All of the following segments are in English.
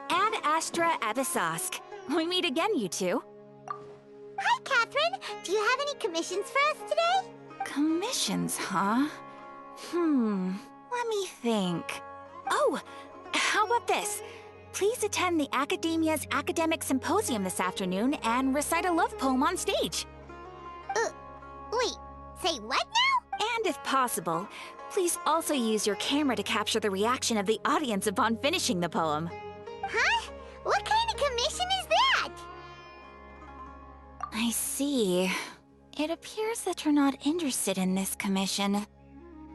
Ad Astra Abyssosque. We meet again, you two. Hi, Catherine. Do you have any commissions for us today? Commissions, huh? Let me think. Oh, how about this? Please attend the Academia's Academic Symposium this afternoon and recite a love poem on stage. Wait, say what now? And if possible, please also use your camera to capture the reaction of the audience upon finishing the poem. Huh? What kind of commission is that? I see. It appears that you're not interested in this commission.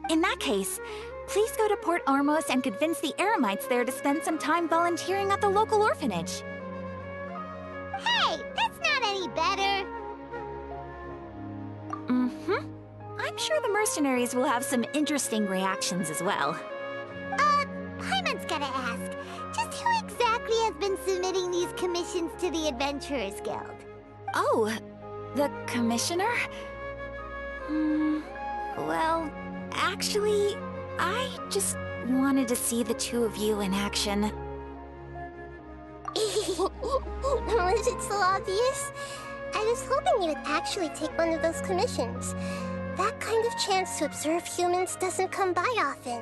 In that case, please go to Port Ormos and convince the Eremites there to spend some time volunteering at the local orphanage. Hey, that's not any better. I'm sure the mercenaries will have some interesting reactions as well. Paimon's gotta ask, just who exactly has been submitting these commissions to the Adventurers Guild? Oh, the commissioner? Well, actually, I just wanted to see the two of you in action. Was it so obvious? I was hoping you would actually take one of those commissions. That kind of chance to observe humans doesn't come by often.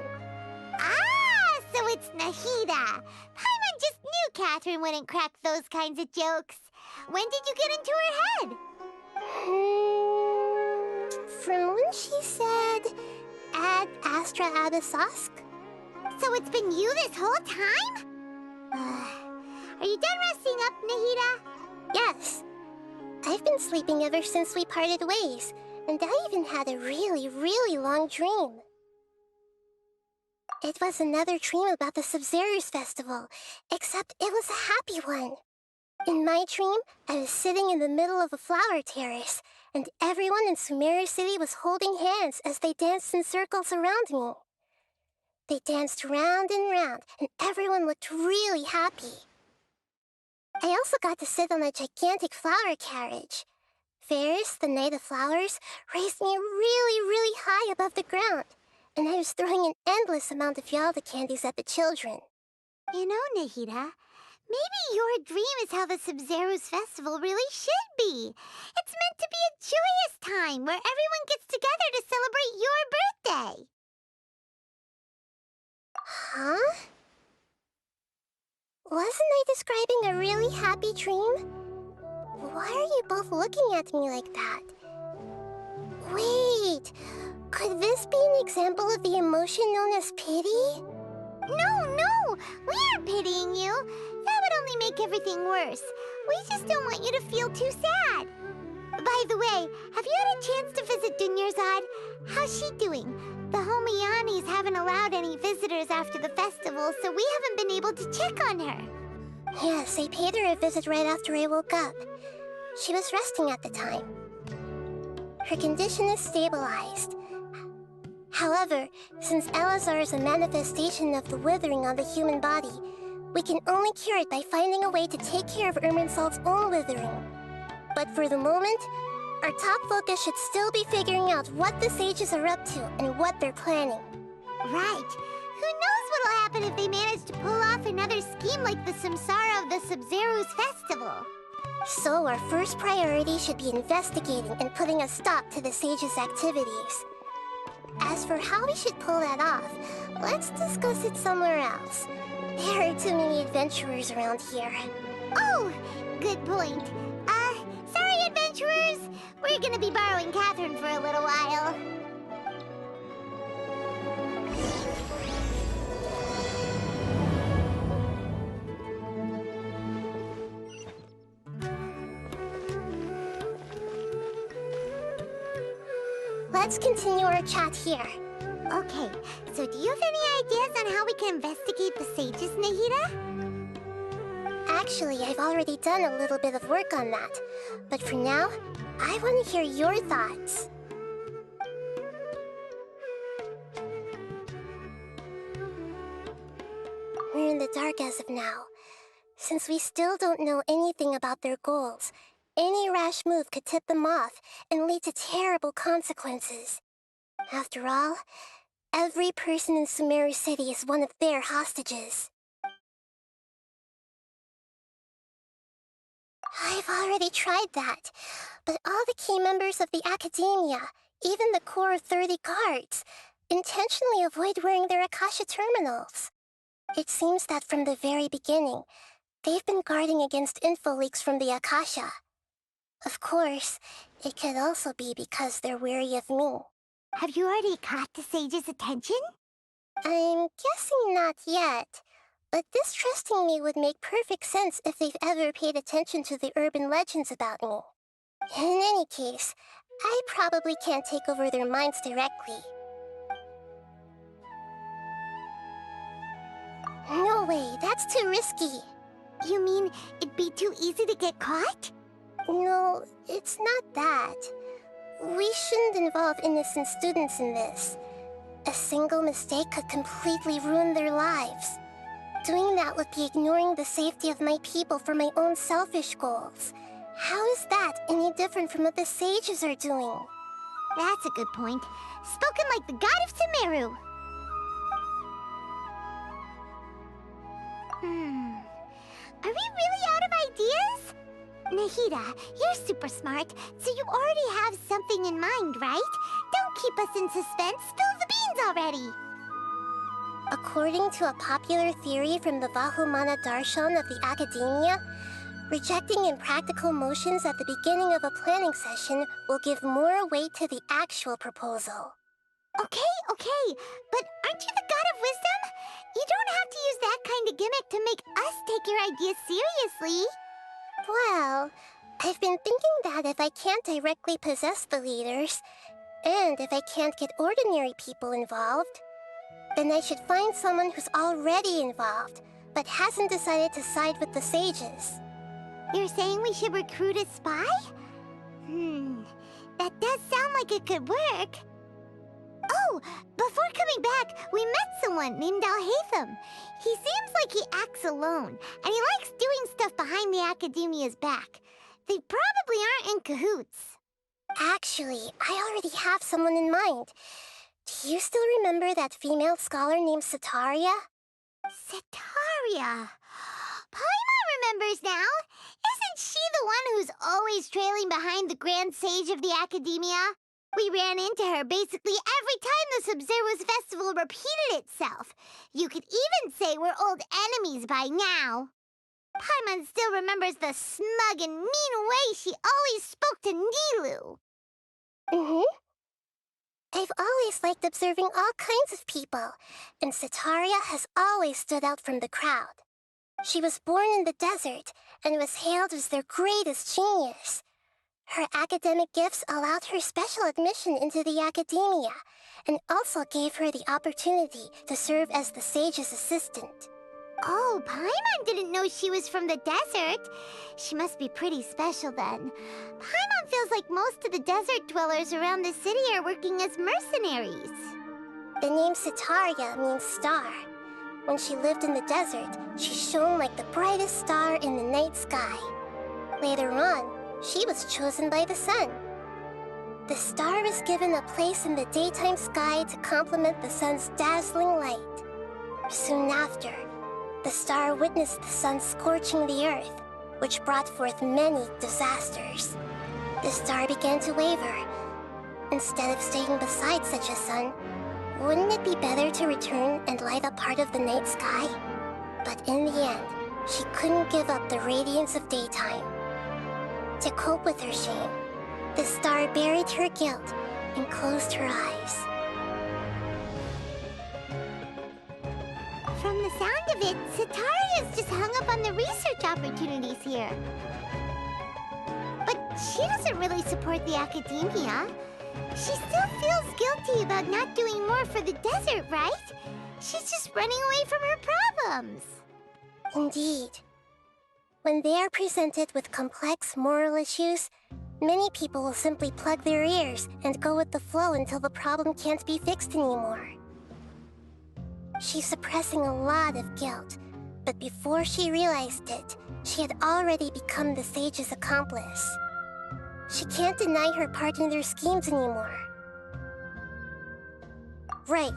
Ah, so it's Nahida. Paimon just knew Catherine wouldn't crack those kinds of jokes. When did you get into her head? From when she said, Ad Astra Abyssosque. So it's been you this whole time? Are you done resting up, Nahida? Yes. I've been sleeping ever since we parted ways, and I even had a really, really long dream. It was another dream about the Sumeru's festival, except it was a happy one. In my dream, I was sitting in the middle of a flower terrace, and everyone in Sumeru City was holding hands as they danced in circles around me. They danced round and round, and everyone looked really happy. I also got to sit on a gigantic flower carriage. Ferris, the Knight of Flowers, raised me really, really high above the ground, and I was throwing an endless amount of Yalda candies at the children. You know, Nahida, maybe your dream is how the Sumeru's festival really should be. It's meant to be a joyous time where everyone gets together to celebrate your birthday. Huh? Wasn't I describing a really happy dream? Why are you both looking at me like that? Wait, could this be an example of the emotion known as pity? No, we aren't pitying you. That would only make everything worse. We just don't want you to feel too sad. By the way, have you had a chance to visit Dunyarzad? How's she doing? The Homianis haven't allowed any visitors after the festival, so we haven't been able to check on her. Yes, I paid her a visit right after I woke up. She was resting at the time. Her condition is stabilized. However, since Elazar is a manifestation of the withering on the human body, we can only cure it by finding a way to take care of Irminsul's own withering. But for the moment, our top focus should still be figuring out what the sages are up to and what they're planning. Right. Who knows what'll happen if they manage to pull off another scheme like the Samsara of the Sumeru's festival. So our first priority should be investigating and putting a stop to the sages' activities. As for how we should pull that off, let's discuss it somewhere else. There are too many adventurers around here. Oh, good point. Sorry we're gonna be borrowing Catherine for a little while. Let's continue our chat here. Okay, so do you have any ideas on how we can investigate the sages, Nahida? Actually, I've already done a little bit of work on that. But for now, I want to hear your thoughts. We're in the dark as of now. Since we still don't know anything about their goals, any rash move could tip them off and lead to terrible consequences. After all, every person in Sumeru City is one of their hostages. I've already tried that, but all the key members of the Academia, even the core of 30 guards, intentionally avoid wearing their Akasha terminals. It seems that from the very beginning, they've been guarding against info leaks from the Akasha. Of course, it could also be because they're wary of me. Have you already caught the sage's attention? I'm guessing not yet, but distrusting me would make perfect sense if they've ever paid attention to the urban legends about me. In any case, I probably can't take over their minds directly. No way, that's too risky. You mean it'd be too easy to get caught? No, it's not that. We shouldn't involve innocent students in this. A single mistake could completely ruin their lives. Doing that would be ignoring the safety of my people for my own selfish goals. How is that any different from what the sages are doing? That's a good point. Spoken like the god of Sumeru. Are we really out of ideas? Nahida, you're super smart, so you already have something in mind, right? Don't keep us in suspense. Spill the beans already. According to a popular theory from the Vahumana Darshan of the Academia, rejecting impractical motions at the beginning of a planning session will give more weight to the actual proposal. Okay, but aren't you the god of wisdom? You don't have to use that kind of gimmick to make us take your ideas seriously. Well, I've been thinking that if I can't directly possess the leaders, and if I can't get ordinary people involved, then I should find someone who's already involved, but hasn't decided to side with the sages. You're saying we should recruit a spy? That does sound like it could work. Oh, before coming back, we met someone named Alhaitham. He seems like he acts alone, and he likes doing stuff behind the Academia's back. They probably aren't in cahoots. Actually, I already have someone in mind. Do you still remember that female scholar named Setaria? Setaria? Paimon remembers now. Isn't she the one who's always trailing behind the Grand Sage of the Academia? We ran into her basically every time the Sub-Zero's festival repeated itself. You could even say we're old enemies by now. Paimon still remembers the smug and mean way she always spoke to Nilou. I've always liked observing all kinds of people, and Setaria has always stood out from the crowd. She was born in the desert and was hailed as their greatest genius. Her academic gifts allowed her special admission into the Academia, and also gave her the opportunity to serve as the sage's assistant. Oh, Paimon didn't know she was from the desert. She must be pretty special then. Paimon feels like most of the desert dwellers around the city are working as mercenaries. The name Setaria means star. When she lived in the desert, she shone like the brightest star in the night sky. Later on, she was chosen by the sun. The star was given a place in the daytime sky to complement the sun's dazzling light. Soon after, the star witnessed the sun scorching the earth, which brought forth many disasters. The star began to waver. Instead of staying beside such a sun, wouldn't it be better to return and light up part of the night sky? But in the end, she couldn't give up the radiance of daytime. To cope with her shame, The star buried her guilt and closed her eyes. From the sound of it, Sataria's just hung up on the research opportunities here. But she doesn't really support the academia. She still feels guilty about not doing more for the desert, right? She's just running away from her problems. Indeed. When they are presented with complex moral issues, many people will simply plug their ears and go with the flow until the problem can't be fixed anymore. She's suppressing a lot of guilt, but before she realized it, she had already become the sage's accomplice. She can't deny her part in their schemes anymore. Right.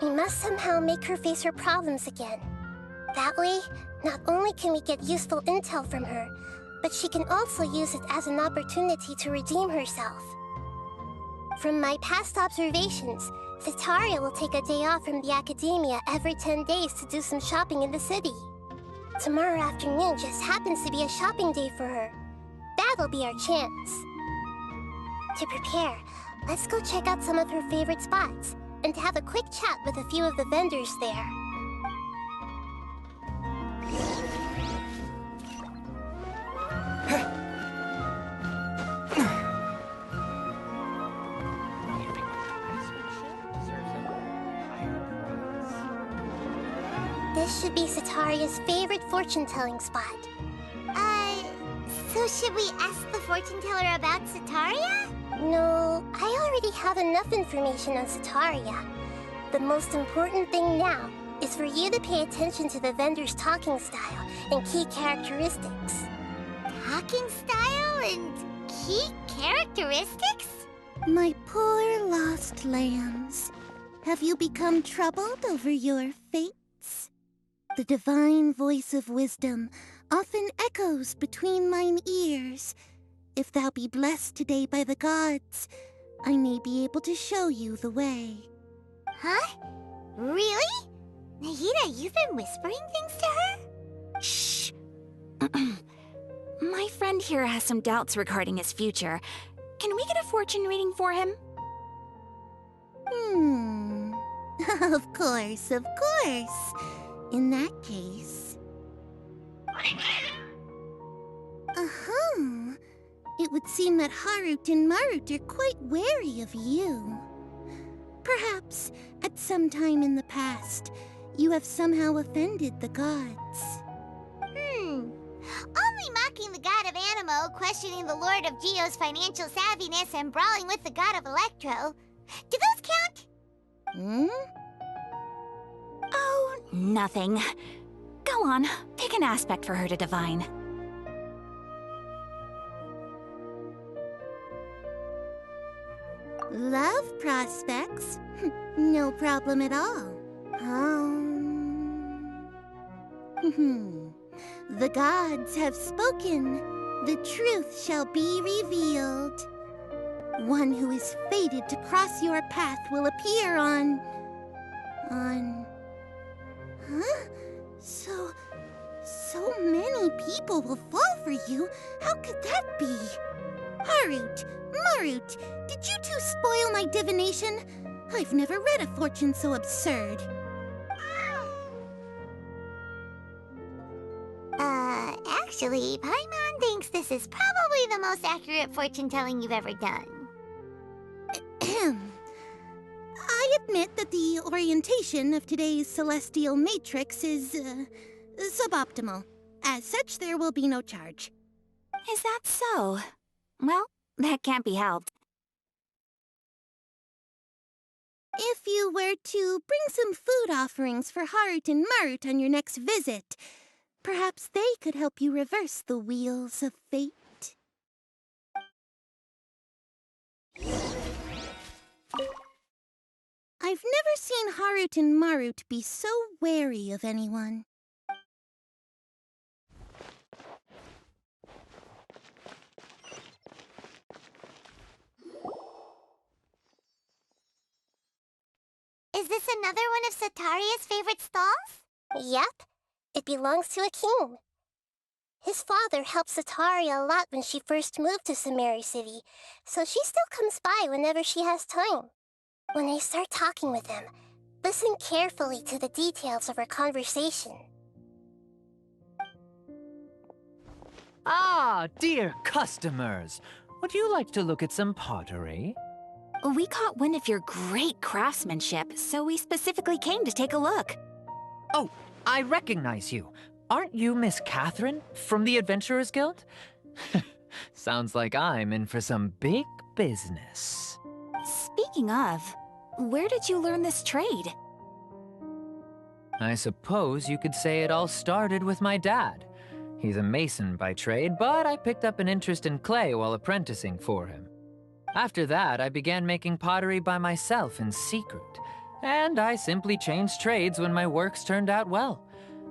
We must somehow make her face her problems again. That way, not only can we get useful intel from her, but she can also use it as an opportunity to redeem herself. From my past observations, Sataria will take a day off from the academia every 10 days to do some shopping in the city. Tomorrow afternoon just happens to be a shopping day for her. That'll be our chance. To prepare, let's go check out some of her favorite spots and have a quick chat with a few of the vendors there. This should be Sataria's favorite fortune-telling spot. So should we ask the fortune teller about Sataria? No, I already have enough information on Sataria. The most important thing now is for you to pay attention to the vendor's talking style and key characteristics. Talking style and key characteristics? My poor lost lambs, have you become troubled over your fates? The divine voice of wisdom often echoes between mine ears. If thou be blessed today by the gods, I may be able to show you the way. Huh? Really? Nahida, you've been whispering things to her? Shh. My friend here has some doubts regarding his future. Can we get a fortune reading for him? Of course, of course. In that case... It would seem that Harut and Marut are quite wary of you. Perhaps, at some time in the past, you have somehow offended the gods. Only mocking the god of Animo, questioning the lord of Geo's financial savviness, and brawling with the god of Electro. Do those count? Oh, nothing. Go on, pick an aspect for her to divine. Love prospects? No problem at all. The gods have spoken. The truth shall be revealed. One who is fated to cross your path will appear on... Huh? So many people will fall for you. How could that be? Harut, Marut, did you two spoil my divination? I've never read a fortune so absurd. Actually, Paimon thinks this is probably the most accurate fortune-telling you've ever done. I admit that the orientation of today's celestial matrix is, suboptimal. As such, there will be no charge. Is that so? Well, that can't be helped. If you were to bring some food offerings for Harut and Marut on your next visit, perhaps they could help you reverse the wheels of fate. I've never seen Harut and Marut be so wary of anyone. Is this another one of Sataria's favorite stalls? Yep. It belongs to a king. His father helped Sataria a lot when she first moved to Sumeru City, so she still comes by whenever she has time. When I start talking with him, listen carefully to the details of our conversation. Ah, dear customers! Would you like to look at some pottery? We caught wind of your great craftsmanship, so we specifically came to take a look. Oh, I recognize you. Aren't you Miss Catherine from the Adventurers Guild? Sounds like I'm in for some big business. Speaking of, where did you learn this trade? I suppose you could say it all started with my dad. He's a mason by trade, but I picked up an interest in clay while apprenticing for him. After that, I began making pottery by myself in secret, and I simply changed trades when my works turned out well.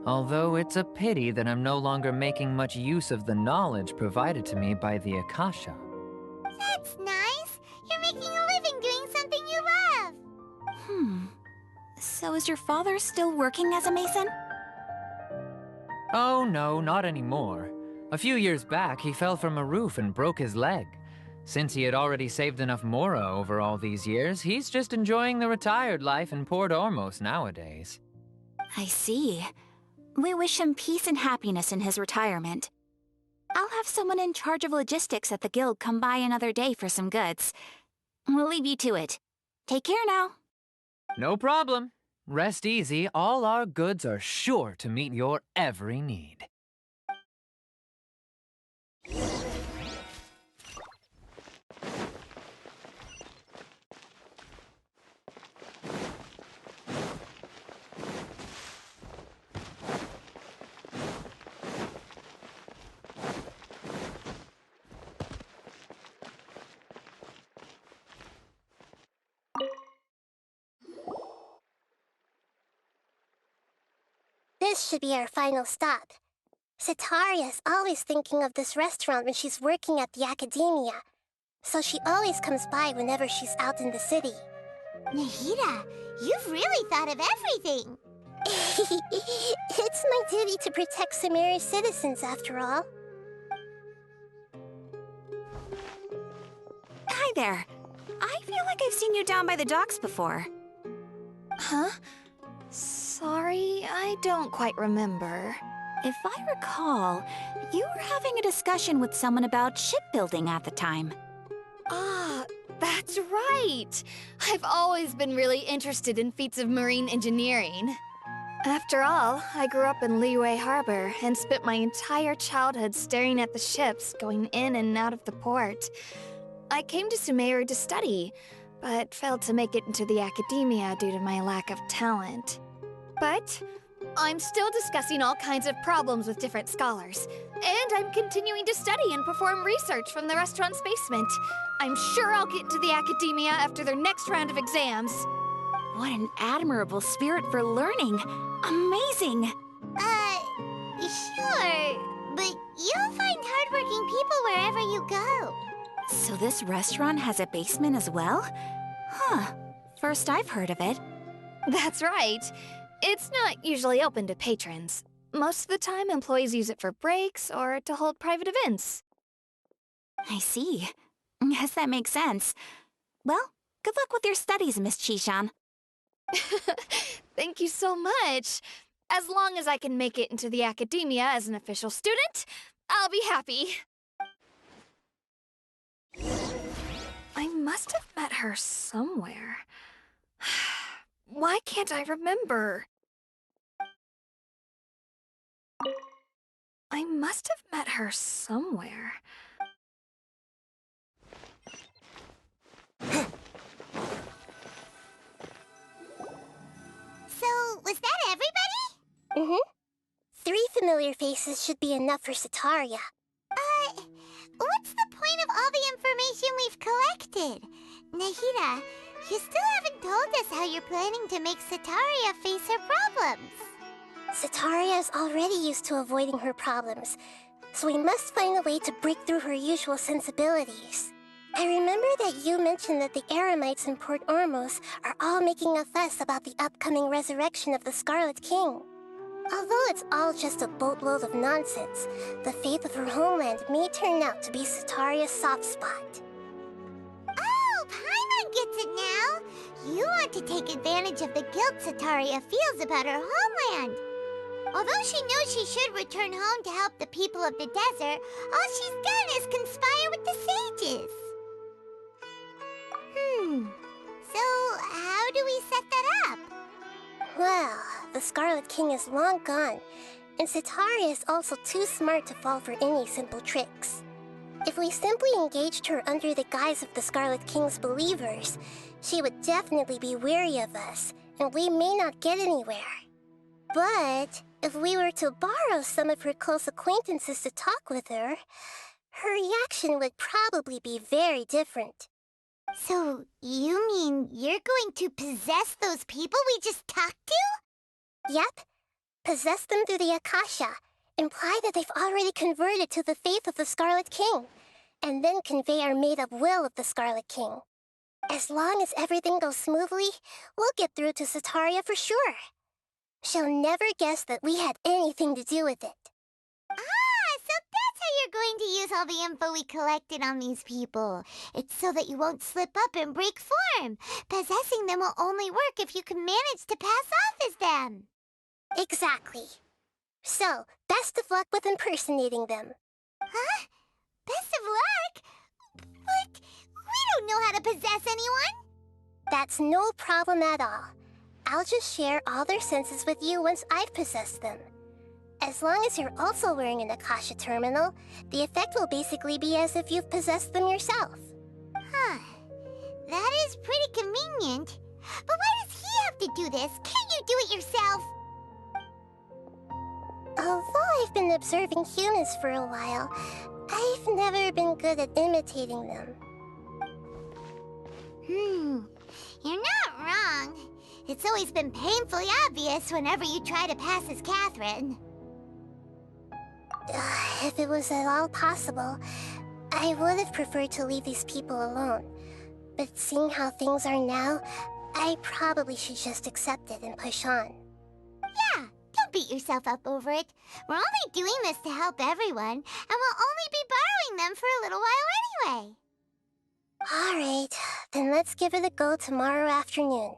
Although it's a pity that I'm no longer making much use of the knowledge provided to me by the Akasha. That's nice. You're making a living doing something you love. So is your father still working as a mason? Oh no, not anymore. A few years back, he fell from a roof and broke his leg. Since he had already saved enough Mora over all these years, he's just enjoying the retired life in Port Ormos nowadays. I see. We wish him peace and happiness in his retirement. I'll have someone in charge of logistics at the guild come by another day for some goods. We'll leave you to it. Take care now. No problem. Rest easy, all our goods are sure to meet your every need. This should be our final stop. Sataria's always thinking of this restaurant when she's working at the academia, so she always comes by whenever she's out in the city. Nahida, you've really thought of everything! It's my duty to protect Sumeru's citizens, after all. Hi there. I feel like I've seen you down by the docks before. Huh? Sorry, I don't quite remember. If I recall, you were having a discussion with someone about shipbuilding at the time. Ah, that's right! I've always been really interested in feats of marine engineering. After all, I grew up in Liyue Harbor and spent my entire childhood staring at the ships going in and out of the port. I came to Sumeru to study, but failed to make it into the academia due to my lack of talent. But I'm still discussing all kinds of problems with different scholars, and I'm continuing to study and perform research from the restaurant's basement. I'm sure I'll get into the academia after their next round of exams. What an admirable spirit for learning. Amazing. Sure, but you'll find hardworking people wherever you go. So this restaurant has a basement as well? Huh. First I've heard of it. That's right. It's not usually open to patrons. Most of the time, employees use it for breaks or to hold private events. I see. Guess that makes sense. Well, good luck with your studies, Miss Chishan. Thank you so much. As long as I can make it into the academia as an official student, I'll be happy. I must have met her somewhere. Why can't I remember? I must have met her somewhere. So, was that everybody? Mm-hmm. 3 familiar faces should be enough for Sataria. What's the point of all the information we've collected? Nahida, you still haven't told us how you're planning to make Sataria face her problems. Sataria is already used to avoiding her problems, so we must find a way to break through her usual sensibilities. I remember that you mentioned that the Eremites in Port Ormos are all making a fuss about the upcoming resurrection of the Scarlet King. Although it's all just a boatload of nonsense, the fate of her homeland may turn out to be Sataria's soft spot. Oh, Paimon gets it now! You want to take advantage of the guilt Sataria feels about her homeland. Although she knows she should return home to help the people of the desert, all she's done is conspire with the sages. So how do we set that up? Well, the Scarlet King is long gone, and Sataria is also too smart to fall for any simple tricks. If we simply engaged her under the guise of the Scarlet King's believers, she would definitely be wary of us, and we may not get anywhere. But if we were to borrow some of her close acquaintances to talk with her, her reaction would probably be very different. So, you mean you're going to possess those people we just talked to? Yep. Possess them through the Akasha. Imply that they've already converted to the faith of the Scarlet King. And then convey our made-up will of the Scarlet King. As long as everything goes smoothly, we'll get through to Sataria for sure. She'll never guess that we had anything to do with it. Ah, so that's how you're going to use all the info we collected on these people. It's so that you won't slip up and break form. Possessing them will only work if you can manage to pass off as them. Exactly. So, best of luck with impersonating them. Huh? Best of luck? But we don't know how to possess anyone. That's no problem at all. I'll just share all their senses with you once I've possessed them. As long as you're also wearing an Akasha terminal, the effect will basically be as if you've possessed them yourself. Huh. That is pretty convenient. But why does he have to do this? Can't you do it yourself? Although I've been observing humans for a while, I've never been good at imitating them. You're not wrong. It's always been painfully obvious whenever you try to pass as Catherine. If it was at all possible, I would have preferred to leave these people alone. But seeing how things are now, I probably should just accept it and push on. Yeah, don't beat yourself up over it. We're only doing this to help everyone, and we'll only be borrowing them for a little while anyway. Alright, then let's give it a go tomorrow afternoon.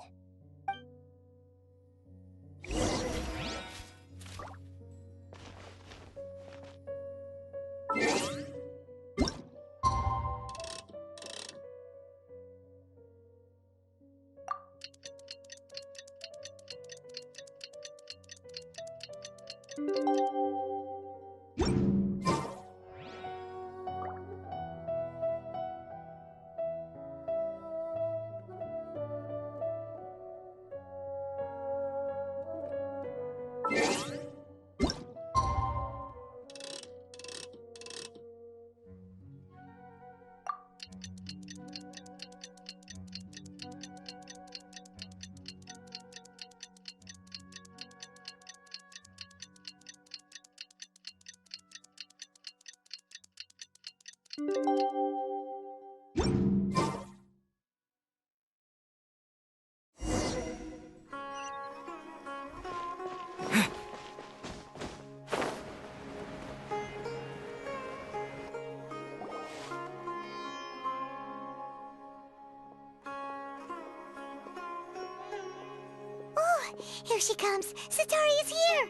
Here she comes! Sataria's here!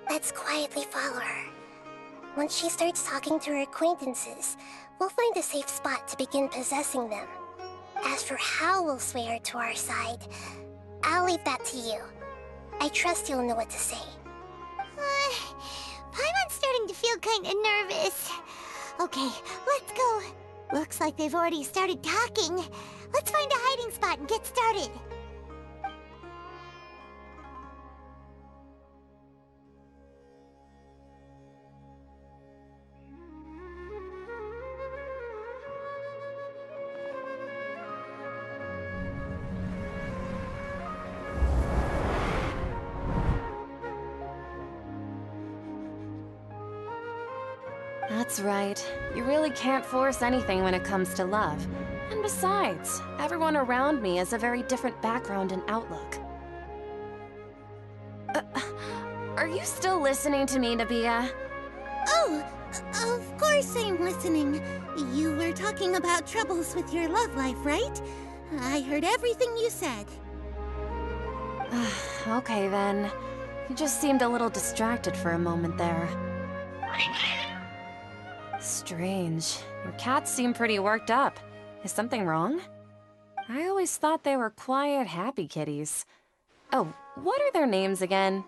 Let's quietly follow her. Once she starts talking to her acquaintances, we'll find a safe spot to begin possessing them. As for how we'll sway her to our side, I'll leave that to you. I trust you'll know what to say. Paimon's starting to feel kinda nervous. Okay, let's go. Looks like they've already started talking. Let's find a hiding spot and get started. That's right. You really can't force anything when it comes to love. And besides, everyone around me has a very different background and outlook. Are you still listening to me, Nabia? Oh, of course I'm listening. You were talking about troubles with your love life, right? I heard everything you said. Okay then. You just seemed a little distracted for a moment there. Strange. Your cats seem pretty worked up. Is something wrong? I always thought they were quiet, happy kitties. Oh, what are their names again?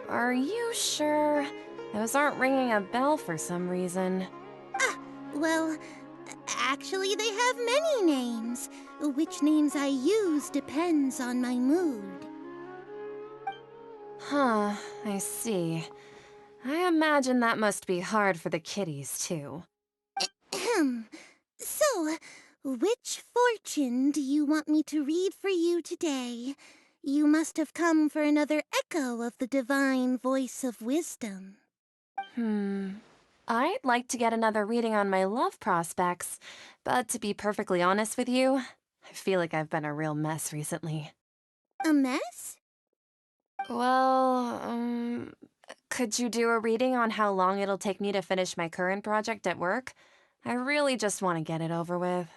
Are you sure? Those aren't ringing a bell for some reason. Well, actually they have many names. Which names I use depends on my mood. Huh, I see. I imagine that must be hard for the kitties, too. So, which fortune do you want me to read for you today? You must have come for another echo of the divine voice of wisdom. I'd like to get another reading on my love prospects, but to be perfectly honest with you, I feel like I've been a real mess recently. A mess? Well, could you do a reading on how long it'll take me to finish my current project at work? I really just want to get it over with.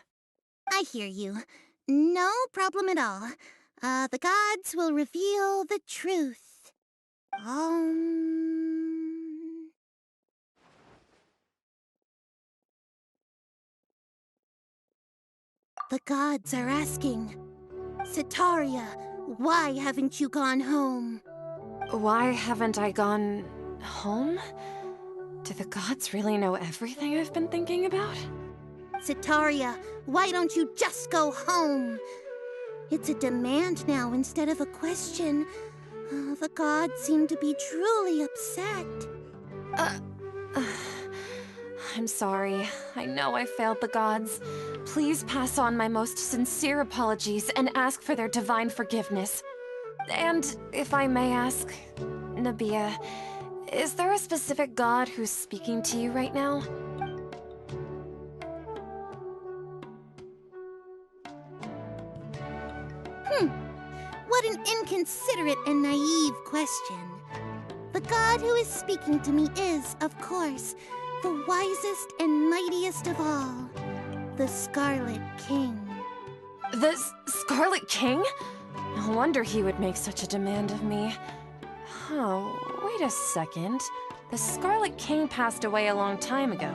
I hear you. No problem at all. The gods will reveal the truth. The gods are asking, Sitaria, why haven't you gone home? Why haven't I gone home? Do the gods really know everything I've been thinking about? Sitaria, why don't you just go home? It's a demand now instead of a question. The gods seem to be truly upset. I'm sorry. I know I failed the gods. Please pass on my most sincere apologies and ask for their divine forgiveness. And if I may ask, Nabia, is there a specific god who's speaking to you right now? What an inconsiderate and naive question. The god who is speaking to me is, of course, the wisest and mightiest of all, the Scarlet King. The Scarlet King? No wonder he would make such a demand of me. Oh, wait a second. The Scarlet King passed away a long time ago.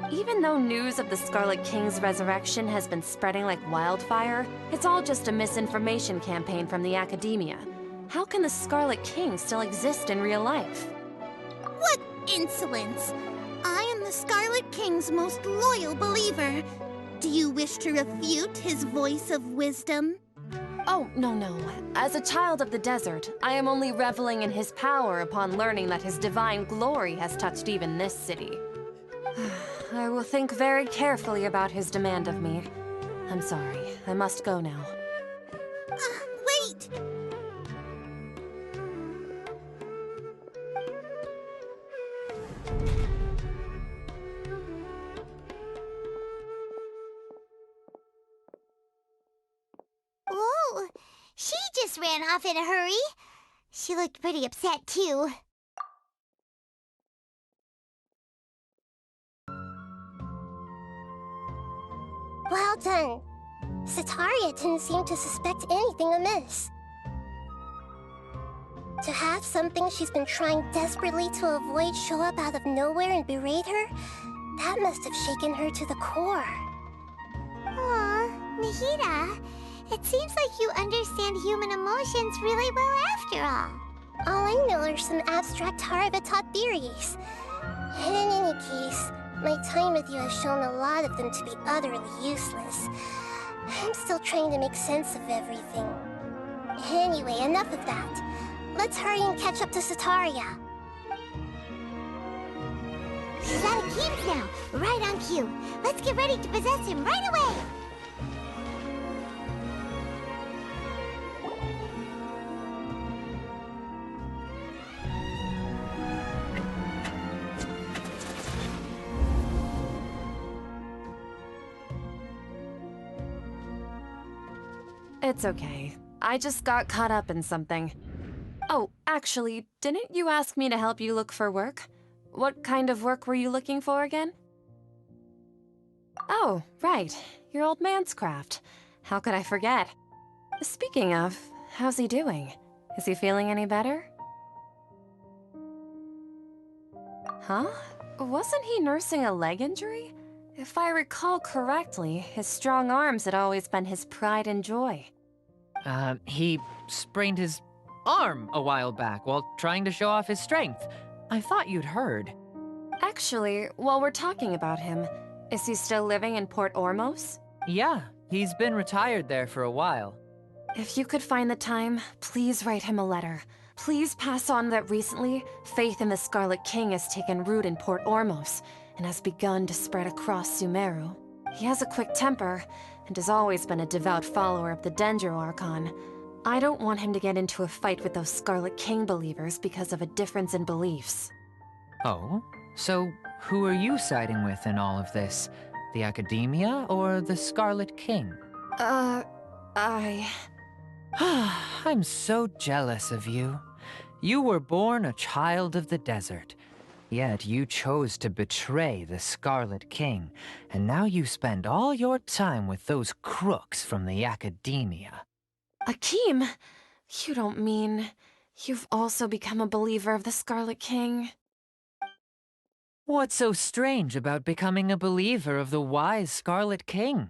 Even though news of the Scarlet King's resurrection has been spreading like wildfire, it's all just a misinformation campaign from the academia. How can the Scarlet King still exist in real life? What insolence! I am the Scarlet King's most loyal believer. Do you wish to refute his voice of wisdom? Oh, no. As a child of the desert, I am only reveling in his power upon learning that his divine glory has touched even this city. I will think very carefully about his demand of me. I'm sorry. I must go now. Wait! Whoa! She just ran off in a hurry. She looked pretty upset, too. Well done. Sitaria didn't seem to suspect anything amiss. To have something she's been trying desperately to avoid show up out of nowhere and berate her, that must have shaken her to the core. Aw, Nahida, it seems like you understand human emotions really well after all. All I know are some abstract Harava-taught theories. And in any case, my time with you has shown a lot of them to be utterly useless. I'm still trying to make sense of everything. Anyway, enough of that. Let's hurry and catch up to Sitaria. He's out of camp now, right on cue. Let's get ready to possess him right away! It's okay. I just got caught up in something. Oh, actually, didn't you ask me to help you look for work? What kind of work were you looking for again? Oh, right. Your old man's craft. How could I forget? Speaking of, how's he doing? Is he feeling any better? Huh? Wasn't he nursing a leg injury? If I recall correctly, his strong arms had always been his pride and joy. He sprained his arm a while back while trying to show off his strength. I thought you'd heard. Actually, while we're talking about him, is he still living in Port Ormos? Yeah, he's been retired there for a while. If you could find the time, please write him a letter. Please pass on that recently, faith in the Scarlet King has taken root in Port Ormos and has begun to spread across Sumeru. He has a quick temper and has always been a devout follower of the Dendro Archon. I don't want him to get into a fight with those Scarlet King believers because of a difference in beliefs. Oh? So who are you siding with in all of this? The Academia or the Scarlet King? I'm so jealous of you. You were born a child of the desert. Yet you chose to betray the Scarlet King, and now you spend all your time with those crooks from the Academia. Akeem, you don't mean you've also become a believer of the Scarlet King? What's so strange about becoming a believer of the wise Scarlet King?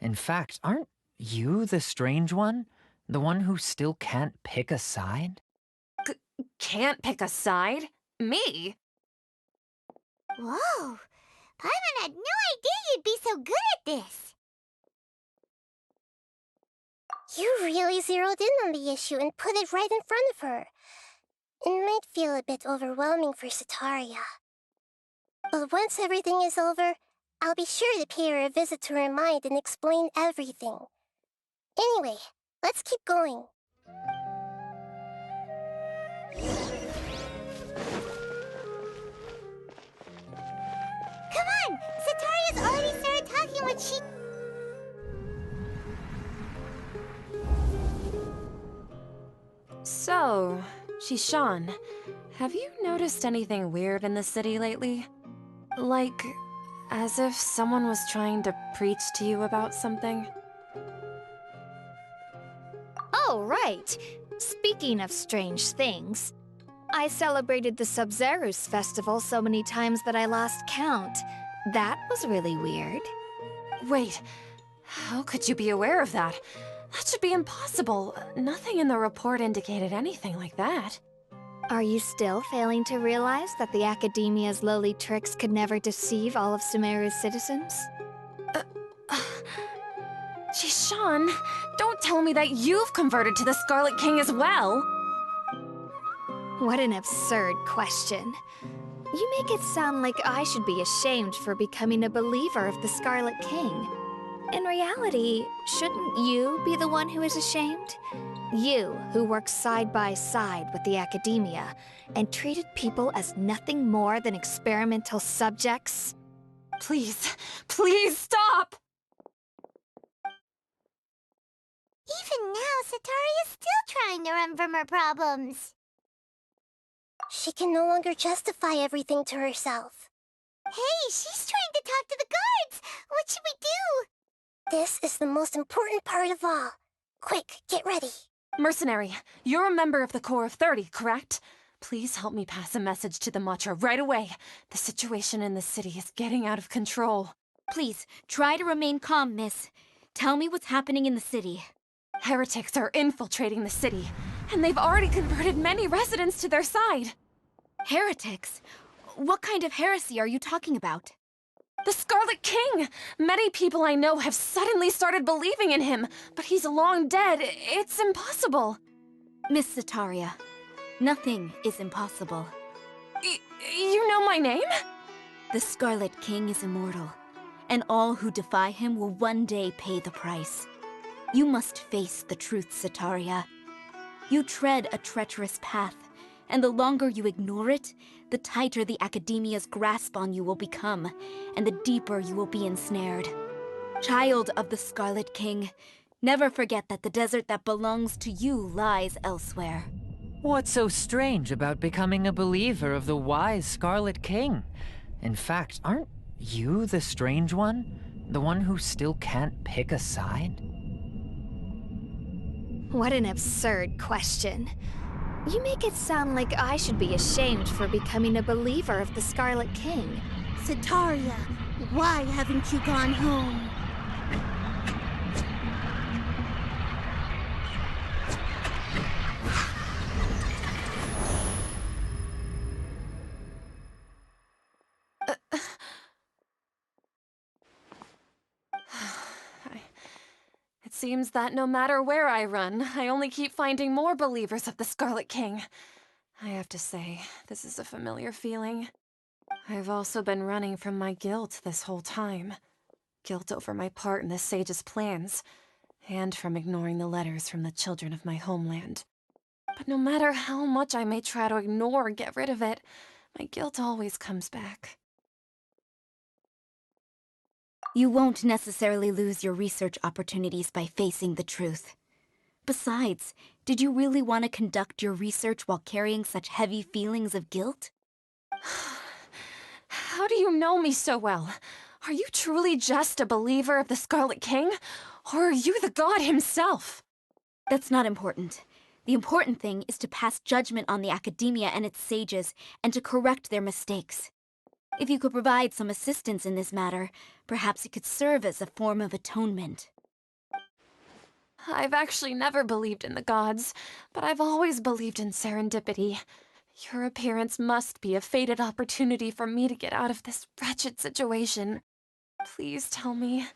In fact, aren't you the strange one? The one who still can't pick a side? Can't pick a side? Me? Whoa! Paimon had no idea you'd be so good at this! You really zeroed in on the issue and put it right in front of her. It might feel a bit overwhelming for Sataria. But once everything is over, I'll be sure to pay her a visit to her mind and explain everything. Anyway, let's keep going. Come on! Sataria's already started talking what she... So, Shishan, have you noticed anything weird in the city lately? Like, as if someone was trying to preach to you about something? Oh, right. Speaking of strange things, I celebrated the Sub-Zerus festival so many times that I lost count. That was really weird. Wait, how could you be aware of that? That should be impossible. Nothing in the report indicated anything like that. Are you still failing to realize that the Academia's lowly tricks could never deceive all of Sumeru's citizens? Shishan, don't tell me that you've converted to the Scarlet King as well! What an absurd question. You make it sound like I should be ashamed for becoming a believer of the Scarlet King. In reality, shouldn't you be the one who is ashamed? You, who worked side by side with the Academia and treated people as nothing more than experimental subjects? Please, please stop! Even now, Sataria's still trying to run from her problems. She can no longer justify everything to herself. Hey, she's trying to talk to the guards! What should we do? This is the most important part of all. Quick, get ready. Mercenary, you're a member of the Corps of 30, correct? Please help me pass a message to the Matcha right away. The situation in the city is getting out of control. Please, try to remain calm, miss. Tell me what's happening in the city. Heretics are infiltrating the city, and they've already converted many residents to their side. Heretics? What kind of heresy are you talking about? The Scarlet King! Many people I know have suddenly started believing in him, but he's long dead. It's impossible. Miss Sataria, nothing is impossible. You know my name? The Scarlet King is immortal, and all who defy him will one day pay the price. You must face the truth, Sataria. You tread a treacherous path, and the longer you ignore it, the tighter the Academia's grasp on you will become, and the deeper you will be ensnared. Child of the Scarlet King, never forget that the desert that belongs to you lies elsewhere. What's so strange about becoming a believer of the wise Scarlet King? In fact, aren't you the strange one? The one who still can't pick a side? What an absurd question. You make it sound like I should be ashamed for becoming a believer of the Scarlet King. Sataria, why haven't you gone home? It seems that no matter where I run, I only keep finding more believers of the Scarlet King. I have to say, this is a familiar feeling. I've also been running from my guilt this whole time. Guilt over my part in the Sage's plans, and from ignoring the letters from the children of my homeland. But no matter how much I may try to ignore or get rid of it, my guilt always comes back. You won't necessarily lose your research opportunities by facing the truth. Besides, did you really want to conduct your research while carrying such heavy feelings of guilt? How do you know me so well? Are you truly just a believer of the Scarlet King? Or are you the god himself? That's not important. The important thing is to pass judgment on the academia and its sages, and to correct their mistakes. If you could provide some assistance in this matter, perhaps it could serve as a form of atonement. I've actually never believed in the gods, but I've always believed in serendipity. Your appearance must be a fated opportunity for me to get out of this wretched situation. Please tell me,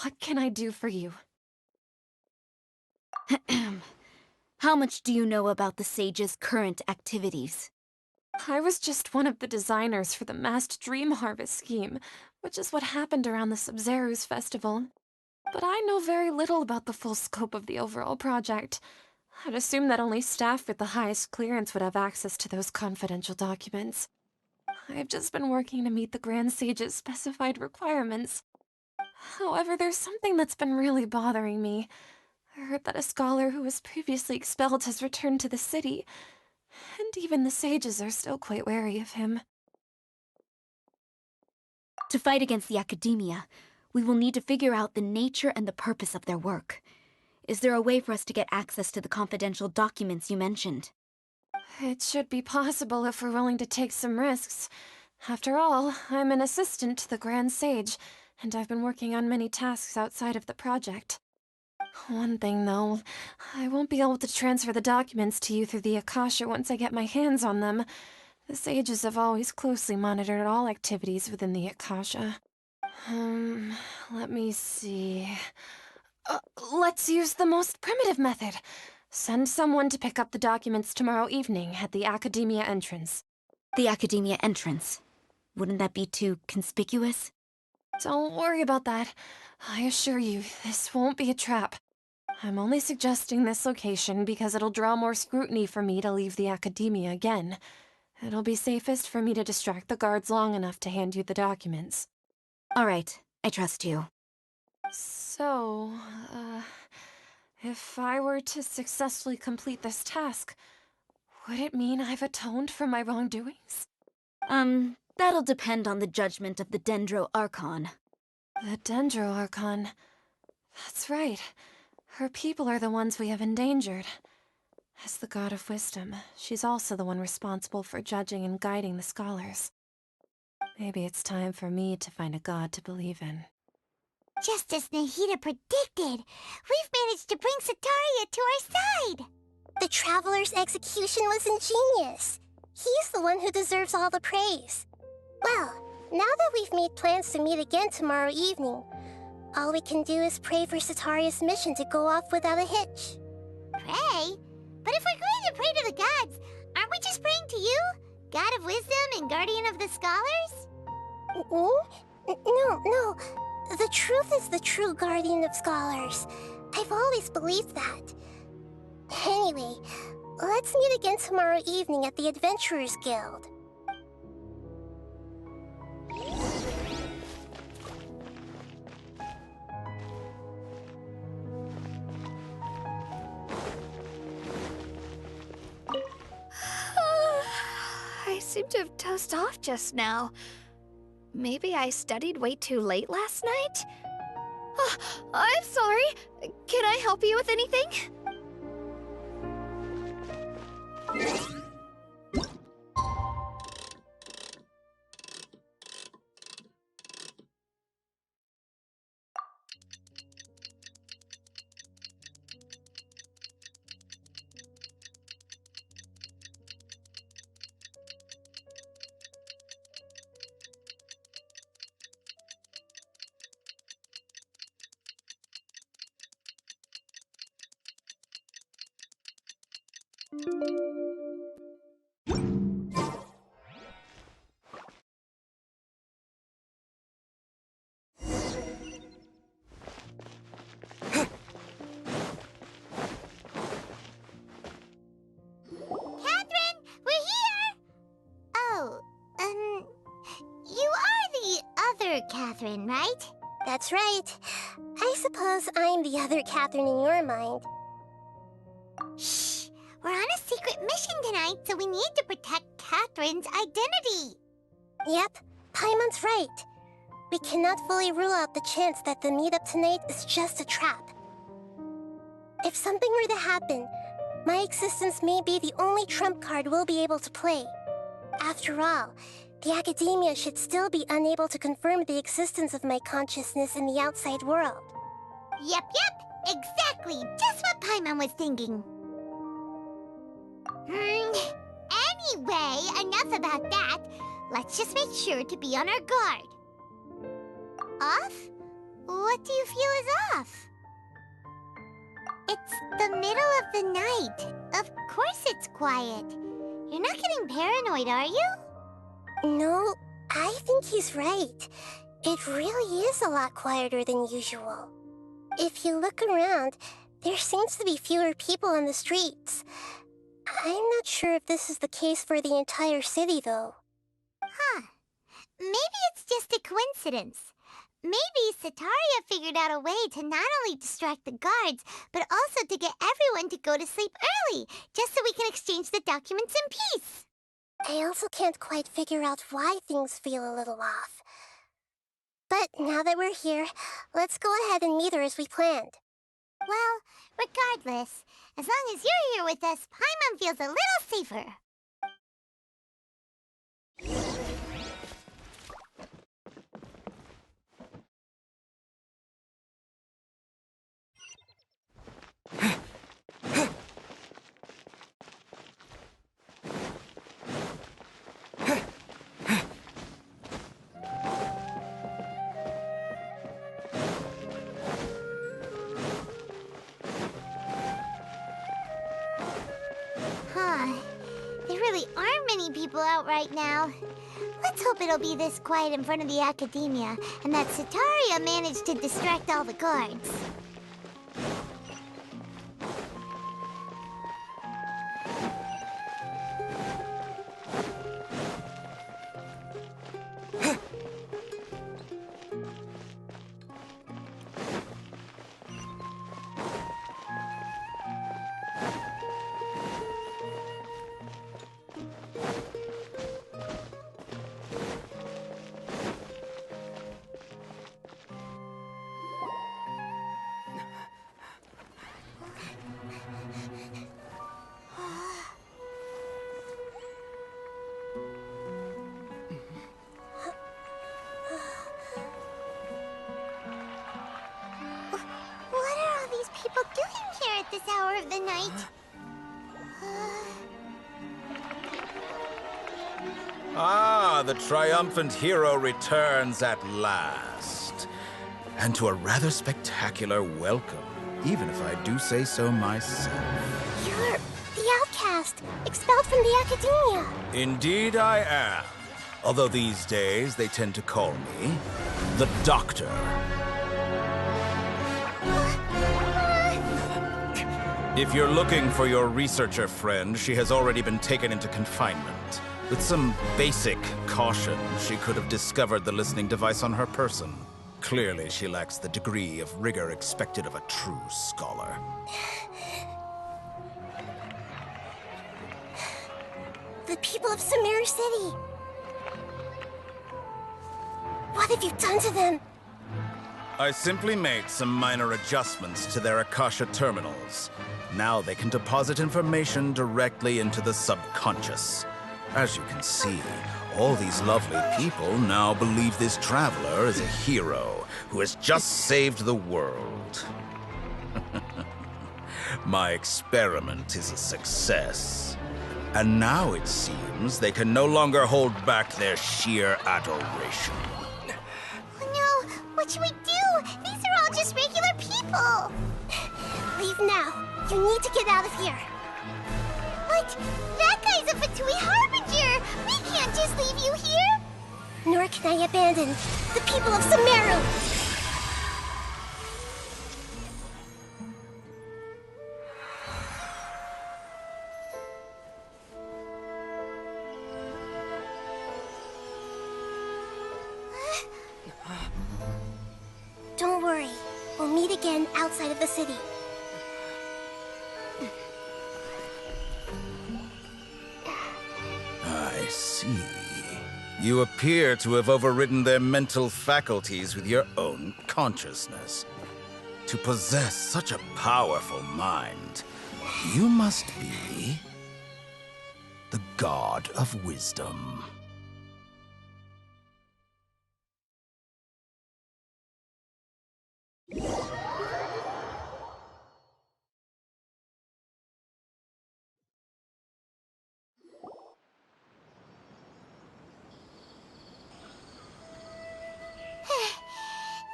what can I do for you? How much do you know about the sage's current activities? I was just one of the designers for the massed dream harvest scheme, which is what happened around the Sumeru's festival. But I know very little about the full scope of the overall project. I'd assume that only staff with the highest clearance would have access to those confidential documents. I've just been working to meet the Grand Sage's specified requirements. However, there's something that's been really bothering me. I heard that a scholar who was previously expelled has returned to the city, and even the sages are still quite wary of him. To fight against the academia, we will need to figure out the nature and the purpose of their work. Is there a way for us to get access to the confidential documents you mentioned? It should be possible if we're willing to take some risks. After all, I'm an assistant to the Grand Sage, and I've been working on many tasks outside of the project. One thing, though, I won't be able to transfer the documents to you through the Akasha once I get my hands on them. The sages have always closely monitored all activities within the Akasha. Let me see... let's use the most primitive method. Send someone to pick up the documents tomorrow evening at the Academia entrance. The academia entrance. Wouldn't that be too conspicuous? Don't worry about that. I assure you, this won't be a trap. I'm only suggesting this location because it'll draw more scrutiny for me to leave the Academia again. It'll be safest for me to distract the guards long enough to hand you the documents. All right, I trust you. So, if I were to successfully complete this task, would it mean I've atoned for my wrongdoings? That'll depend on the judgment of the Dendro Archon. The Dendro Archon. That's right. Her people are the ones we have endangered. As the god of wisdom, she's also the one responsible for judging and guiding the scholars. Maybe it's time for me to find a god to believe in. Just as Nahida predicted, we've managed to bring Sataria to our side! The Traveler's execution was ingenious. He's the one who deserves all the praise. Well, now that we've made plans to meet again tomorrow evening, all we can do is pray for Sataria's mission to go off without a hitch. Pray? But if we're going to pray to the gods, aren't we just praying to you? God of wisdom and guardian of the scholars? No. The truth is the true guardian of scholars. I've always believed that. Anyway, let's meet again tomorrow evening at the Adventurers Guild. seem to have dozed off just now. Maybe I studied way too late last night? Oh, I'm sorry. Can I help you with anything? Catherine, right? That's right. I suppose I'm the other Catherine in your mind. Shh! We're on a secret mission tonight, so we need to protect Catherine's identity. Yep, Paimon's right. We cannot fully rule out the chance that the meetup tonight is just a trap. If something were to happen, my existence may be the only trump card we'll be able to play. After all, the Academia should still be unable to confirm the existence of my consciousness in the outside world. Yep, exactly. Just what Paimon was thinking. Anyway, enough about that. Let's just make sure to be on our guard. Off? What do you feel is off? It's the middle of the night. Of course it's quiet. You're not getting paranoid, are you? No, I think he's right. It really is a lot quieter than usual. If you look around, there seems to be fewer people on the streets. I'm not sure if this is the case for the entire city, though. Huh. Maybe it's just a coincidence. Maybe Setaria figured out a way to not only distract the guards, but also to get everyone to go to sleep early, just so we can exchange the documents in peace. I also can't quite figure out why things feel a little off. But now that we're here, let's go ahead and meet her as we planned. Well, regardless, as long as you're here with us, Paimon feels a little safer. There really aren't many people out right now. Let's hope it'll be this quiet in front of the Academia, and that Setaria managed to distract all the guards. This hour of the night. Ah, the triumphant hero returns at last. And to a rather spectacular welcome, even if I do say so myself. You're the outcast, expelled from the Academia. Indeed I am. Although these days they tend to call me the Doctor. If you're looking for your researcher friend, she has already been taken into confinement. With some basic caution, she could have discovered the listening device on her person. Clearly, she lacks the degree of rigor expected of a true scholar. The The people of Sumeru City. What have you done to them? I simply made some minor adjustments to their Akasha terminals. Now they can deposit information directly into the subconscious. As you can see, all these lovely people now believe this traveler is a hero who has just saved the world. My experiment is a success. And now it seems they can no longer hold back their sheer adoration. Oh no, what should we do? These are all just regular people. Leave now. You need to get out of here. What? That guy's a Fatui Harbinger! We can't just leave you here! Nor can I abandon the people of Sumeru! Don't worry. We'll meet again outside of the city. I see. You appear to have overridden their mental faculties with your own consciousness. To possess such a powerful mind, you must be the god of wisdom.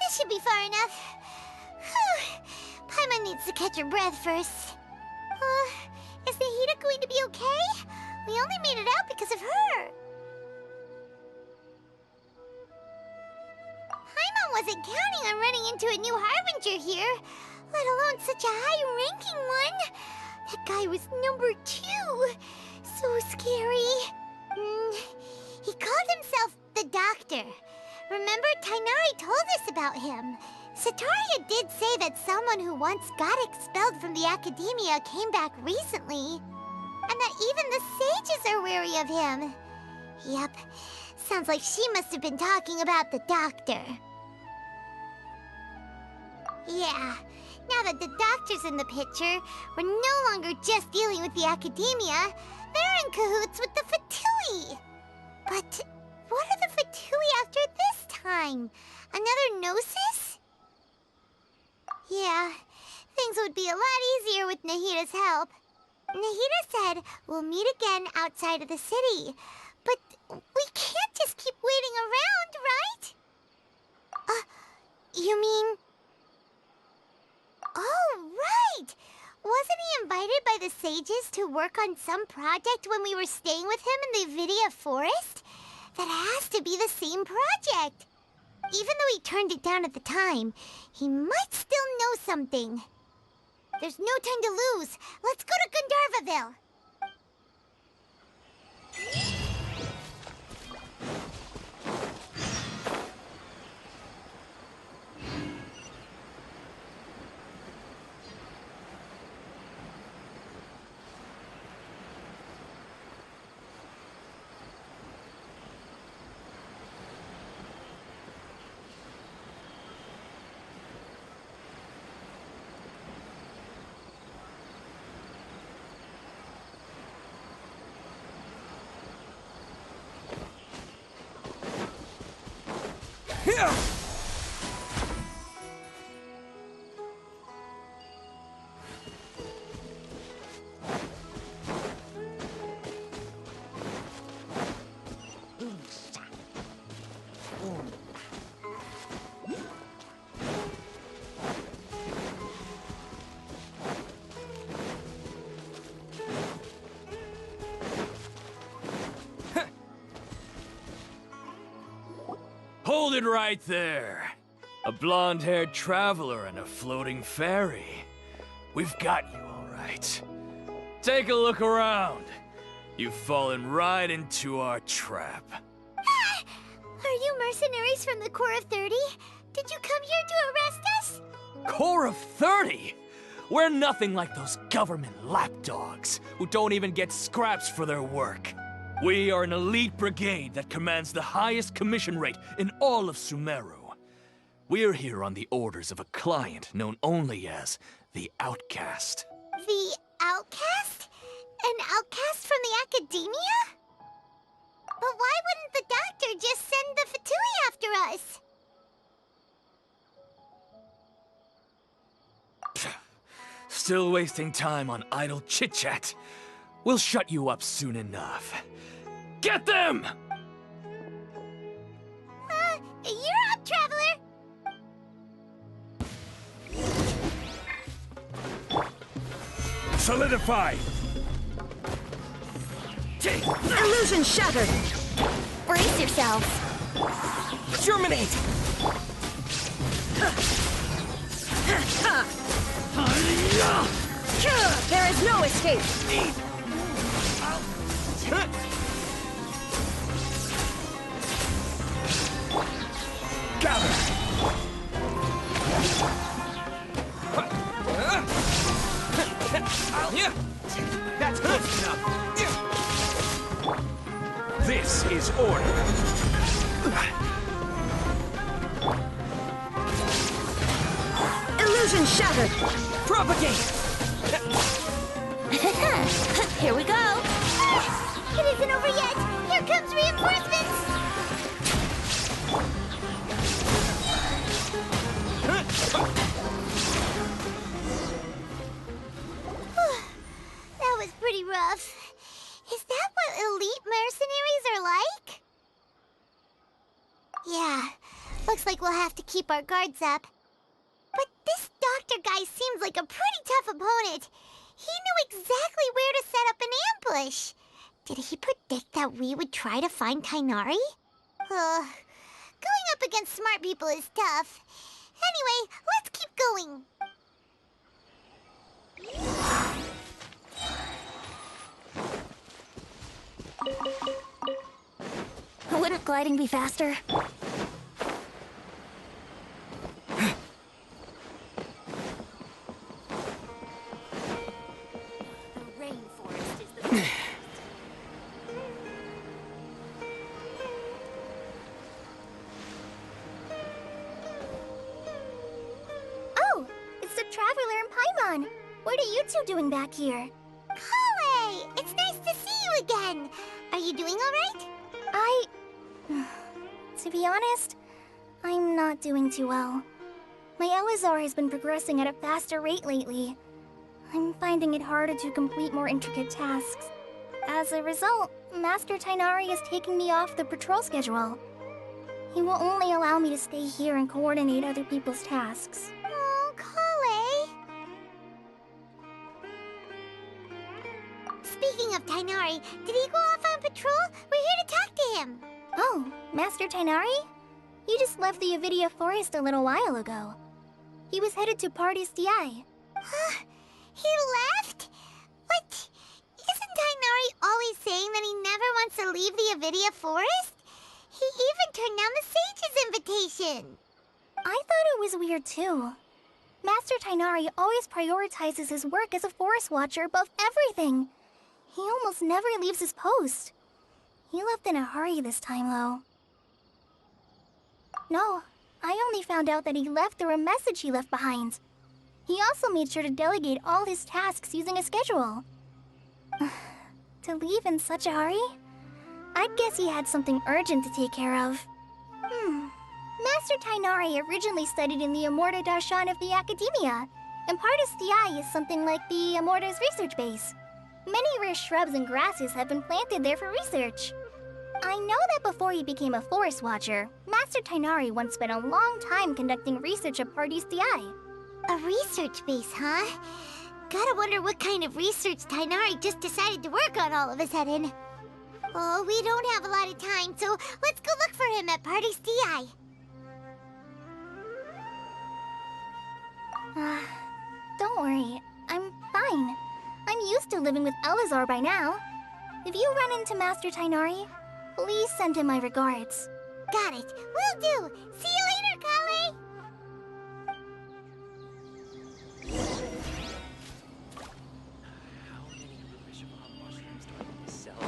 This should be far enough. Paimon needs to catch her breath first. Is Nahida going to be okay? We only made it out because of her. Paimon wasn't counting on running into a new Harbinger here, let alone such a high-ranking one. That guy was number 2. So scary. He called himself the Doctor. Remember, Tainari told us about him. Sataria did say that someone who once got expelled from the academia came back recently. And that even the sages are wary of him. Yep, sounds like she must have been talking about the Doctor. Yeah, now that the Doctor's in the picture, we're no longer just dealing with the academia. They're in cahoots with the Fatui. But what are the Fatui after this time? Another Gnosis? Yeah, things would be a lot easier with Nahida's help. Nahida said we'll meet again outside of the city. But we can't just keep waiting around, right? You mean... Oh, right! Wasn't he invited by the sages to work on some project when we were staying with him in the Vidia Forest? That has to be the same project. Even though he turned it down at the time, he might still know something. There's no time to lose. Let's go to Gandharvaville. Hold it right there. A blonde-haired traveler and a floating fairy. We've got you all right. Take a look around. You've fallen right into our trap. Are you mercenaries from the Corps of 30? Did you come here to arrest us? Corps of 30? We're nothing like those government lapdogs who don't even get scraps for their work. We are an elite brigade that commands the highest commission rate in all of Sumeru. We're here on the orders of a client known only as the Outcast. The Outcast? An outcast from the academia? But why wouldn't the doctor just send the Fatui after us? Still wasting time on idle chit-chat. We'll shut you up soon enough. Get them! You're up, Traveler! Solidify! Illusion shattered! Brace yourselves! Germinate! There is no escape! Gather! That's close enough! This is order! Illusion shattered! Propagate! Here we go! It isn't over yet! Here comes reinforcements! That was pretty rough. Is that what elite mercenaries are like? Yeah, looks like we'll have to keep our guards up. But this doctor guy seems like a pretty tough opponent. He knew exactly where to set up an ambush. Did he predict that we would try to find Tighnari? Going up against smart people is tough. Anyway, let's keep going. Wouldn't gliding be faster? Oh, it's the Traveler and Paimon. What are you two doing back here? Kale, it's nice to see you again. Are you doing all right? To be honest, I'm not doing too well. My Elazar has been progressing at a faster rate lately. I'm finding it harder to complete more intricate tasks. As a result, Master Tighnari is taking me off the patrol schedule. He will only allow me to stay here and coordinate other people's tasks. Oh, Kale. Speaking of Tighnari, did he go off on patrol? We're here to talk to him. Oh, Master Tighnari? He just left the Avidia Forest a little while ago. He was headed to Party's DI. He left? What? Isn't Tighnari always saying that he never wants to leave the Avidia Forest? He even turned down the Sage's invitation. I thought it was weird too. Master Tighnari always prioritizes his work as a forest watcher above everything. He almost never leaves his post. He left in a hurry this time, though. No, I only found out that he left through a message he left behind. He also made sure to delegate all his tasks using a schedule. To leave in such a hurry? I'd guess he had something urgent to take care of. Master Tighnari originally studied in the Amorta Darshan of the Academia, and Partis DI is something like the Amorta's research base. Many rare shrubs and grasses have been planted there for research. I know that before he became a forest watcher, Master Tighnari once spent a long time conducting research at Party's DI. A research base, huh? Gotta wonder what kind of research Tighnari just decided to work on all of a sudden. Oh, we don't have a lot of time, so let's go look for him at Party's DI. Don't worry, I'm fine. I'm used to living with Elazar by now. If you run into Master Tighnari, please send him my regards. Got it. Will do. See you later, Kale. How many Bishop mushrooms do I need to sell?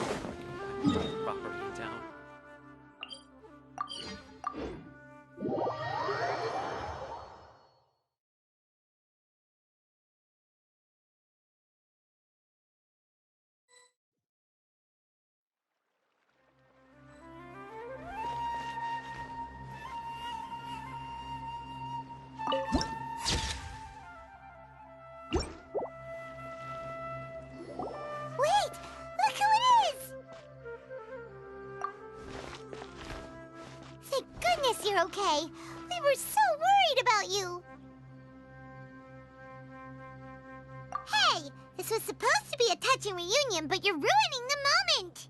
This was supposed to be a touching reunion, but you're ruining the moment!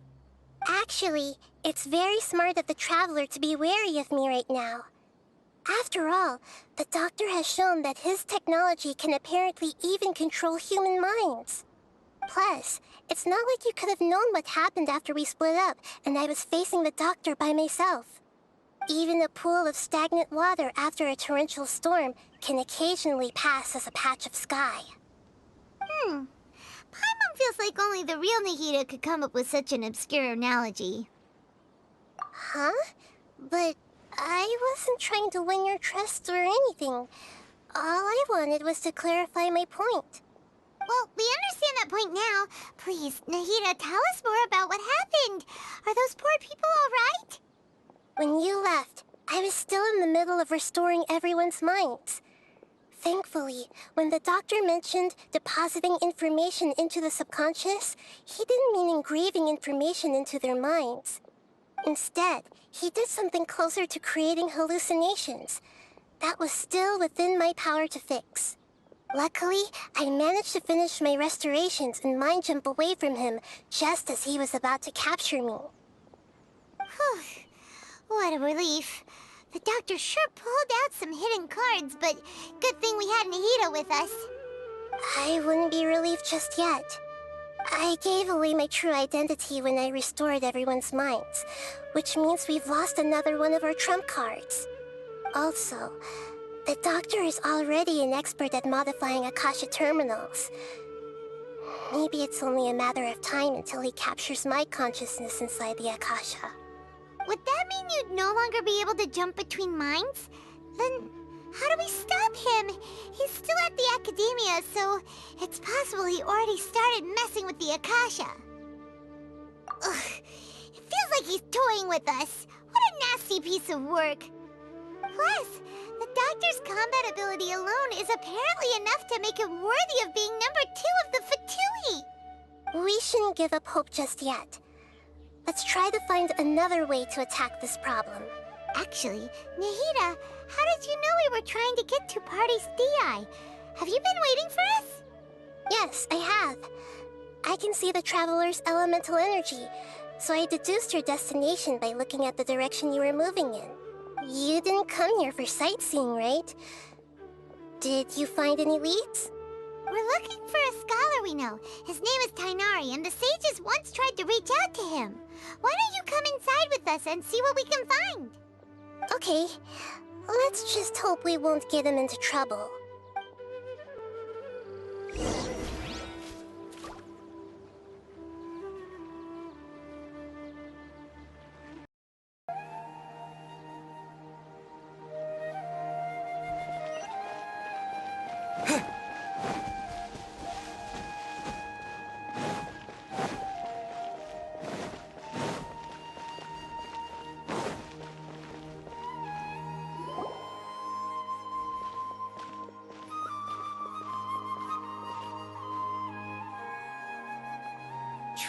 Actually, it's very smart of the Traveler to be wary of me right now. After all, the Doctor has shown that his technology can apparently even control human minds. Plus, it's not like you could have known what happened after we split up and I was facing the Doctor by myself. Even a pool of stagnant water after a torrential storm can occasionally pass as a patch of sky. Paimon feels like only the real Nahida could come up with such an obscure analogy. Huh? But I wasn't trying to win your trust or anything. All I wanted was to clarify my point. Well, we understand that point now. Please, Nahida, tell us more about what happened. Are those poor people all right? When you left, I was still in the middle of restoring everyone's minds. Thankfully, when the Doctor mentioned depositing information into the subconscious, he didn't mean engraving information into their minds. Instead, he did something closer to creating hallucinations. That was still within my power to fix. Luckily, I managed to finish my restorations and mind jump away from him just as he was about to capture me. Whew. What a relief. The Doctor sure pulled out some hidden cards, but good thing we had Nahida with us. I wouldn't be relieved just yet. I gave away my true identity when I restored everyone's minds, which means we've lost another one of our trump cards. Also, the Doctor is already an expert at modifying Akasha terminals. Maybe it's only a matter of time until he captures my consciousness inside the Akasha. Would that mean you'd no longer be able to jump between minds? Then how do we stop him? He's still at the Academia, so it's possible he already started messing with the Akasha. Ugh, it feels like he's toying with us. What a nasty piece of work. Plus, the Doctor's combat ability alone is apparently enough to make him worthy of being number 2 of the Fatui. We shouldn't give up hope just yet. Let's try to find another way to attack this problem. Actually, Nahida, how did you know we were trying to get to Party's DI? Have you been waiting for us? Yes, I have. I can see the Traveler's elemental energy, so I deduced your destination by looking at the direction you were moving in. You didn't come here for sightseeing, right? Did you find any leads? We're looking for a scholar we know. His name is Tainari, and the sages once tried to reach out to him. Why don't you come inside with us and see what we can find? Okay. Let's just hope we won't get him into trouble.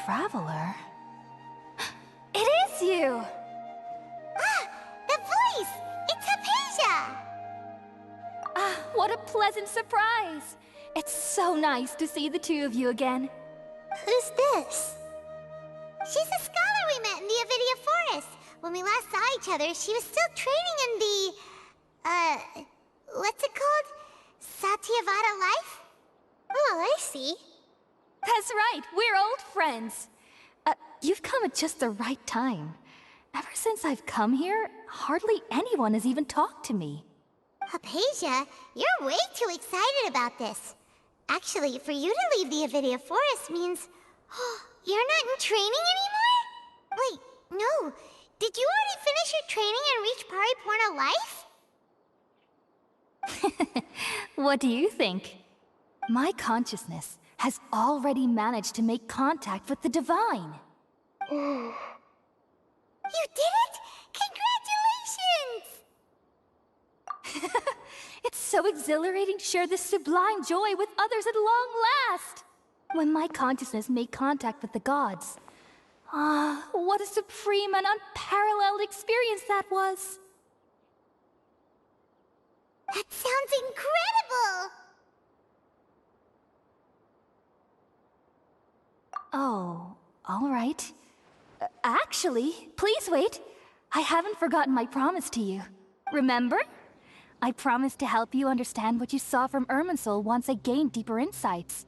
Traveler? It is you! Ah! The voice! It's Hypatia! Ah, what a pleasant surprise! It's so nice to see the two of you again. Who's this? She's a scholar we met in the Avidia Forest. When we last saw each other, she was still training in the... what's it called? Satyavada life? Oh, I see. That's right, we're old friends. You've come at just the right time. Ever since I've come here, hardly anyone has even talked to me. Hypatia, you're way too excited about this. Actually, for you to leave the Avidia Forest means... you're not in training anymore? Wait, no. Did you already finish your training and reach Pariporna life? What do you think? My consciousness has already managed to make contact with the divine. You did it! Congratulations! It's so exhilarating to share this sublime joy with others at long last! When my consciousness made contact with the gods. Ah, what a supreme and unparalleled experience that was! That sounds incredible! Oh, all right. Actually, please wait. I haven't forgotten my promise to you. Remember? I promised to help you understand what you saw from Irminsul once I gained deeper insights.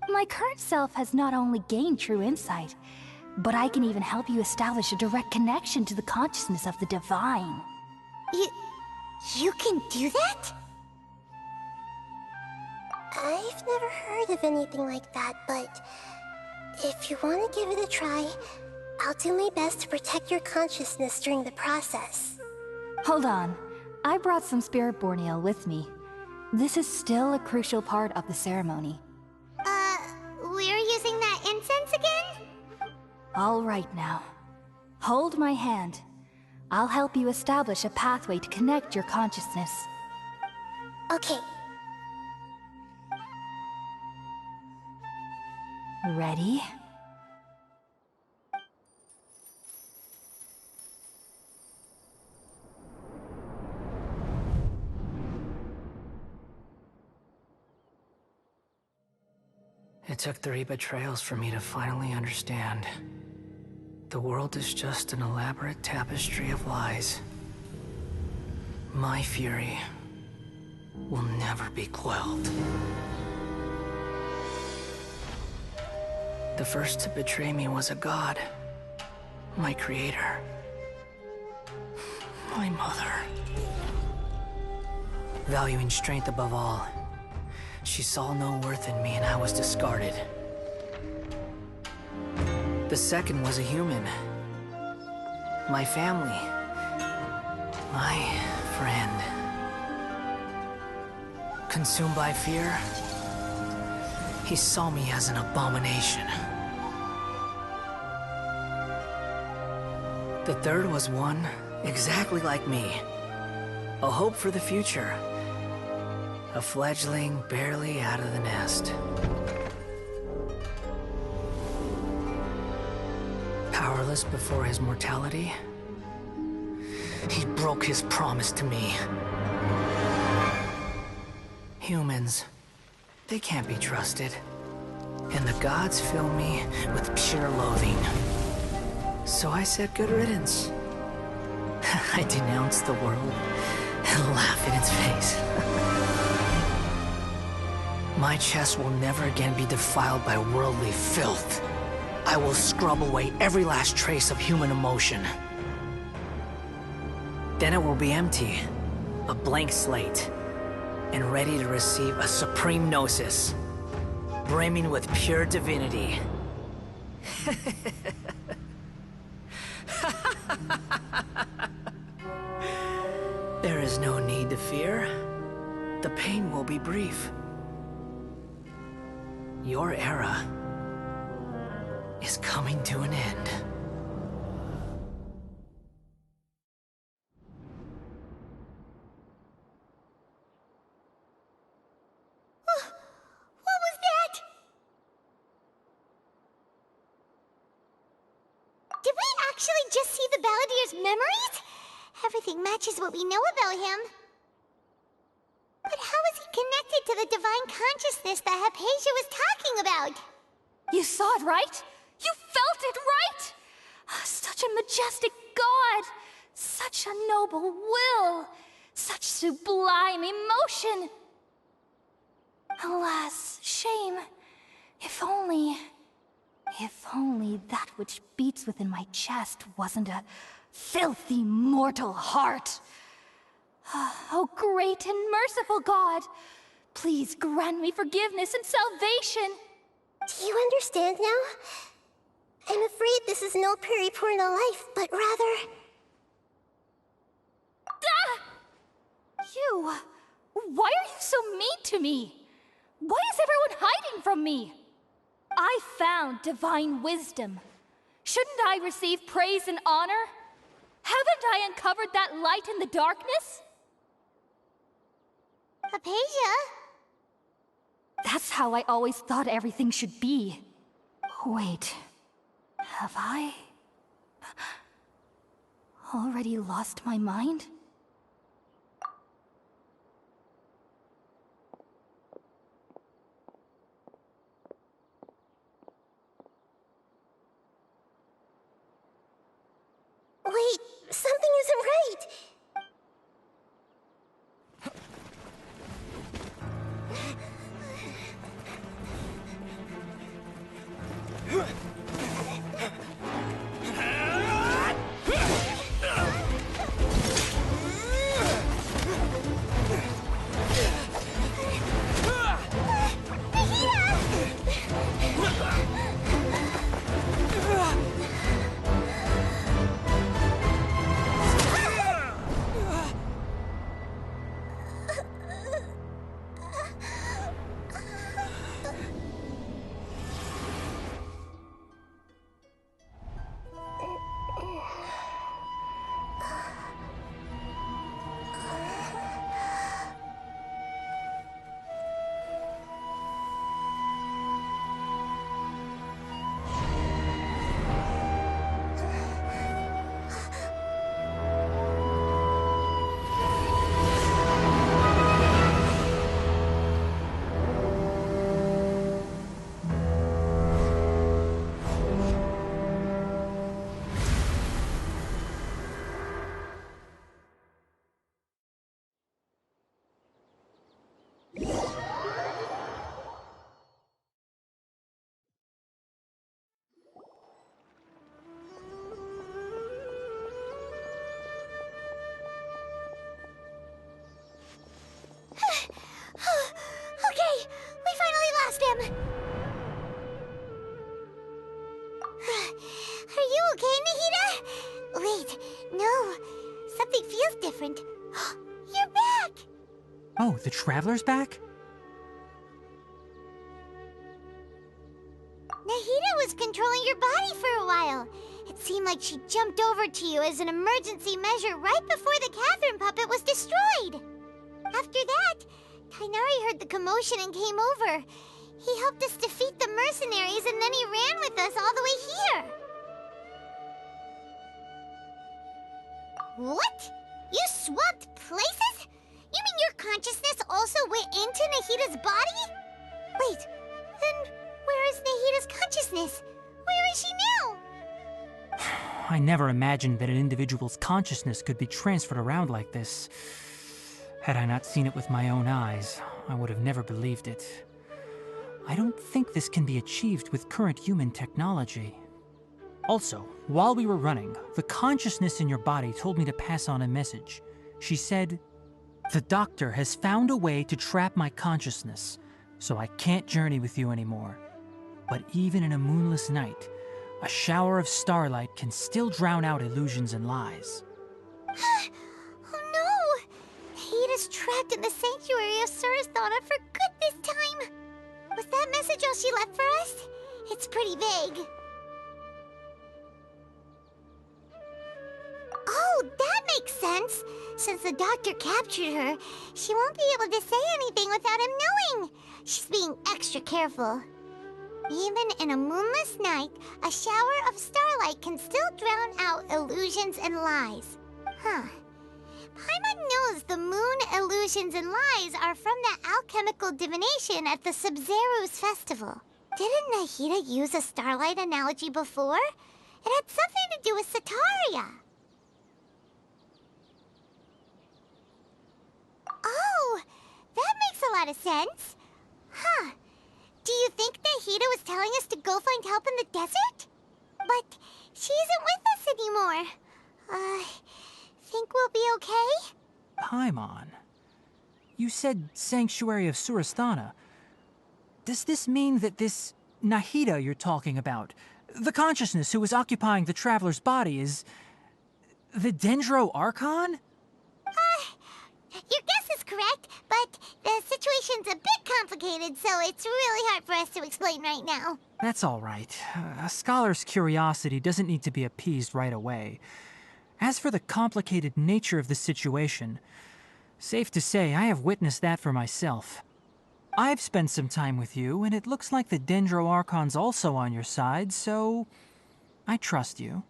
My current self has not only gained true insight, but I can even help you establish a direct connection to the consciousness of the divine. You can do that? I've never heard of anything like that, but if you want to give it a try, I'll do my best to protect your consciousness during the process. Hold on. I brought some spirit born ale with me. This is still a crucial part of the ceremony. We're using that incense again? All right now. Hold my hand. I'll help you establish a pathway to connect your consciousness. Okay. Ready? It took 3 betrayals for me to finally understand. The world is just an elaborate tapestry of lies. My fury will never be quelled. The first to betray me was a god. My creator. My mother. Valuing strength above all, she saw no worth in me and I was discarded. The second was a human. My family. My friend. Consumed by fear, he saw me as an abomination. The third was one exactly like me. A hope for the future. A fledgling barely out of the nest. Powerless before his mortality, he broke his promise to me. Humans, they can't be trusted. And the gods fill me with pure loathing. So I said good riddance. I denounced the world and laughed in its face. My chest will never again be defiled by worldly filth. I will scrub away every last trace of human emotion. Then it will be empty, a blank slate, and ready to receive a supreme gnosis, brimming with pure divinity. There is no need to fear. The pain will be brief. Your era is coming to an end. What was that? Did we actually just see the Balladier's memories? Everything matches what we know about him. But how is he connected to the divine consciousness that Hypatia was talking about? You saw it, right? You felt it, right? Such a majestic god! Such a noble will! Such sublime emotion! Alas, shame. If only that which beats within my chest wasn't a filthy mortal heart. Oh, great and merciful God, please grant me forgiveness and salvation. Do you understand now? I'm afraid this is no Puripurna life, but rather... Ah! You! Why are you so mean to me? Why is everyone hiding from me? I found divine wisdom. Shouldn't I receive praise and honor? Haven't I uncovered that light in the darkness? Hypatia? That's how I always thought everything should be. Wait, have I already lost my mind? isn't right. Okay, we finally lost him. Are you okay, Nahida? Wait, no. Something feels different. You're back! Oh, the Traveler's back? Nahida was controlling your body for a while. It seemed like she jumped over to you as an emergency measure right before the Catherine puppet was destroyed. After that, Tainari heard the commotion and came over. He helped us defeat the mercenaries and then he ran with us all the way here. What? You swapped places? You mean your consciousness also went into Nahida's body? Wait, then where is Nahida's consciousness? Where is she now? I never imagined that an individual's consciousness could be transferred around like this. Had I not seen it with my own eyes, I would have never believed it. I don't think this can be achieved with current human technology. Also, while we were running, the consciousness in your body told me to pass on a message. She said, "The doctor has found a way to trap my consciousness, so I can't journey with you anymore. But even in a moonless night, a shower of starlight can still drown out illusions and lies." Oh no! Nahida's trapped in the sanctuary of Sumeru for good this time. Was that message all she left for us? It's pretty vague. Oh, that makes sense. Since the doctor captured her, she won't be able to say anything without him knowing. She's being extra careful. Even in a moonless night, a shower of starlight can still drown out illusions and lies. Huh. Paimon knows the moon illusions and lies are from the alchemical divination at the Sub-Zeru's festival. Didn't Nahida use a starlight analogy before? It had something to do with Sataria. Oh, that makes a lot of sense. Huh. Do you think Nahida was telling us to go find help in the desert? But she isn't with us anymore. Think we'll be okay? Paimon, you said Sanctuary of Sumeru. Does this mean that this Nahida you're talking about, the consciousness who was occupying the Traveler's body, is the Dendro Archon? Your guess is correct, but the situation's a bit complicated, so it's really hard for us to explain right now. That's all right. A scholar's curiosity doesn't need to be appeased right away. As for the complicated nature of the situation, safe to say I have witnessed that for myself. I've spent some time with you, and it looks like the Dendro Archon's also on your side, so I trust you.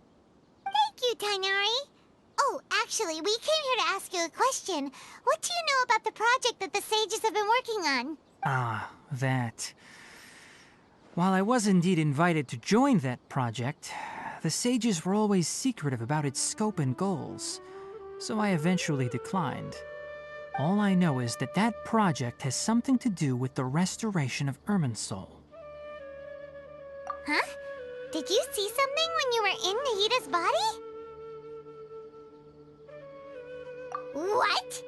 Thank you, Tainari. Oh, actually, we came here to ask you a question. What do you know about the project that the sages have been working on? Ah, that. While I was indeed invited to join that project, the sages were always secretive about its scope and goals. so I eventually declined. All I know is that that project has something to do with the restoration of Irminsul. Huh? Did you see something when you were in Nahida's body? What?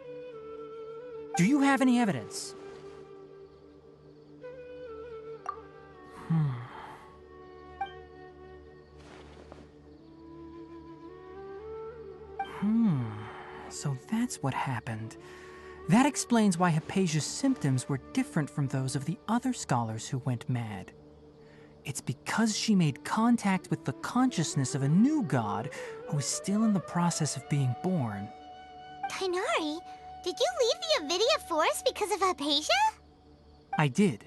Do you have any evidence? So that's what happened. That explains why Hypatia's symptoms were different from those of the other scholars who went mad. It's because she made contact with the consciousness of a new god who is still in the process of being born. Tighnari, did you leave the Avidia Forest because of Hypatia? I did.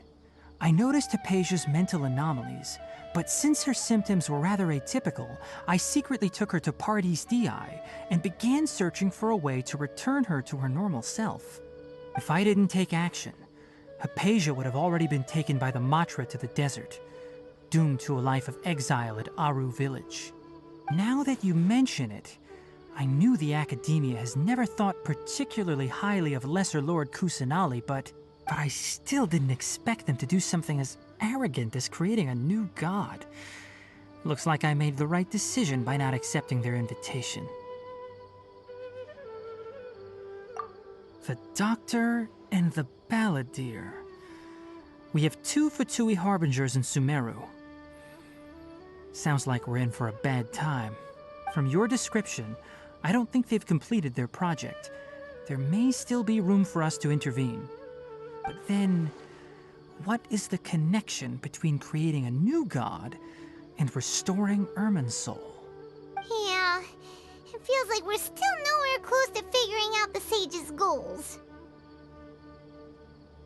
I noticed Hypatia's mental anomalies, but since her symptoms were rather atypical, I secretly took her to Pardis Dii and began searching for a way to return her to her normal self. If I didn't take action, Hypatia would have already been taken by the Matra to the desert, doomed to a life of exile at Aru village. Now that you mention it, I knew the Academia has never thought particularly highly of Lesser Lord Kusanali, but I still didn't expect them to do something as arrogant as creating a new god. Looks like I made the right decision by not accepting their invitation. The Doctor and the Balladeer. We have 2 Fatui Harbingers in Sumeru. Sounds like we're in for a bad time. From your description, I don't think they've completed their project. There may still be room for us to intervene. But then, what is the connection between creating a new god and restoring Irminsul? Yeah, it feels like we're still nowhere close to figuring out the Sage's goals.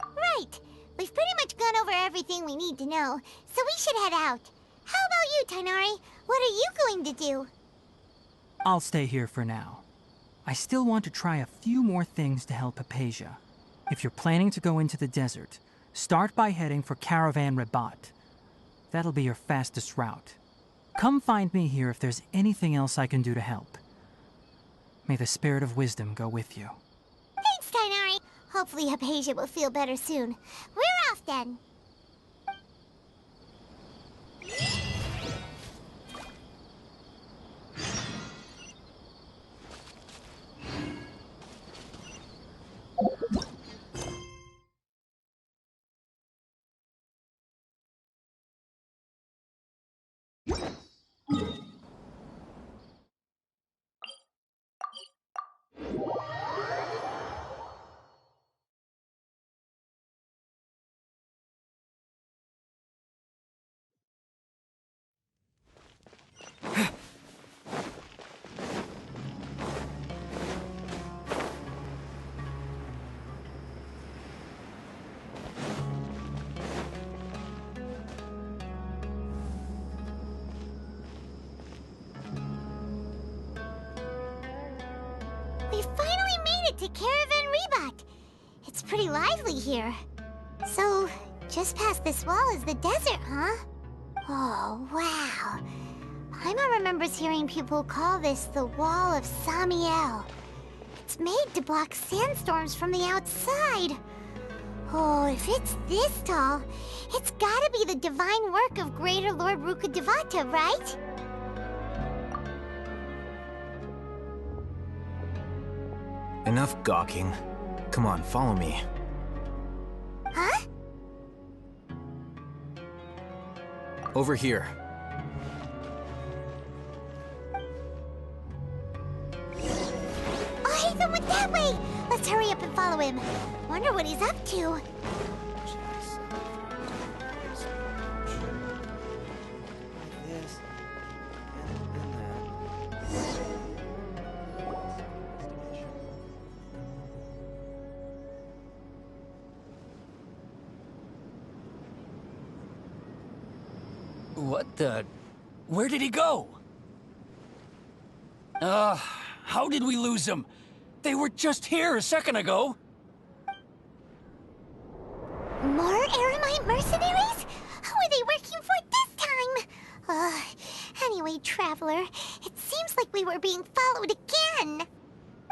Right, we've pretty much gone over everything we need to know, so we should head out. How about you, Tighnari? What are you going to do? I'll stay here for now. I still want to try a few more things to help Hypatia. If you're planning to go into the desert, start by heading for Caravan Rabat. That'll be your fastest route. Come find me here if there's anything else I can do to help. May the spirit of wisdom go with you. Thanks, Tighnari. Hopefully Hypatia will feel better soon. We're off then. We finally made it to Caravan Rabat. It's pretty lively here. So, just past this wall is the desert, huh? Oh, wow. Paimon remembers hearing people call this the Wall of Samiel. It's made to block sandstorms from the outside. Oh, if it's this tall, it's gotta be the divine work of Greater Lord Rukkhadevata, right? Enough gawking. Come on, follow me. Huh? Over here. Oh, Hatham went that way! Let's hurry up and follow him. Wonder what he's up to. What the... Where did he go? How did we lose him? They were just here a second ago. More Eremite mercenaries? Who are they working for this time? Anyway, Traveler, it seems like we were being followed again.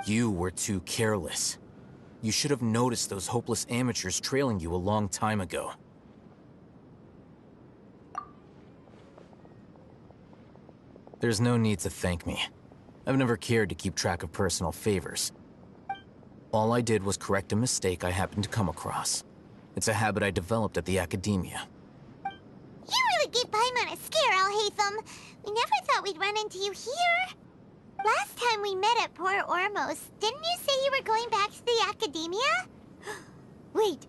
You were too careless. You should have noticed those hopeless amateurs trailing you a long time ago. There's no need to thank me. I've never cared to keep track of personal favors. All I did was correct a mistake I happened to come across. It's a habit I developed at the academia. You really gave Paimon a scare, Alhaitham. We never thought we'd run into you here. Last time we met at Port Ormos, didn't you say you were going back to the academia? Wait,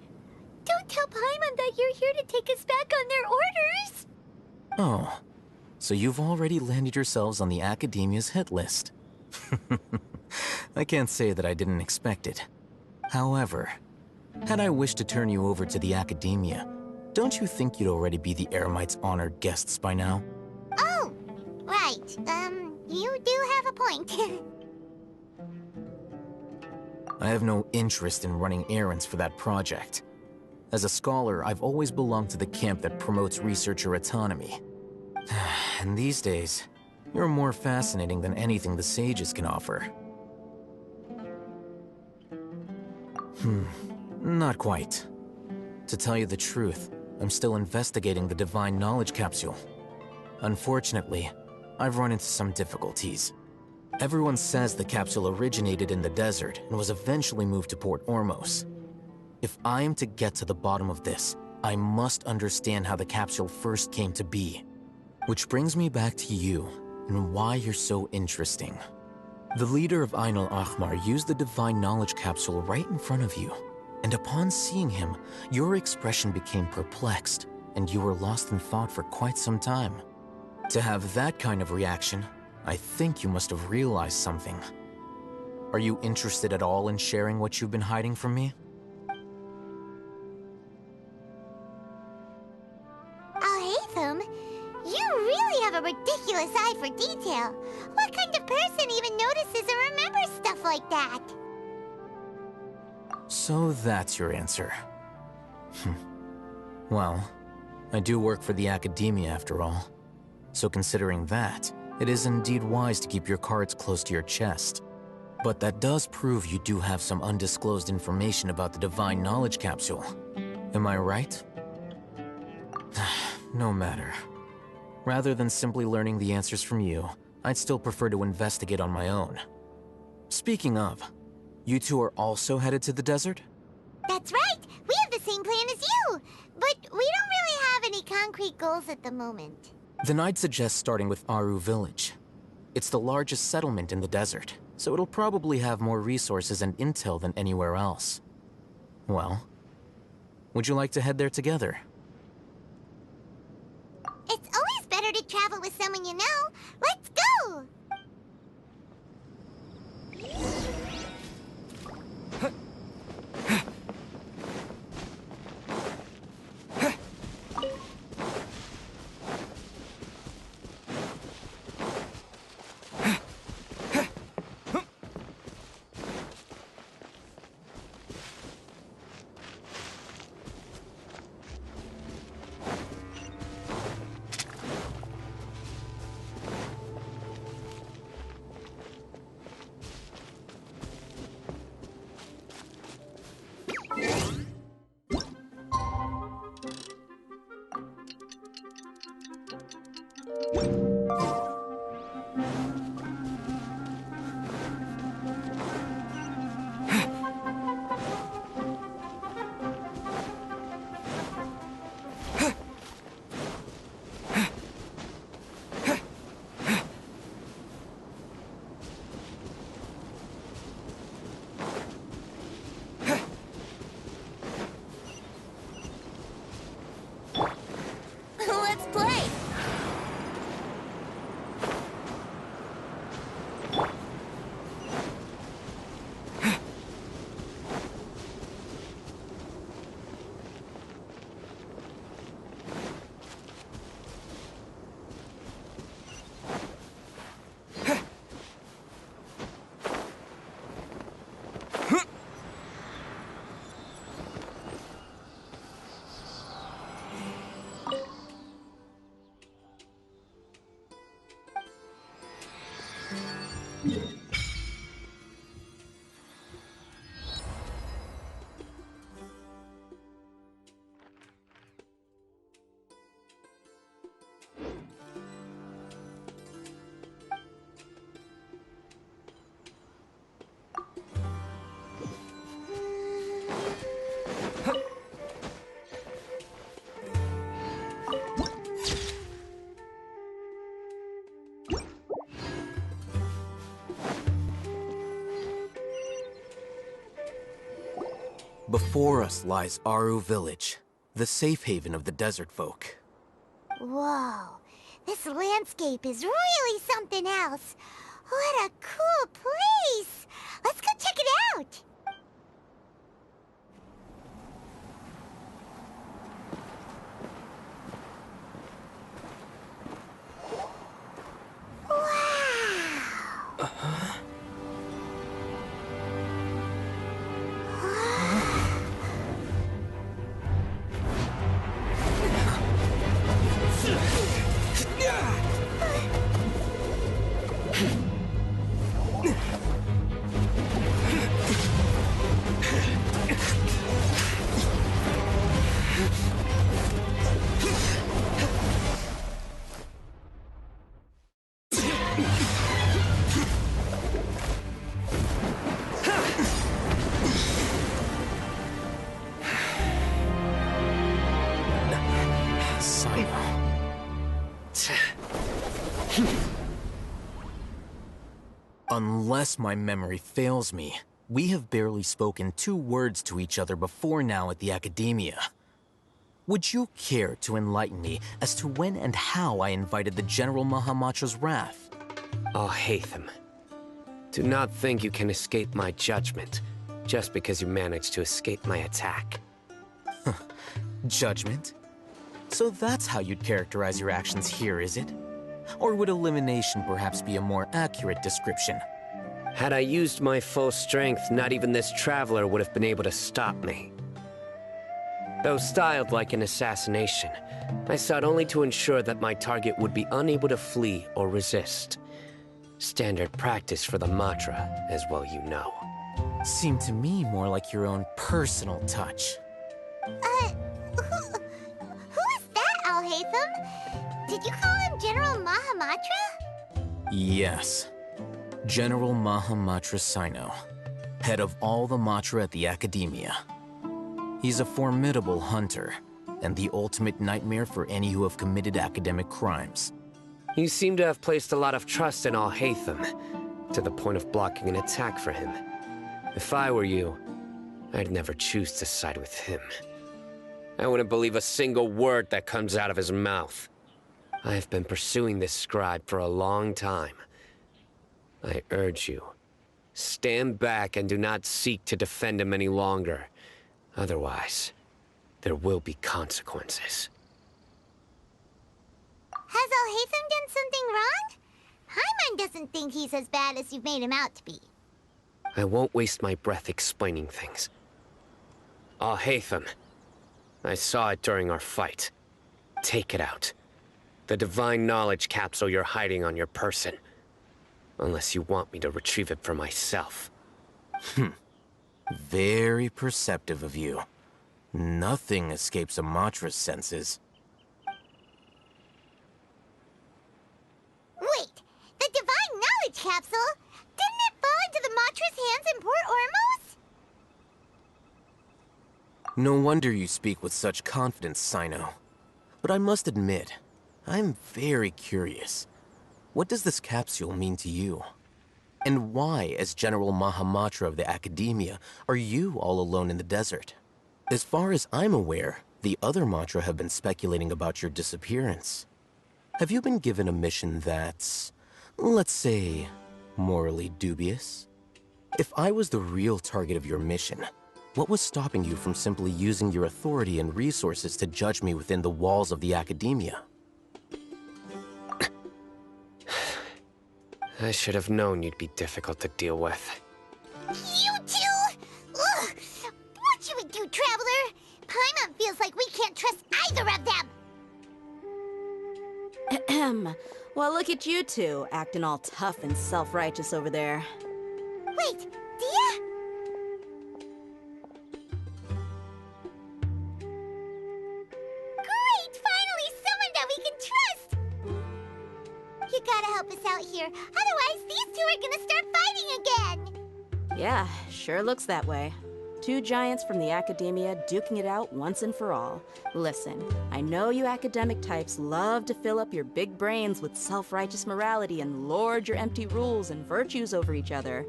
don't tell Paimon that you're here to take us back on their orders! Oh, so you've already landed yourselves on the academia's hit list. I can't say that I didn't expect it. However, had I wished to turn you over to the academia, don't you think you'd already be the Eremites' honored guests by now? Oh, right. You do have a point. I have no interest in running errands for that project. As a scholar, I've always belonged to the camp that promotes researcher autonomy. And these days, you're more fascinating than anything the sages can offer. Not quite. To tell you the truth, I'm still investigating the Divine Knowledge Capsule. Unfortunately, I've run into some difficulties. Everyone says the capsule originated in the desert and was eventually moved to Port Ormos. If I am to get to the bottom of this, I must understand how the capsule first came to be. Which brings me back to you, and why you're so interesting. The leader of Ain al-Ahmar used the Divine Knowledge Capsule right in front of you, and upon seeing him, your expression became perplexed, and you were lost in thought for quite some time. To have that kind of reaction, I think you must have realized something. Are you interested at all in sharing what you've been hiding from me? Alhaitham, you really have a ridiculous eye for detail. What kind of person even notices or remembers stuff like that? So that's your answer. Well, I do work for the academia after all. So considering that, it is indeed wise to keep your cards close to your chest. But that does prove you do have some undisclosed information about the Divine Knowledge Capsule. Am I right? No matter. Rather than simply learning the answers from you, I'd still prefer to investigate on my own. Speaking of, you two are also headed to the desert? That's right! We have the same plan as you! But we don't really have any concrete goals at the moment. Then I'd suggest starting with Aru Village. It's the largest settlement in the desert, so it'll probably have more resources and intel than anywhere else. Well, would you like to head there together? It's always better to travel with someone you know. Let's go! Before us lies Aru Village, the safe haven of the desert folk. Whoa, this landscape is really something else. What a cool place! Let's go check it out! Unless my memory fails me, we have barely spoken 2 words to each other before now at the Academia. Would you care to enlighten me as to when and how I invited the General Mahamatra's wrath? Alhaitham, do not think you can escape my judgment just because you managed to escape my attack. Judgment? So that's how you'd characterize your actions here, is it? Or would elimination perhaps be a more accurate description? Had I used my full strength, not even this traveler would have been able to stop me. Though styled like an assassination, I sought only to ensure that my target would be unable to flee or resist. Standard practice for the Matra, as well you know. Seemed to me more like your own personal touch. Who is that, Alhaitham? Did you call him General Mahamatra? Yes. General Mahamatra Sino, head of all the Matra at the Academia. He's a formidable hunter, and the ultimate nightmare for any who have committed academic crimes. You seem to have placed a lot of trust in Alhaitham, to the point of blocking an attack for him. If I were you, I'd never choose to side with him. I wouldn't believe a single word that comes out of his mouth. I have been pursuing this scribe for a long time. I urge you, stand back and do not seek to defend him any longer. Otherwise, there will be consequences. Has Alhaitham done something wrong? Paimon doesn't think he's as bad as you've made him out to be. I won't waste my breath explaining things. Alhaitham, I saw it during our fight. Take it out. The divine knowledge capsule you're hiding on your person. Unless you want me to retrieve it for myself. Very perceptive of you. Nothing escapes a Matra's senses. Wait, the divine knowledge capsule? Didn't it fall into the Matra's hands in Port Ormos? No wonder you speak with such confidence, Sino. But I must admit, I'm very curious. What does this capsule mean to you? And why, as General Mahamatra of the Academia, are you all alone in the desert? As far as I'm aware, the other Matra have been speculating about your disappearance. Have you been given a mission that's, let's say, morally dubious? If I was the real target of your mission, what was stopping you from simply using your authority and resources to judge me within the walls of the Academia? I should have known you'd be difficult to deal with. You two? Ugh! What should we do, Traveler? Paimon feels like we can't trust either of them! Ahem. Well, look at you two, acting all tough and self-righteous over there. Wait, Dia? Great! Finally, someone that we can trust! You gotta help us out here, otherwise these two are gonna start fighting again! Yeah, sure looks that way. Two giants from the Academia duking it out once and for all. Listen, I know you academic types love to fill up your big brains with self-righteous morality and lord your empty rules and virtues over each other.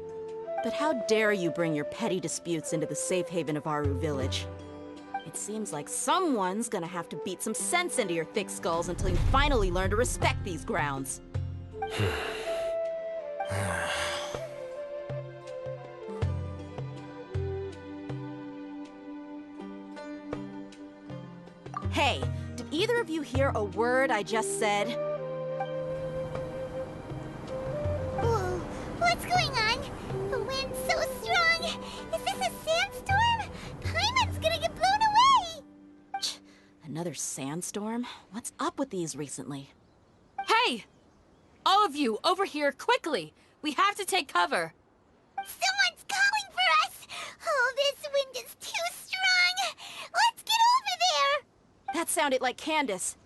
But how dare you bring your petty disputes into the safe haven of Aru Village? It seems like someone's gonna have to beat some sense into your thick skulls until you finally learn to respect these grounds. Hey, did either of you hear a word I just said? Whoa, what's going on? The wind's so strong! Is this a sandstorm? Paimon's gonna get blown away! Another sandstorm? What's up with these recently? Hey! All of you, over here, quickly! We have to take cover! Someone's calling for us! Oh, this wind is too strong! Let's get over there! That sounded like Candace.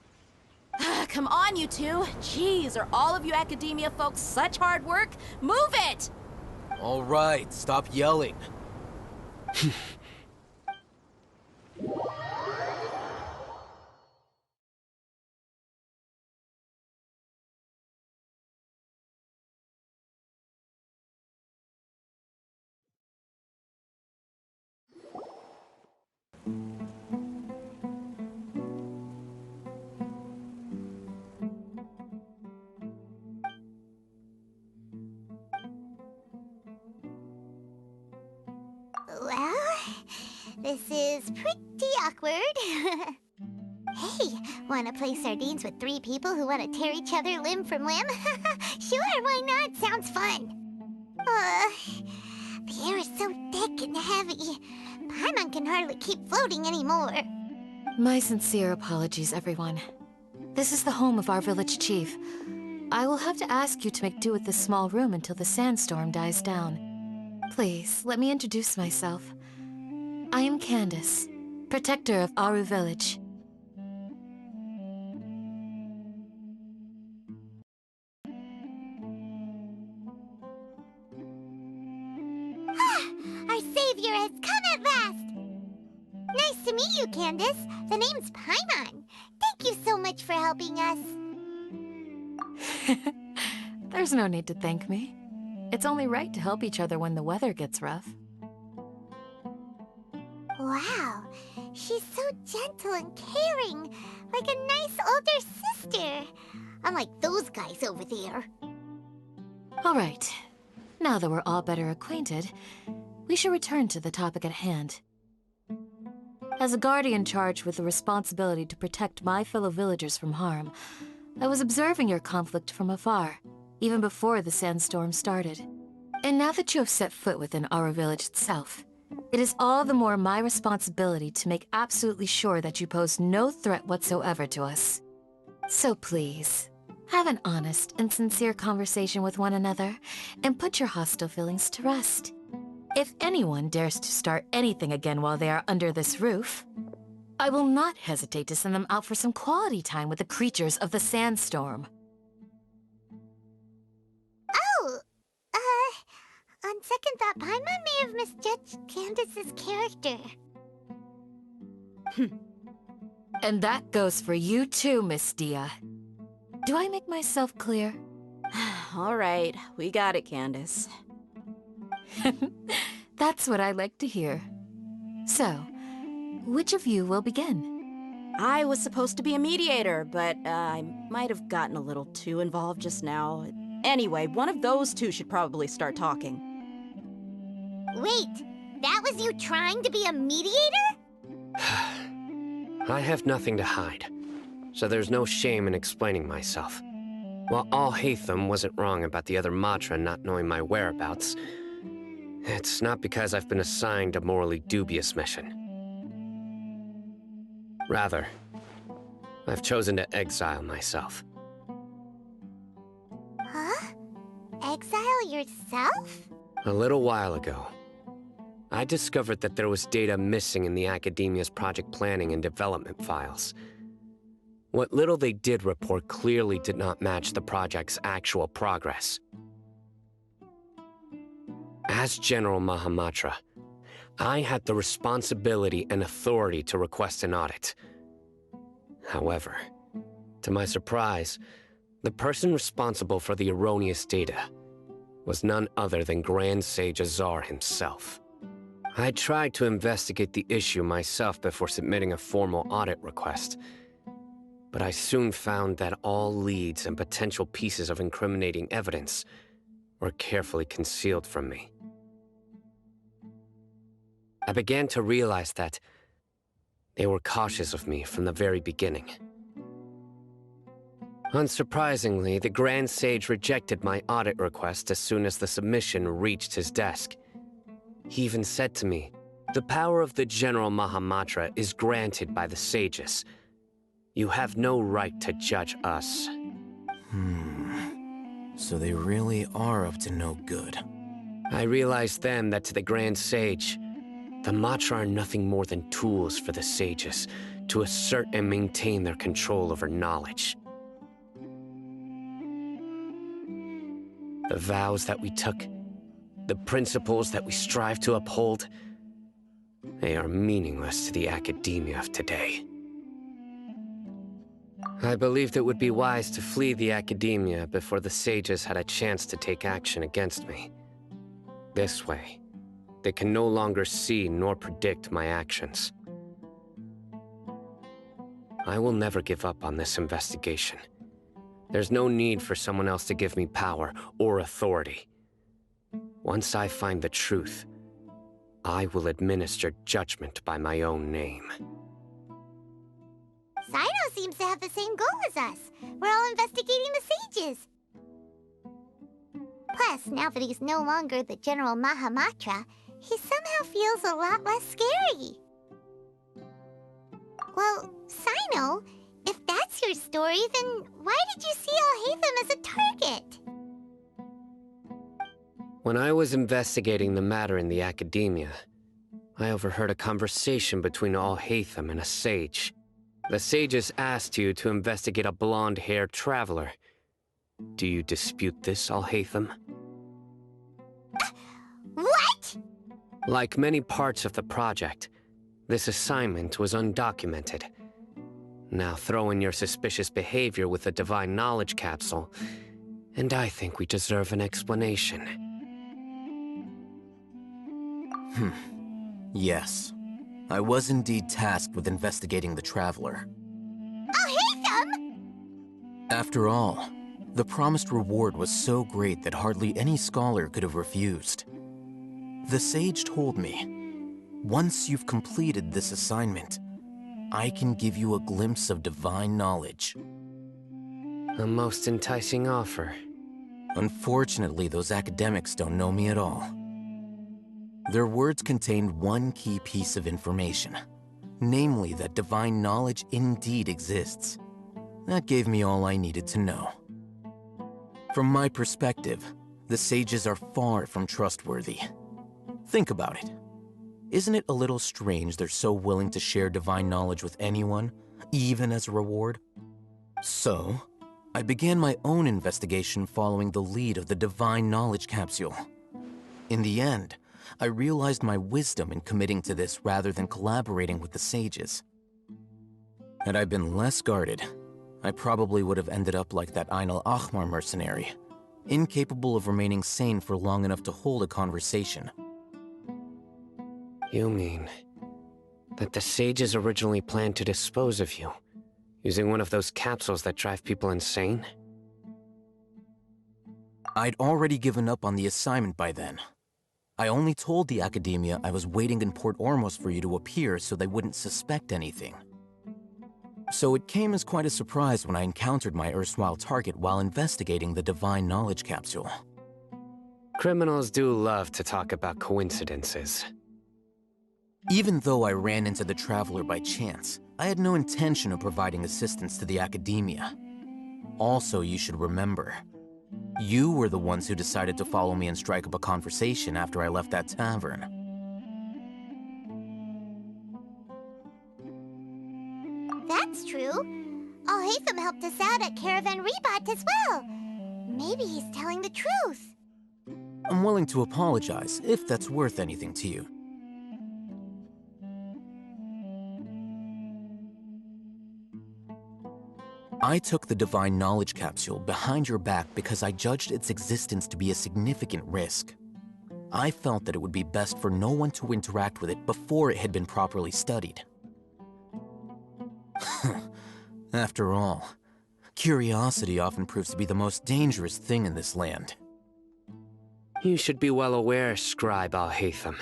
Come on, you two. Jeez, are all of you academia folks such hard work? Move it! All right, stop yelling. Well, this is pretty awkward. Hey, wanna play sardines with 3 people who wanna tear each other limb from limb? Sure, why not? Sounds fun. The air is so thick and heavy. Paimon can hardly keep floating anymore. My sincere apologies, everyone. This is the home of our village chief. I will have to ask you to make do with this small room until the sandstorm dies down. Please, let me introduce myself. I am Candace, protector of Aru Village. Our savior has come at last! Nice to meet you, Candace. The name's Paimon. Thank you so much for helping us. There's no need to thank me. It's only right to help each other when the weather gets rough. Wow, she's so gentle and caring, like a nice older sister. Unlike those guys over there. All right. Now that we're all better acquainted, we should return to the topic at hand. As a guardian charged with the responsibility to protect my fellow villagers from harm, I was observing your conflict from afar, even before the sandstorm started. And now that you have set foot within our village itself, it is all the more my responsibility to make absolutely sure that you pose no threat whatsoever to us. So please, have an honest and sincere conversation with one another, and put your hostile feelings to rest. If anyone dares to start anything again while they are under this roof, I will not hesitate to send them out for some quality time with the creatures of the sandstorm. Oh, on second thought, Paimon may have misjudged Candace's character. And that goes for you too, Miss Dia. Do I make myself clear? All right, we got it, Candace. That's what I like to hear. So, which of you will begin? I was supposed to be a mediator, but I might have gotten a little too involved just now. Anyway, one of those two should probably start talking. Wait, that was you trying to be a mediator? I have nothing to hide, so there's no shame in explaining myself. While Al-Haytham wasn't wrong about the other Matra not knowing my whereabouts, it's not because I've been assigned a morally dubious mission. Rather, I've chosen to exile myself. Huh? Exile yourself? A little while ago, I discovered that there was data missing in the Academia's project planning and development files. What little they did report clearly did not match the project's actual progress. As General Mahamatra, I had the responsibility and authority to request an audit. However, to my surprise, the person responsible for the erroneous data was none other than Grand Sage Azar himself. I tried to investigate the issue myself before submitting a formal audit request, but I soon found that all leads and potential pieces of incriminating evidence were carefully concealed from me. I began to realize that they were cautious of me from the very beginning. Unsurprisingly, the Grand Sage rejected my audit request as soon as the submission reached his desk. He even said to me, "The power of the General Mahamatra is granted by the sages. You have no right to judge us." So they really are up to no good. I realized then that to the Grand Sage, the Matra are nothing more than tools for the sages to assert and maintain their control over knowledge. The vows that we took, the principles that we strive to uphold, they are meaningless to the academia of today. I believed it would be wise to flee the academia before the sages had a chance to take action against me. This way, they can no longer see nor predict my actions. I will never give up on this investigation. There's no need for someone else to give me power or authority. Once I find the truth, I will administer judgment by my own name. Sino seems to have the same goal as us. We're all investigating the sages. Plus, now that he's no longer the General Mahamatra, he somehow feels a lot less scary. Well, Sino, if that's your story, then why did you see Alhaitham as a target? When I was investigating the matter in the academia, I overheard a conversation between Alhaitham and a sage. The sages asked you to investigate a blonde-haired traveler. Do you dispute this, Alhaitham? What? Like many parts of the project, this assignment was undocumented. Now throw in your suspicious behavior with the Divine Knowledge Capsule, and I think we deserve an explanation. Yes. I was indeed tasked with investigating the Traveler. Alhaitham! After all, the promised reward was so great that hardly any scholar could have refused. The sage told me, once you've completed this assignment, I can give you a glimpse of divine knowledge. A most enticing offer. Unfortunately, those academics don't know me at all. Their words contained one key piece of information, namely that divine knowledge indeed exists. That gave me all I needed to know. From my perspective, the sages are far from trustworthy. Think about it. Isn't it a little strange they're so willing to share divine knowledge with anyone, even as a reward? So, I began my own investigation following the lead of the Divine Knowledge Capsule. In the end, I realized my wisdom in committing to this rather than collaborating with the sages. Had I been less guarded, I probably would have ended up like that Ain al-Ahmar mercenary, incapable of remaining sane for long enough to hold a conversation. You mean that the sages originally planned to dispose of you, using one of those capsules that drive people insane? I'd already given up on the assignment by then. I only told the academia I was waiting in Port Ormos for you to appear so they wouldn't suspect anything. So it came as quite a surprise when I encountered my erstwhile target while investigating the Divine Knowledge Capsule. Criminals do love to talk about coincidences. Even though I ran into the Traveler by chance, I had no intention of providing assistance to the academia. Also, you should remember, you were the ones who decided to follow me and strike up a conversation after I left that tavern. That's true. Alhaitham helped us out at Caravan Rebat as well. Maybe he's telling the truth. I'm willing to apologize, if that's worth anything to you. I took the Divine Knowledge Capsule behind your back because I judged its existence to be a significant risk. I felt that it would be best for no one to interact with it before it had been properly studied. After all, curiosity often proves to be the most dangerous thing in this land. You should be well aware, Scribe Al-Haytham,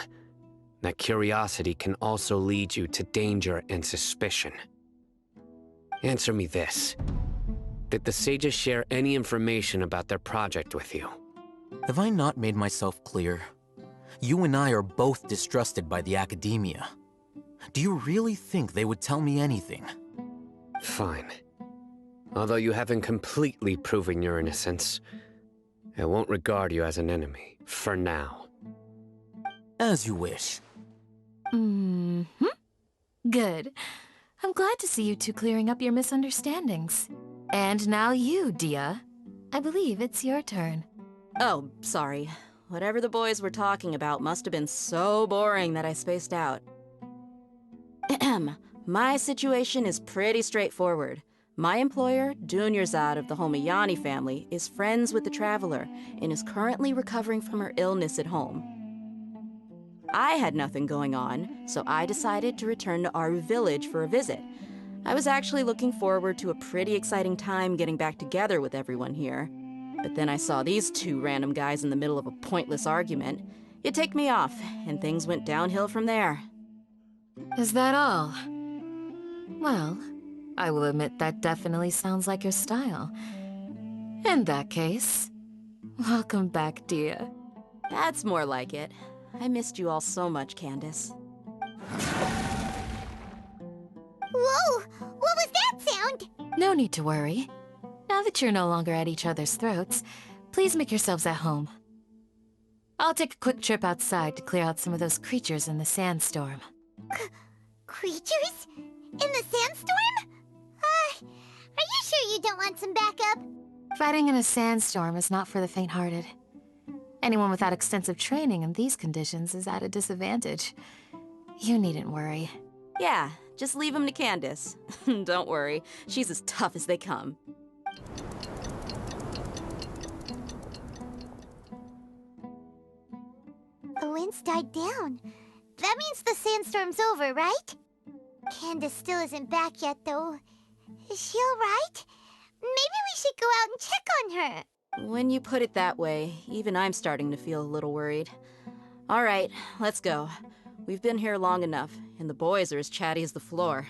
that curiosity can also lead you to danger and suspicion. Answer me this. Did the sages share any information about their project with you? Have I not made myself clear? You and I are both distrusted by the academia. Do you really think they would tell me anything? Fine. Although you haven't completely proven your innocence, I won't regard you as an enemy, for now. As you wish. Good. I'm glad to see you two clearing up your misunderstandings. And now you, Dia. I believe it's your turn. Oh, sorry. Whatever the boys were talking about must have been so boring that I spaced out. My situation is pretty straightforward. My employer, Dunyarzad of the Homayani family, is friends with the Traveler and is currently recovering from her illness at home. I had nothing going on, so I decided to return to Aru Village for a visit. I was actually looking forward to a pretty exciting time getting back together with everyone here. But then I saw these two random guys in the middle of a pointless argument. It ticked me off, and things went downhill from there. Is that all? Well, I will admit that definitely sounds like your style. In that case, welcome back, Dia. That's more like it. I missed you all so much, Candace. Whoa! What was that sound? No need to worry. Now that you're no longer at each other's throats, please make yourselves at home. I'll take a quick trip outside to clear out some of those creatures in the sandstorm. Creatures? In the sandstorm? Are you sure you don't want some backup? Fighting in a sandstorm is not for the faint-hearted. Anyone without extensive training in these conditions is at a disadvantage. You needn't worry. Yeah, just leave them to Candace. Don't worry, she's as tough as they come. The wind's died down. That means the sandstorm's over, right? Candace still isn't back yet, though. Is she alright? Maybe we should go out and check on her. When you put it that way, even I'm starting to feel a little worried. All right, let's go. We've been here long enough, and the boys are as chatty as the floor.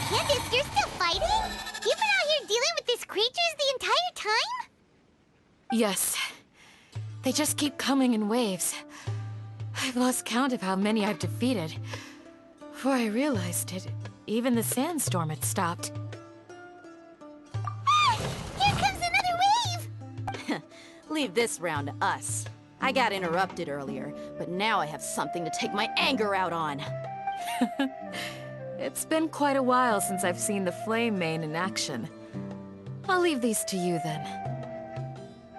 Candace, you're still fighting? You've been out here dealing with these creatures the entire time? Yes. They just keep coming in waves. I've lost count of how many I've defeated. Before I realized it, even the sandstorm had stopped. Ah! Here comes another wave! Leave this round to us. I got interrupted earlier, but now I have something to take my anger out on. It's been quite a while since I've seen the Flame Mane in action. I'll leave these to you then.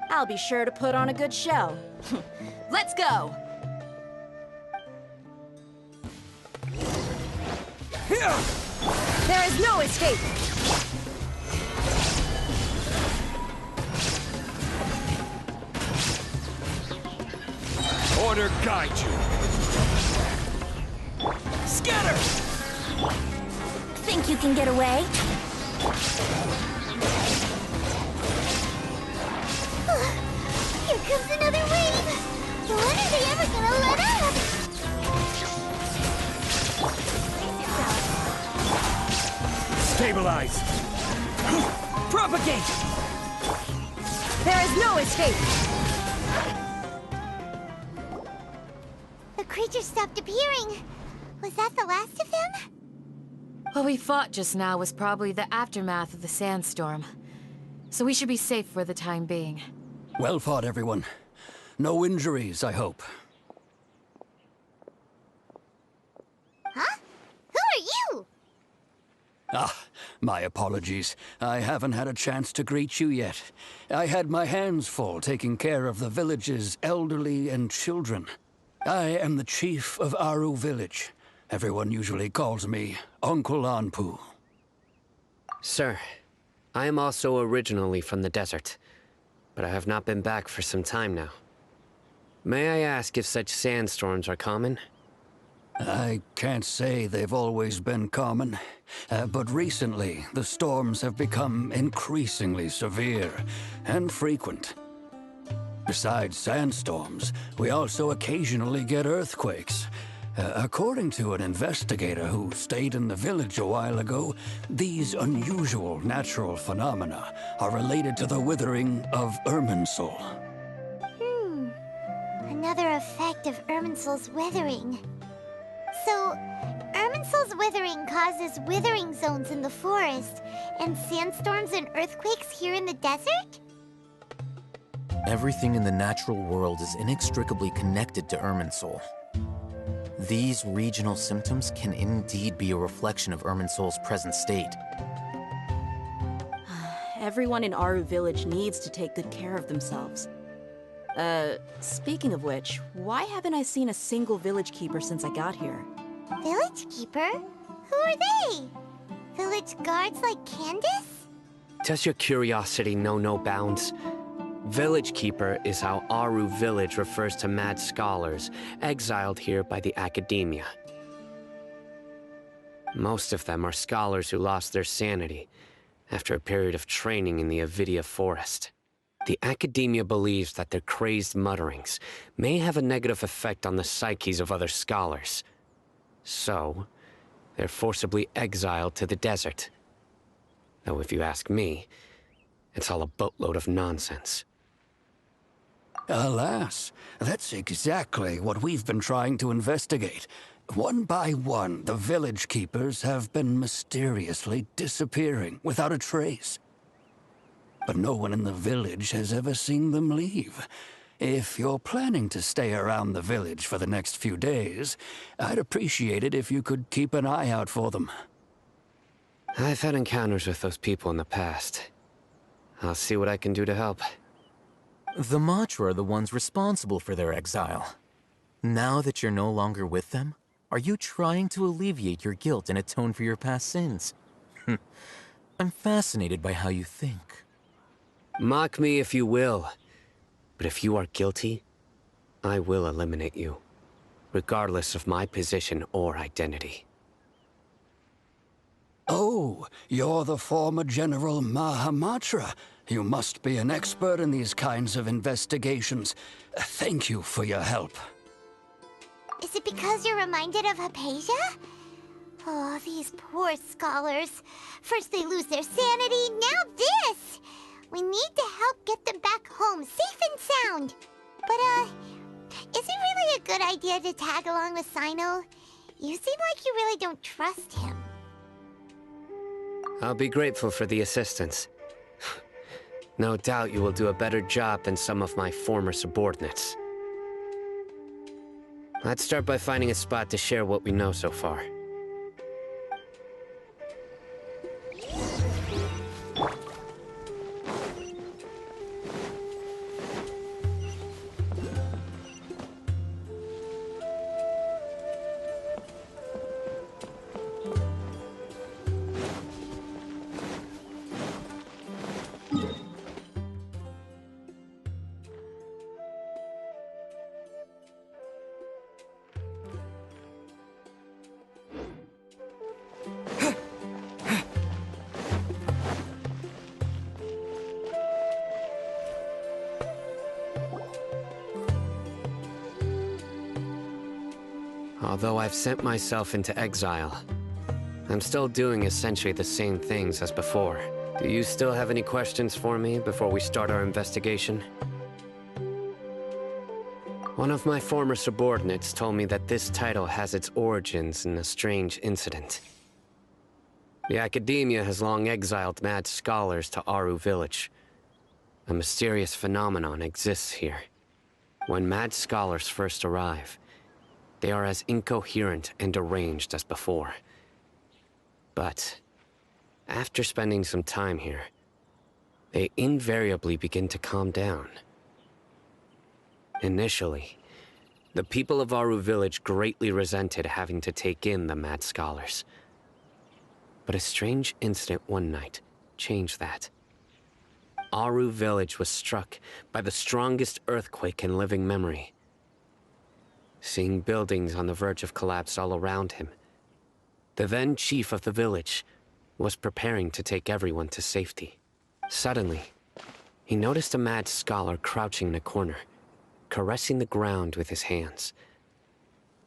I'll be sure to put on a good show. Let's go! There is no escape! order guide you. Scatter! Think you can get away? Here comes another wave! When are they ever gonna let up? Stabilize! Propagate! There is no escape! The creatures stopped appearing. Was that the last of them? What we fought just now was probably the aftermath of the sandstorm. So we should be safe for the time being. Well fought, everyone. No injuries, I hope. Huh? Who are you? Ah, my apologies. I haven't had a chance to greet you yet. I had my hands full taking care of the village's elderly and children. I am the chief of Aru Village. Everyone usually calls me Uncle Anpu. Sir, I am also originally from the desert, but I have not been back for some time now. May I ask if such sandstorms are common? I can't say they've always been common, but recently the storms have become increasingly severe and frequent. Besides sandstorms, we also occasionally get earthquakes. According to an investigator who stayed in the village a while ago, these unusual natural phenomena are related to the withering of Irminsul. Another effect of Irminsul's withering. So, Irminsul's withering causes withering zones in the forest, and sandstorms and earthquakes here in the desert? Everything in the natural world is inextricably connected to Irminsul. These regional symptoms can indeed be a reflection of Irminsul's present state. Everyone in Aru Village needs to take good care of themselves. Speaking of which, why haven't I seen a single village keeper since I got here? Village keeper? Who are they? Village guards like Candace? Does your curiosity know no bounds? Village Keeper is how Aru Village refers to mad scholars exiled here by the Academia. Most of them are scholars who lost their sanity after a period of training in the Avidia Forest. The Academia believes that their crazed mutterings may have a negative effect on the psyches of other scholars. So, they're forcibly exiled to the desert. Though if you ask me, it's all a boatload of nonsense. Alas, that's exactly what we've been trying to investigate. One by one, the village keepers have been mysteriously disappearing without a trace. But no one in the village has ever seen them leave. If you're planning to stay around the village for the next few days, I'd appreciate it if you could keep an eye out for them. I've had encounters with those people in the past. I'll see what I can do to help. The Matra are the ones responsible for their exile. Now that you're no longer with them, are you trying to alleviate your guilt and atone for your past sins? I'm fascinated by how you think. Mock me if you will, but if you are guilty, I will eliminate you, regardless of my position or identity. Oh, you're the former General Mahamatra. You must be an expert in these kinds of investigations. Thank you for your help. Is it because you're reminded of Hypatia? Oh, these poor scholars. First they lose their sanity, now this! We need to help get them back home, safe and sound. But, is it really a good idea to tag along with Sino? You seem like you really don't trust him. I'll be grateful for the assistance. No doubt you will do a better job than some of my former subordinates. Let's start by finding a spot to share what we know so far. Although I've sent myself into exile, I'm still doing essentially the same things as before. Do you still have any questions for me before we start our investigation? One of my former subordinates told me that this title has its origins in a strange incident. The Academia has long exiled mad scholars to Aru Village. A mysterious phenomenon exists here. When mad scholars first arrive, they are as incoherent and deranged as before. But after spending some time here, they invariably begin to calm down. Initially, the people of Aru Village greatly resented having to take in the mad scholars. But a strange incident one night changed that. Aru Village was struck by the strongest earthquake in living memory. Seeing buildings on the verge of collapse all around him, the then chief of the village was preparing to take everyone to safety. Suddenly, he noticed a mad scholar crouching in a corner, caressing the ground with his hands.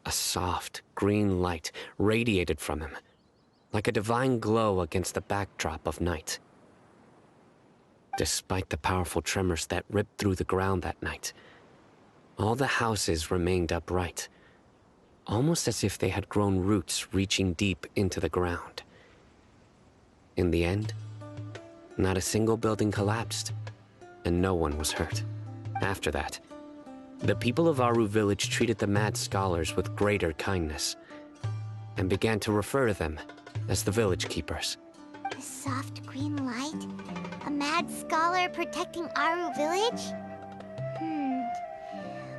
A soft, green light radiated from him, like a divine glow against the backdrop of night. Despite the powerful tremors that ripped through the ground that night, all the houses remained upright, almost as if they had grown roots reaching deep into the ground. In the end, not a single building collapsed, and no one was hurt. After that, the people of Aru Village treated the mad scholars with greater kindness, and began to refer to them as the village keepers. A soft green light? A mad scholar protecting Aru Village?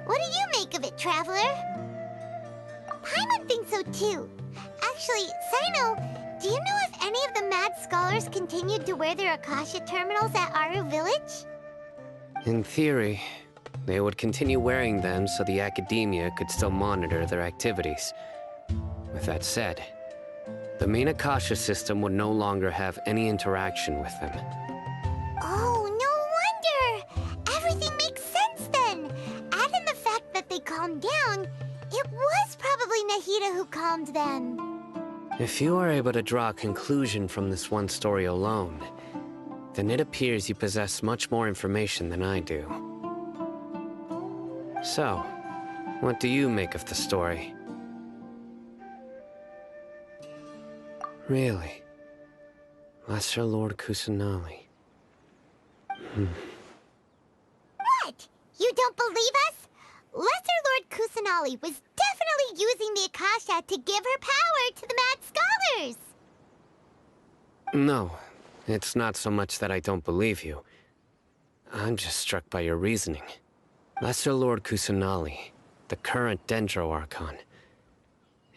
What do you make of it, Traveler? Paimon thinks so too. Actually, Sino, do you know if any of the mad scholars continued to wear their Akasha terminals at Aru Village? In theory, they would continue wearing them so the Academia could still monitor their activities. With that said, the main Akasha system would no longer have any interaction with them. Oh, no wonder! Everything makes sense then! Add in the fact that they calmed down, it was probably Nahida who calmed them. If you are able to draw a conclusion from this one story alone, then it appears you possess much more information than I do. So, what do you make of the story? Really? Lesser Lord Kusanali. What? You don't believe us? Lesser Lord Kusanali was definitely using the Akasha to give her power to the mad scholars! No, it's not so much that I don't believe you. I'm just struck by your reasoning. Lesser Lord Kusanali, the current Dendro Archon,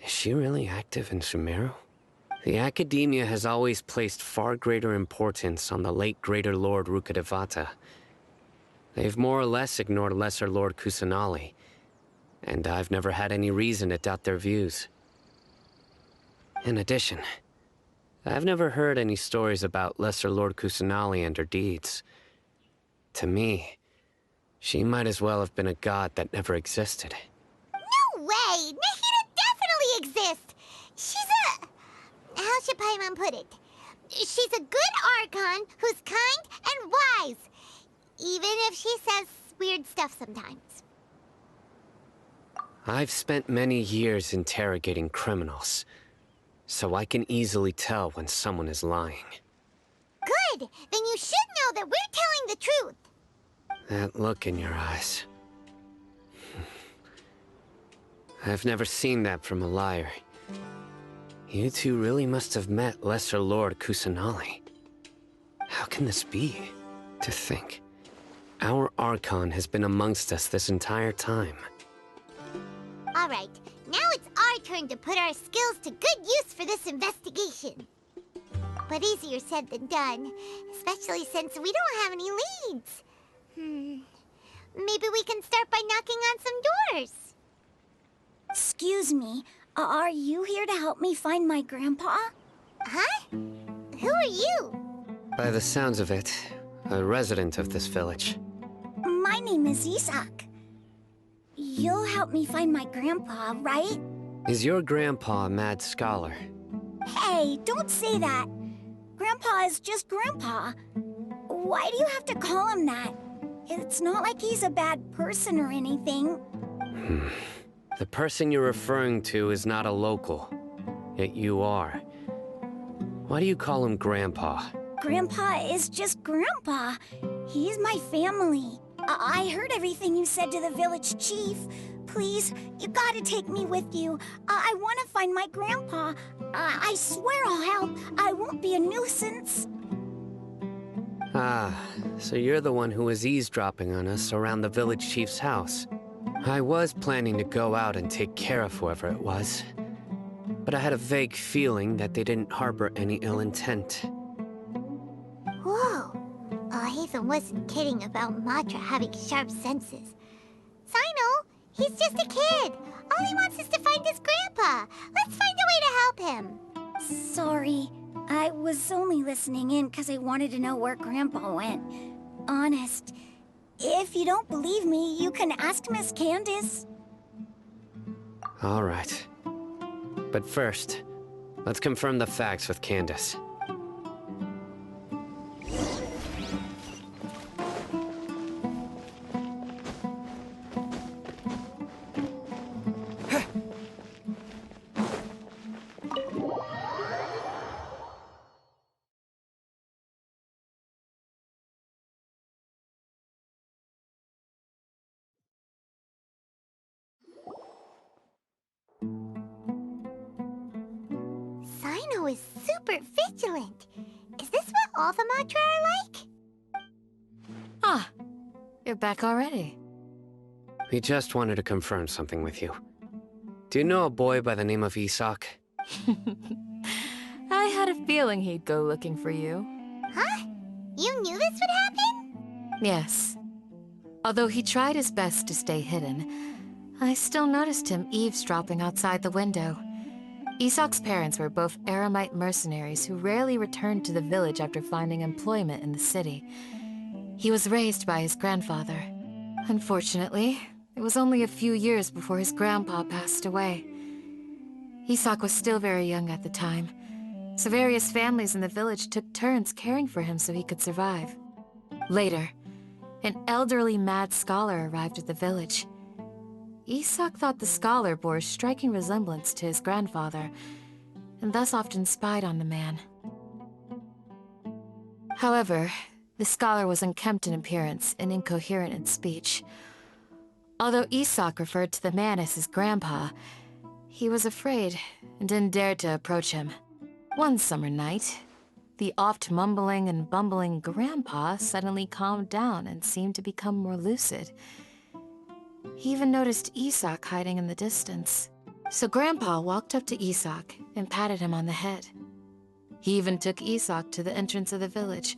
is she really active in Sumeru? The Academia has always placed far greater importance on the late Greater Lord Rukkhadevata. They've more or less ignored Lesser Lord Kusanali, and I've never had any reason to doubt their views. In addition, I've never heard any stories about Lesser Lord Kusanali and her deeds. To me, she might as well have been a god that never existed. No way! Nahida definitely exists! She's a... How should Paimon put it? She's a good Archon who's kind and wise. Even if she says weird stuff sometimes. I've spent many years interrogating criminals, so I can easily tell when someone is lying. Good! Then you should know that we're telling the truth. That look in your eyes. I've never seen that from a liar. You two really must have met Lesser Lord Kusanali. How can this be? To think, our Archon has been amongst us this entire time. Alright, now it's our turn to put our skills to good use for this investigation. But easier said than done, especially since we don't have any leads. Maybe we can start by knocking on some doors. Excuse me, are you here to help me find my grandpa? Huh? Who are you? By the sounds of it, a resident of this village. My name is Isak. You'll help me find my grandpa, right? Is your grandpa a mad scholar? Hey, don't say that. Grandpa is just Grandpa. Why do you have to call him that? It's not like he's a bad person or anything. The person you're referring to is not a local. Yet you are. Why do you call him Grandpa? Grandpa is just Grandpa. He's my family. I heard everything you said to the village chief. Please, you gotta take me with you. I want to find my grandpa. I swear I'll help. I won't be a nuisance. Ah, so you're the one who was eavesdropping on us around the village chief's house. I was planning to go out and take care of whoever it was. But I had a vague feeling that they didn't harbor any ill intent. Whoa. Hatham wasn't kidding about Matra having sharp senses. Sino, he's just a kid. All he wants is to find his grandpa. Let's find a way to help him. Sorry. I was only listening in because I wanted to know where Grandpa went. Honest. If you don't believe me, you can ask Miss Candace. All right. But first, let's confirm the facts with Candace. Sino is super vigilant. Is this what all the Matra are like? Ah, you're back already. We just wanted to confirm something with you. Do you know a boy by the name of Isak? I had a feeling he'd go looking for you. Huh? You knew this would happen? Yes. Although he tried his best to stay hidden, I still noticed him eavesdropping outside the window. Isak's parents were both Aramite mercenaries who rarely returned to the village after finding employment in the city. He was raised by his grandfather. Unfortunately, it was only a few years before his grandpa passed away. Isak was still very young at the time, so various families in the village took turns caring for him so he could survive. Later, an elderly mad scholar arrived at the village. Isak thought the scholar bore a striking resemblance to his grandfather, and thus often spied on the man. However, the scholar was unkempt in appearance and incoherent in speech. Although Isak referred to the man as his grandpa, he was afraid and didn't dare to approach him. One summer night, the oft mumbling and bumbling grandpa suddenly calmed down and seemed to become more lucid. He even noticed Isak hiding in the distance. So Grandpa walked up to Isak and patted him on the head. He even took Isak to the entrance of the village,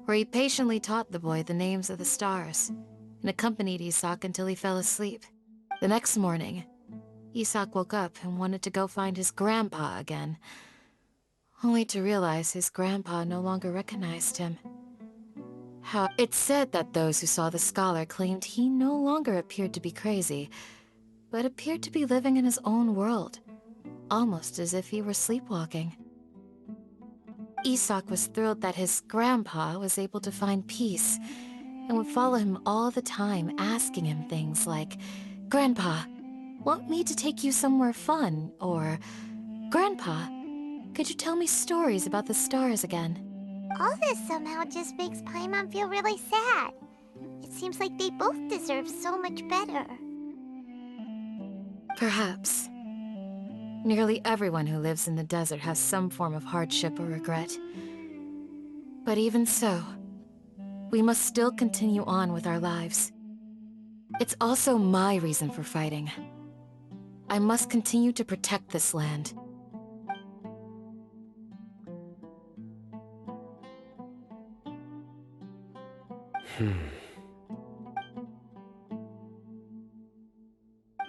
where he patiently taught the boy the names of the stars, and accompanied Isak until he fell asleep. The next morning, Isak woke up and wanted to go find his grandpa again, only to realize his grandpa no longer recognized him. It's said that those who saw the scholar claimed he no longer appeared to be crazy, but appeared to be living in his own world, almost as if he were sleepwalking. Isak was thrilled that his grandpa was able to find peace, and would follow him all the time, asking him things like, "Grandpa, want me to take you somewhere fun?" Or, "Grandpa, could you tell me stories about the stars again?" All this somehow just makes Paimon feel really sad. It seems like they both deserve so much better. Perhaps. Nearly everyone who lives in the desert has some form of hardship or regret. But even so, we must still continue on with our lives. It's also my reason for fighting. I must continue to protect this land.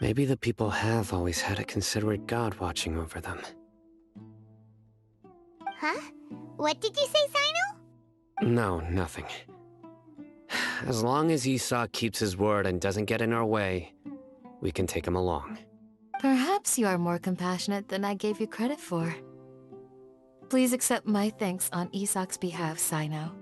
Maybe the people have always had a considerate god watching over them. Huh? What did you say, Sino? No, nothing. As long as Isak keeps his word and doesn't get in our way, we can take him along. Perhaps you are more compassionate than I gave you credit for. Please accept my thanks on Isak's behalf, Sino.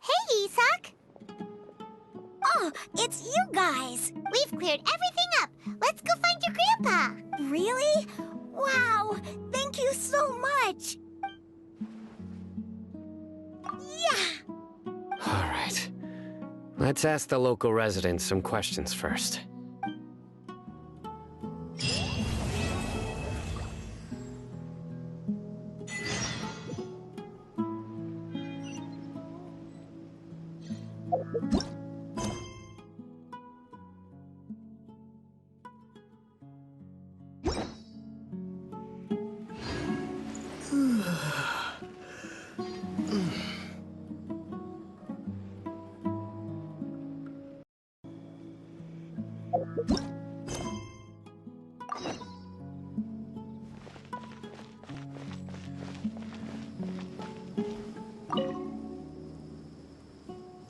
Hey, Isak! Oh, it's you guys! We've cleared everything up! Let's go find your grandpa! Really? Wow! Thank you so much! Yeah! All right. Let's ask the local residents some questions first.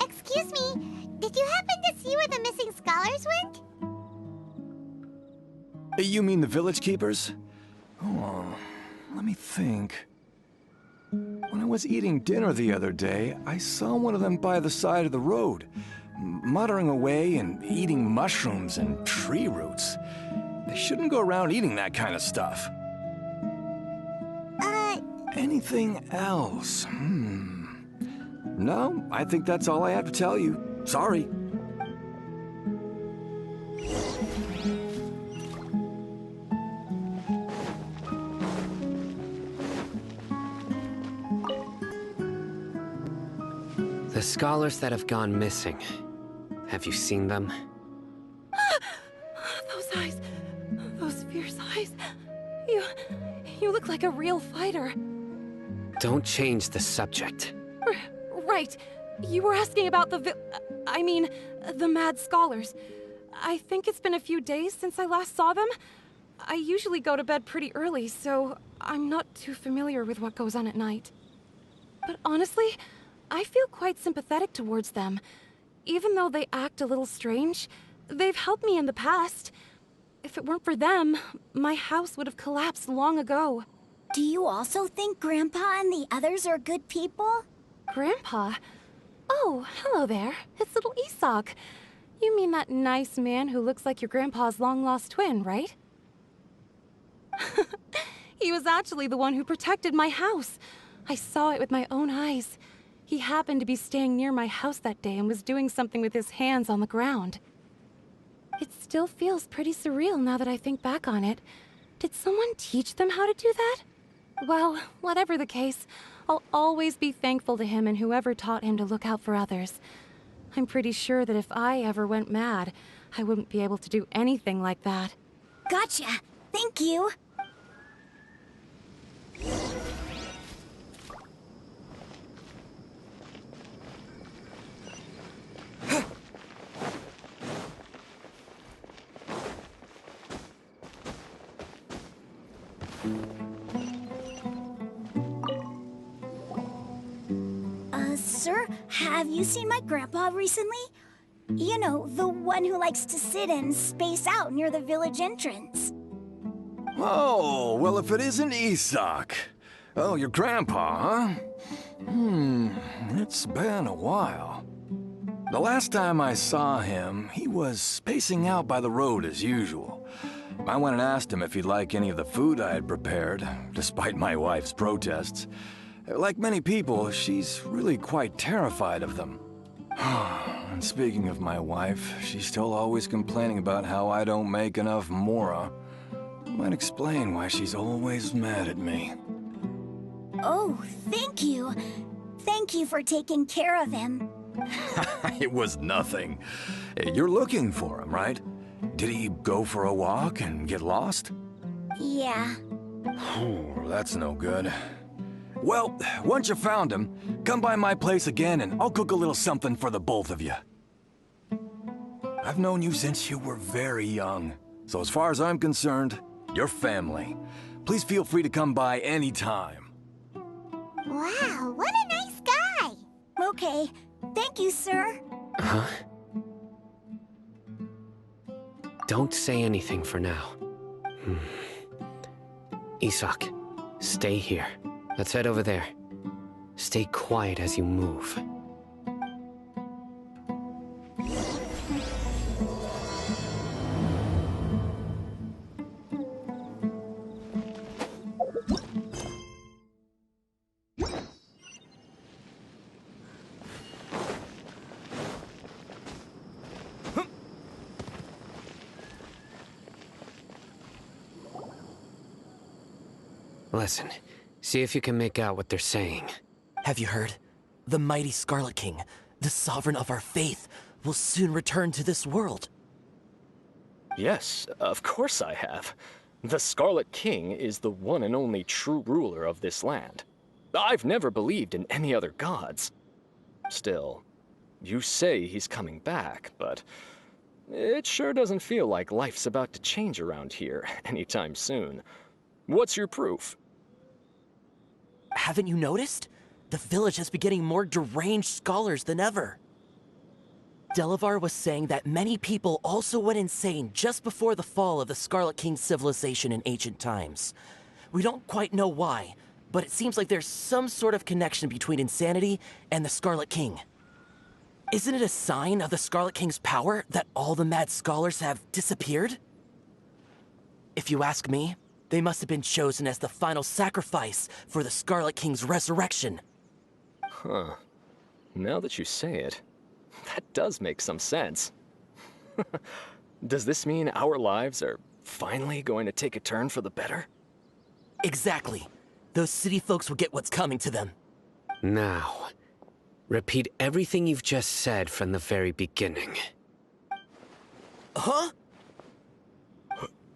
Excuse me, did you happen to see where the missing scholars went? You mean the village keepers? Oh, let me think. When I was eating dinner the other day, I saw one of them by the side of the road, muttering away and eating mushrooms and tree roots. They shouldn't go around eating that kind of stuff. Anything else? No, I think that's all I have to tell you. Sorry. The scholars that have gone missing. Have you seen them? Those eyes. Those fierce eyes. You look like a real fighter. Don't change the subject. Right. You were asking about the mad scholars. I think it's been a few days since I last saw them. I usually go to bed pretty early, so I'm not too familiar with what goes on at night. But honestly, I feel quite sympathetic towards them. Even though they act a little strange, they've helped me in the past. If it weren't for them, my house would have collapsed long ago. Do you also think Grandpa and the others are good people? Grandpa? Oh, hello there. It's little Isak. You mean that nice man who looks like your grandpa's long-lost twin, right? He was actually the one who protected my house. I saw it with my own eyes. He happened to be staying near my house that day and was doing something with his hands on the ground. It still feels pretty surreal now that I think back on it. Did someone teach them how to do that? Well, whatever the case, I'll always be thankful to him and whoever taught him to look out for others. I'm pretty sure that if I ever went mad, I wouldn't be able to do anything like that. Gotcha. Thank you. Sir, have you seen my grandpa recently? You know, the one who likes to sit and space out near the village entrance. Oh, well, if it isn't Isak. Oh, your grandpa, huh? It's been a while. The last time I saw him, he was spacing out by the road as usual. I went and asked him if he'd like any of the food I had prepared, despite my wife's protests. Like many people, she's really quite terrified of them. And speaking of my wife, she's still always complaining about how I don't make enough mora. Might explain why she's always mad at me. Oh, thank you. Thank you for taking care of him. It was nothing. You're looking for him, right? Did he go for a walk and get lost? Yeah. That's no good. Well, once you found him, come by my place again and I'll cook a little something for the both of you. I've known you since you were very young, so as far as I'm concerned, you're family. Please feel free to come by anytime. Wow, what a nice guy! Okay, thank you, sir. Huh? Don't say anything for now. Isak, stay here. Let's head over there. Stay quiet as you move. Listen, see if you can make out what they're saying. Have you heard? The mighty Scarlet King, the sovereign of our faith, will soon return to this world. Yes, of course I have. The Scarlet King is the one and only true ruler of this land. I've never believed in any other gods. Still, you say he's coming back, but it sure doesn't feel like life's about to change around here anytime soon. What's your proof? Haven't you noticed? The village has been getting more deranged scholars than ever. Delavar was saying that many people also went insane just before the fall of the Scarlet King's civilization in ancient times. We don't quite know why, but it seems like there's some sort of connection between insanity and the Scarlet King. Isn't it a sign of the Scarlet King's power that all the mad scholars have disappeared? If you ask me, they must have been chosen as the final sacrifice for the Scarlet King's resurrection. Huh. Now that you say it, that does make some sense. Does this mean our lives are finally going to take a turn for the better? Exactly. Those city folks will get what's coming to them. Now, repeat everything you've just said from the very beginning. Huh?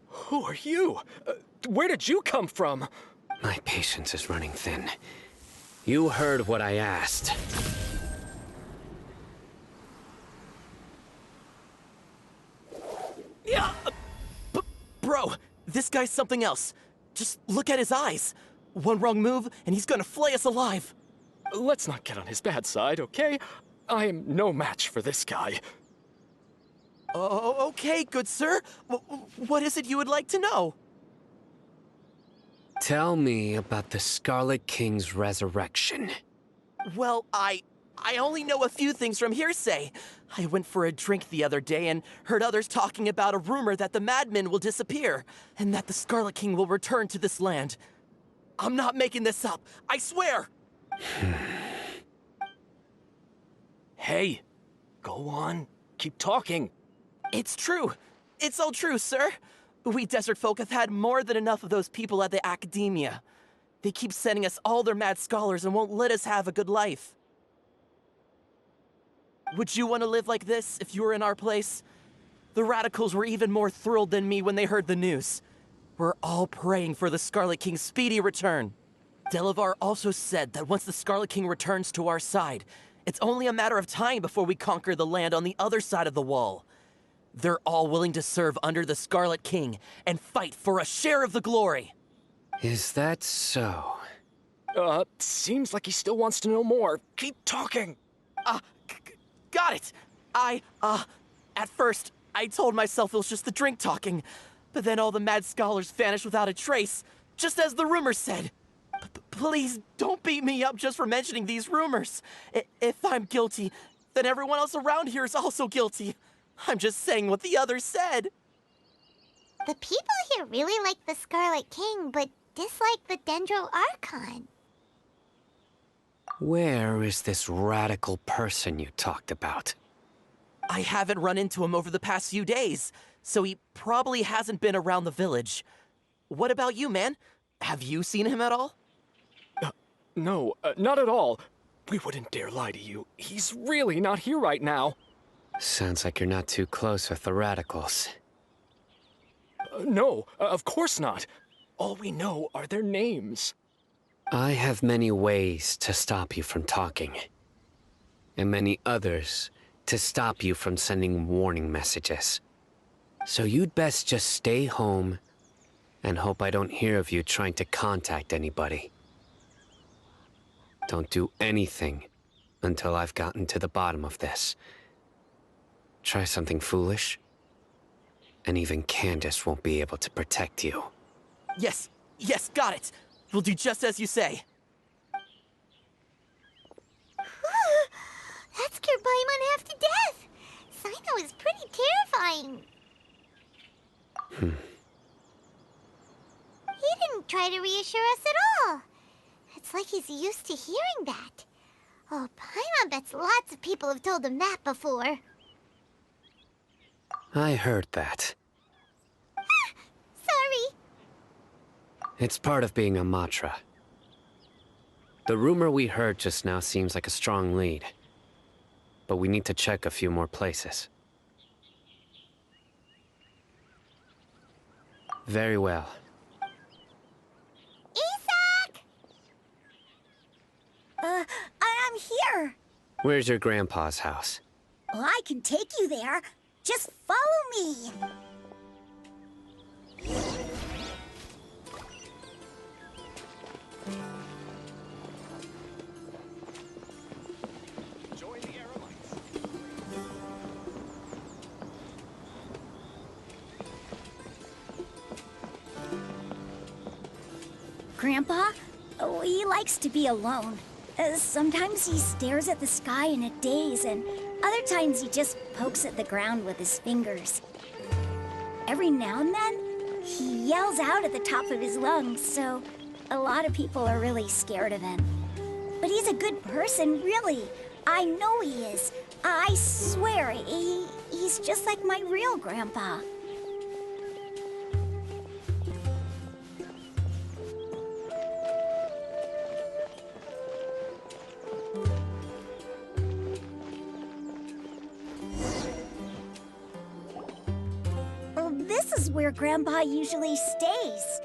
Who are you? Where did you come from? My patience is running thin. You heard what I asked. Yeah! Bro, this guy's something else. Just look at his eyes. One wrong move, and he's gonna flay us alive. Let's not get on his bad side, okay? I am no match for this guy. Oh, okay, good sir. What is it you would like to know? Tell me about the Scarlet King's resurrection. Well, I only know a few things from hearsay. I went for a drink the other day and heard others talking about a rumor that the madmen will disappear, and that the Scarlet King will return to this land. I'm not making this up, I swear! Hey, go on, keep talking. It's true. It's all true, sir. We desert folk have had more than enough of those people at the academia. They keep sending us all their mad scholars and won't let us have a good life. Would you want to live like this if you were in our place? The radicals were even more thrilled than me when they heard the news. We're all praying for the Scarlet King's speedy return. Delavar also said that once the Scarlet King returns to our side, it's only a matter of time before we conquer the land on the other side of the wall. They're all willing to serve under the Scarlet King and fight for a share of the glory. Is that so? Seems like he still wants to know more. Keep talking. Got it. At first, I told myself it was just the drink talking, but then all the mad scholars vanished without a trace, just as the rumors said. Please don't beat me up just for mentioning these rumors. If I'm guilty, then everyone else around here is also guilty. I'm just saying what the others said. The people here really like the Scarlet King, but dislike the Dendro Archon. Where is this radical person you talked about? I haven't run into him over the past few days, so he probably hasn't been around the village. What about you, man? Have you seen him at all? No, not at all. We wouldn't dare lie to you. He's really not here right now. Sounds like you're not too close with the radicals. No, of course not. All we know are their names. I have many ways to stop you from talking. And many others to stop you from sending warning messages. So you'd best just stay home and hope I don't hear of you trying to contact anybody. Don't do anything until I've gotten to the bottom of this. Try something foolish, and even Candace won't be able to protect you. Yes, yes, got it. We'll do just as you say. That scared Paimon half to death. Sino is pretty terrifying. He didn't try to reassure us at all. It's like he's used to hearing that. Oh, Paimon bets lots of people have told him that before. I heard that. Sorry. It's part of being a Matra. The rumor we heard just now seems like a strong lead. But we need to check a few more places. Very well. Isak! I'm here. Where's your grandpa's house? Well, I can take you there. Just follow me. Grandpa? Oh, he likes to be alone. Sometimes he stares at the sky in a daze, and other times he just pokes at the ground with his fingers. Every now and then, he yells out at the top of his lungs, so a lot of people are really scared of him. But he's a good person, really. I know he is. I swear, he's just like my real grandpa. This is where Grandpa usually stays.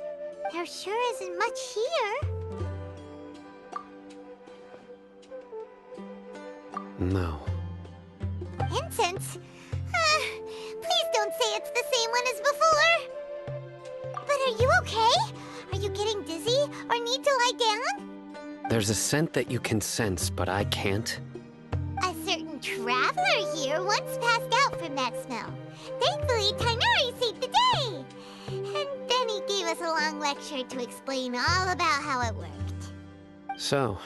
There sure isn't much here. No. Incense? Please don't say it's the same one as before. But are you okay? Are you getting dizzy or need to lie down? There's a scent that you can sense, but I can't. A certain traveler here once passed out from that smell. Thankfully, Tainari saved the day. And then he gave us a long lecture to explain all about how it worked. So,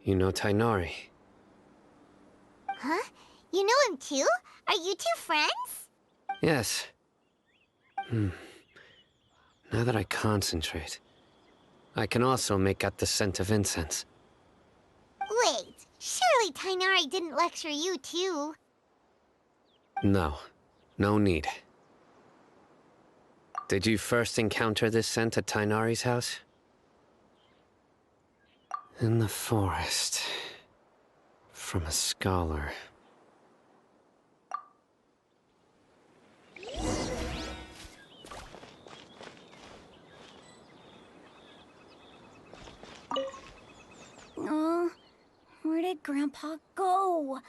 you know Tainari. Huh? You know him too? Are you two friends? Yes. Now that I concentrate, I can also make out the scent of incense. Wait, surely Tainari didn't lecture you too? No. No need. Did you first encounter this scent at Tainari's house? In the forest. From a scholar. Oh, where did Grandpa go?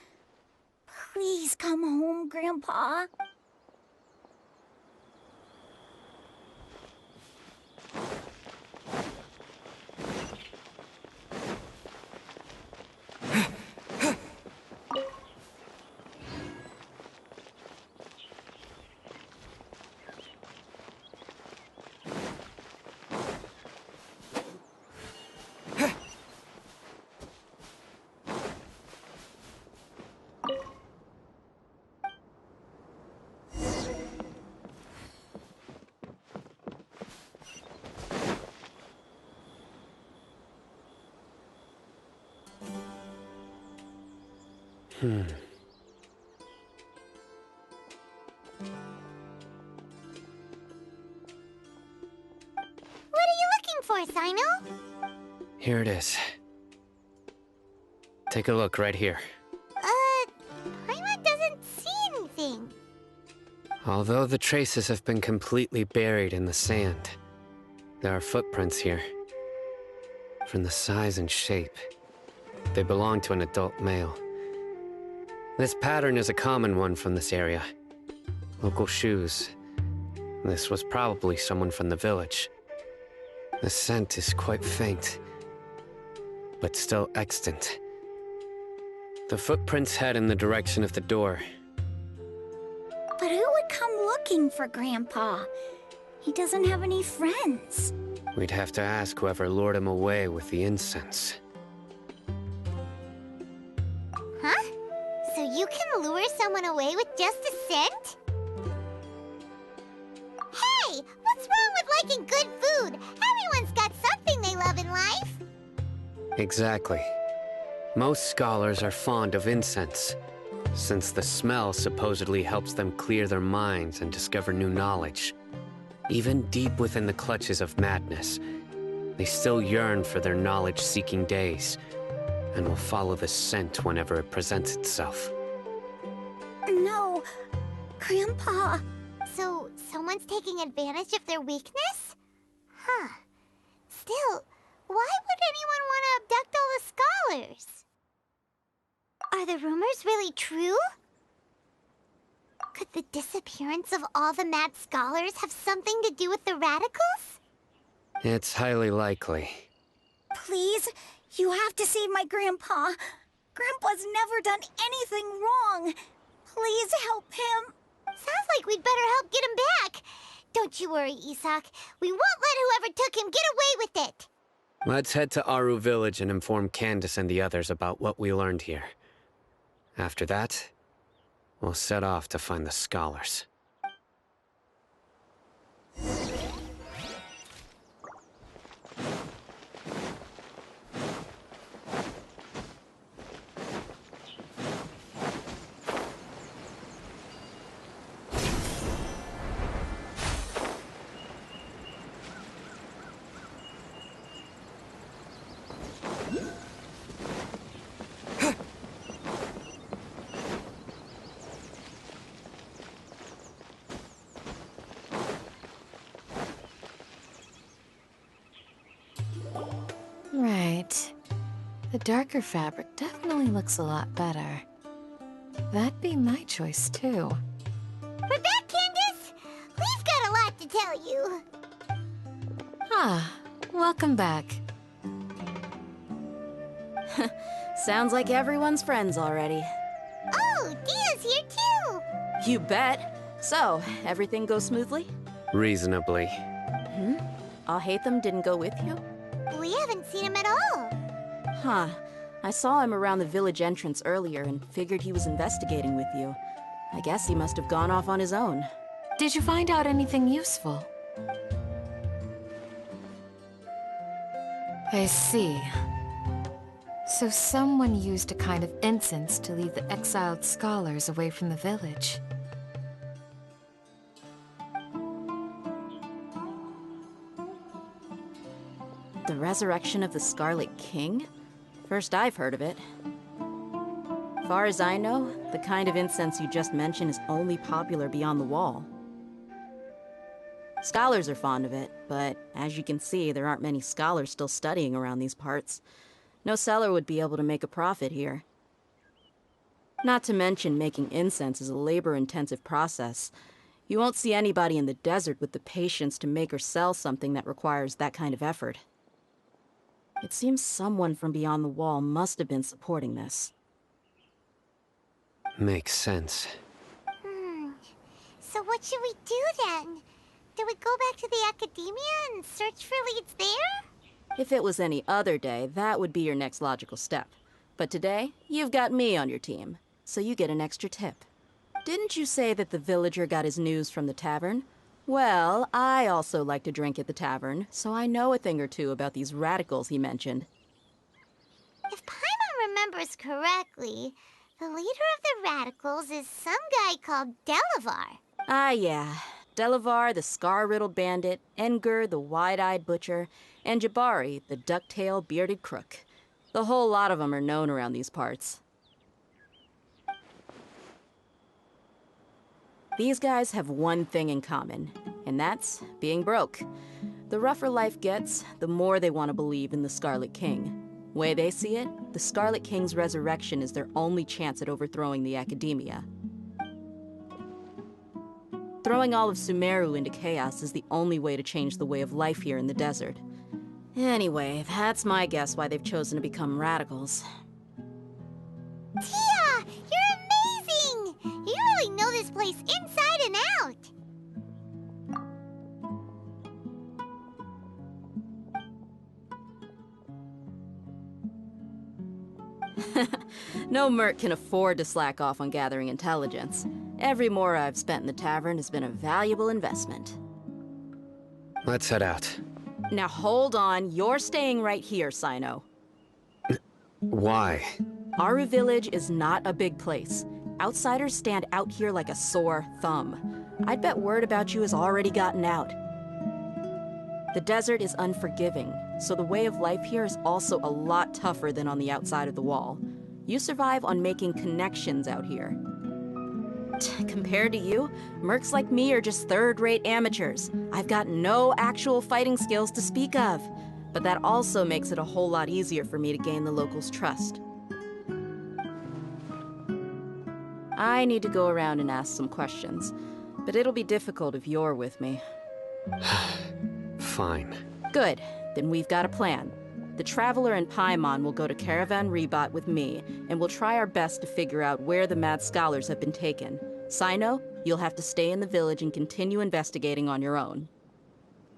Please come home, Grandpa. What are you looking for, Sino? Here it is. Take a look right here. Paimon doesn't see anything. Although the traces have been completely buried in the sand, there are footprints here. From the size and shape, they belong to an adult male. This pattern is a common one from this area. Local shoes. This was probably someone from the village. The scent is quite faint, but still extant. The footprints head in the direction of the door. But who would come looking for Grandpa? He doesn't have any friends. We'd have to ask whoever lured him away with the incense. Huh? So you can lure someone away with just a scent? Hey! What's wrong with liking good food? Everyone's got something they love in life. Exactly. Most scholars are fond of incense, since the smell supposedly helps them clear their minds and discover new knowledge. Even deep within the clutches of madness, they still yearn for their knowledge-seeking days, and will follow the scent whenever it presents itself. No, Grandpa. So, someone's taking advantage of their weakness? Huh. Still, why would anyone want to abduct all the scholars? Are the rumors really true? Could the disappearance of all the mad scholars have something to do with the radicals? It's highly likely. Please, you have to save my Grandpa. Grandpa's never done anything wrong. Please help him. Sounds like we'd better help get him back. Don't you worry, Isak. We won't let whoever took him get away with it. Let's head to Aru Village and inform Candace and the others about what we learned here. After that, we'll set off to find the scholars. Right. The darker fabric definitely looks a lot better. That'd be my choice, too. We're back, Candace! We've got a lot to tell you. Ah, welcome back. Sounds like everyone's friends already. Oh, Dia's here too! You bet. So, everything goes smoothly? Reasonably. Alhaitham didn't go with you? We haven't seen him at all. Huh. I saw him around the village entrance earlier and figured he was investigating with you. I guess he must have gone off on his own. Did you find out anything useful? I see. So someone used a kind of incense to lead the exiled scholars away from the village. The resurrection of the Scarlet King? First I've heard of it. Far as I know, the kind of incense you just mentioned is only popular beyond the wall. Scholars are fond of it, but as you can see, there aren't many scholars still studying around these parts. No seller would be able to make a profit here. Not to mention, making incense is a labor-intensive process. You won't see anybody in the desert with the patience to make or sell something that requires that kind of effort. It seems someone from beyond the wall must have been supporting this. Makes sense. So what should we do then? Do we go back to the academia and search for leads there? If it was any other day, that would be your next logical step. But today, you've got me on your team, so you get an extra tip. Didn't you say that the villager got his news from the tavern? Well, I also like to drink at the tavern, so I know a thing or two about these radicals he mentioned. If Paimon remembers correctly, the leader of the radicals is some guy called Delavar. Ah, yeah. Delavar, the scar-riddled bandit, Engur, the wide-eyed butcher, and Jabari, the duck-tailed bearded crook. The whole lot of them are known around these parts. These guys have one thing in common, and that's being broke. The rougher life gets, the more they want to believe in the Scarlet King. Way they see it, the Scarlet King's resurrection is their only chance at overthrowing the Academia. Throwing all of Sumeru into chaos is the only way to change the way of life here in the desert. Anyway, that's my guess why they've chosen to become radicals. Tia! You're amazing! You really know this place inside and out! No merc can afford to slack off on gathering intelligence. Every mora I've spent in the tavern has been a valuable investment. Let's head out. Now hold on, you're staying right here, Sino. Why? Aru Village is not a big place. Outsiders stand out here like a sore thumb. I'd bet word about you has already gotten out. The desert is unforgiving, so the way of life here is also a lot tougher than on the outside of the wall. You survive on making connections out here. Compared to you, mercs like me are just third-rate amateurs. I've got no actual fighting skills to speak of. But that also makes it a whole lot easier for me to gain the locals' trust. I need to go around and ask some questions, but it'll be difficult if you're with me. Fine. Good. Then we've got a plan. The Traveler and Paimon will go to Caravan Rebot with me, and we'll try our best to figure out where the mad scholars have been taken. Sino, you'll have to stay in the village and continue investigating on your own.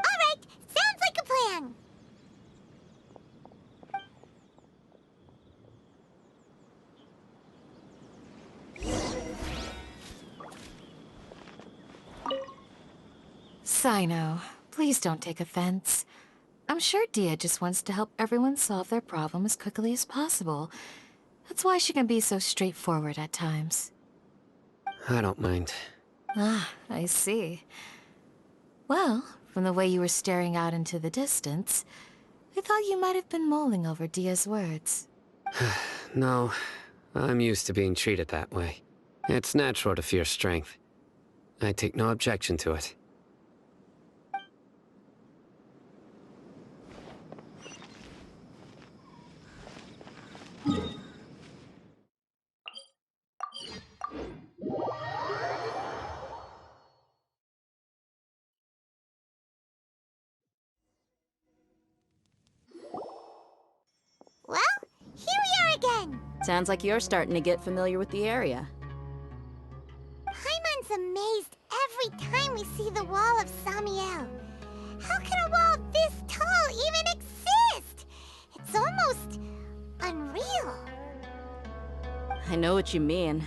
Alright, sounds like a plan! Sino, please don't take offense. I'm sure Dia just wants to help everyone solve their problem as quickly as possible. That's why she can be so straightforward at times. I don't mind. Ah, I see. Well, from the way you were staring out into the distance, I thought you might have been mulling over Dia's words. No, I'm used to being treated that way. It's natural to fear strength. I take no objection to it. Well, here we are again! Sounds like you're starting to get familiar with the area. Paimon's amazed every time we see the wall of Samiel. How can a wall this tall even exist? It's almost unreal. I know what you mean.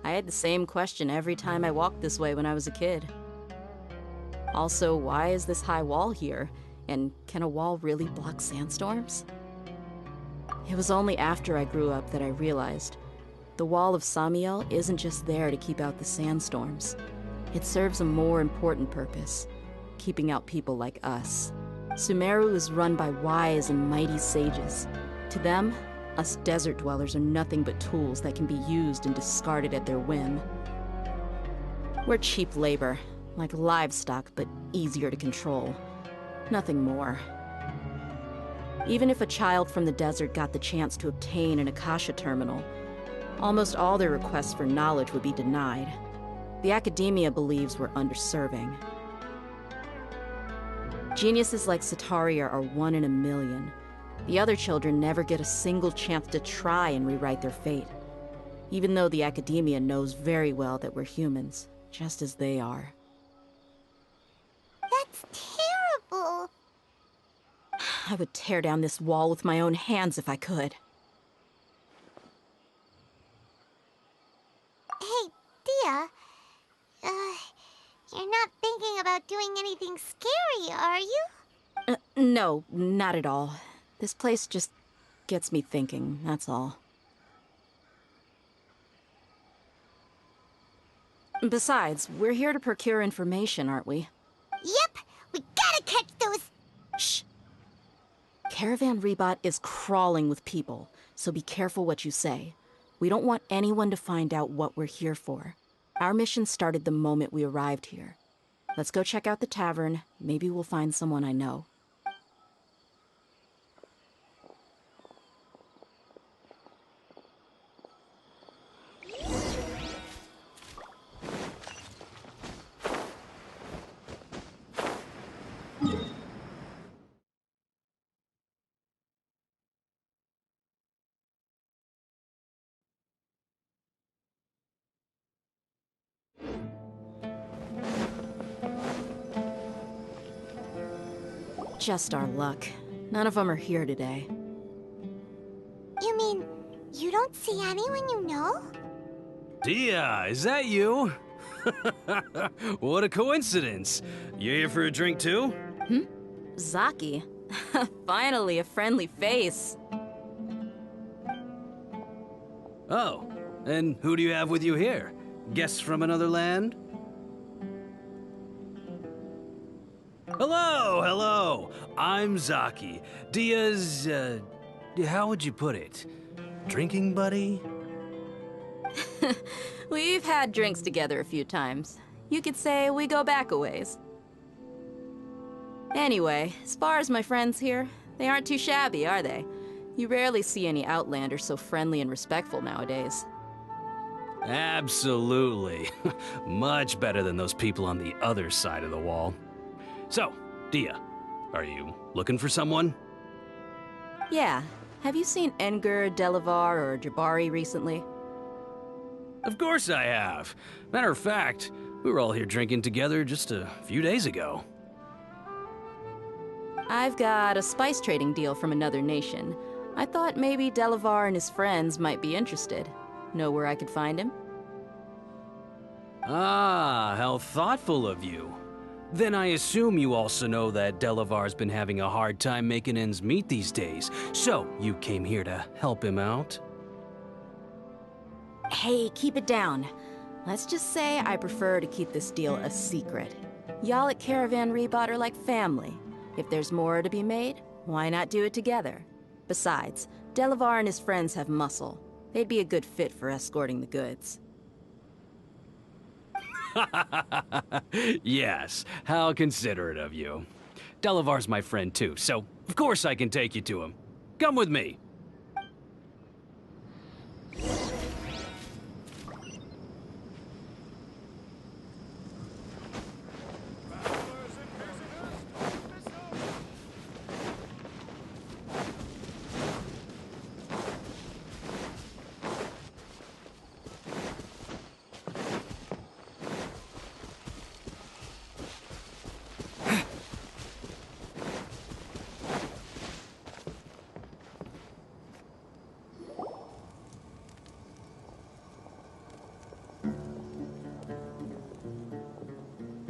I had the same question every time I walked this way when I was a kid. Also, why is this high wall here? And can a wall really block sandstorms? It was only after I grew up that I realized the wall of Samiel isn't just there to keep out the sandstorms. It serves a more important purpose, keeping out people like us. Sumeru is run by wise and mighty sages. To them, us desert dwellers are nothing but tools that can be used and discarded at their whim. We're cheap labor, like livestock, but easier to control. Nothing more. Even if a child from the desert got the chance to obtain an Akasha terminal, almost all their requests for knowledge would be denied. The Academia believes we're underserving. Geniuses like Sataria are 1 in a million. The other children never get a single chance to try and rewrite their fate, even though the Academia knows very well that we're humans, just as they are. That's terrible. I would tear down this wall with my own hands if I could. Hey, Dia. You're not thinking about doing anything scary, are you? No, not at all. This place just gets me thinking, that's all. Besides, we're here to procure information, aren't we? Yep, we gotta catch those... Shh. Caravan Rebot is crawling with people, so be careful what you say. We don't want anyone to find out what we're here for. Our mission started the moment we arrived here. Let's go check out the tavern. Maybe we'll find someone I know. Just our luck. None of them are here today. You mean, you don't see anyone you know? Dia, is that you? What a coincidence. You here for a drink too? Zaki. Finally, a friendly face. Oh, and who do you have with you here? Guests from another land? Hello, hello. I'm Zaki. Dia's, how would you put it? Drinking buddy? We've had drinks together a few times. You could say we go back a ways. Anyway, as far as my friends here, they aren't too shabby, are they? You rarely see any Outlanders so friendly and respectful nowadays. Absolutely. Much better than those people on the other side of the wall. So, Dia, are you looking for someone? Yeah. Have you seen Enger, Delavar, or Jabari recently? Of course I have. Matter of fact, we were all here drinking together just a few days ago. I've got a spice trading deal from another nation. I thought maybe Delavar and his friends might be interested. Know where I could find him? Ah, how thoughtful of you. Then I assume you also know that Delavar's been having a hard time making ends meet these days, so you came here to help him out? Hey, keep it down. Let's just say I prefer to keep this deal a secret. Y'all at Caravan Rebot are like family. If there's more to be made, why not do it together? Besides, Delavar and his friends have muscle. They'd be a good fit for escorting the goods. Yes, how considerate of you. Delavar's my friend too, so of course I can take you to him. Come with me.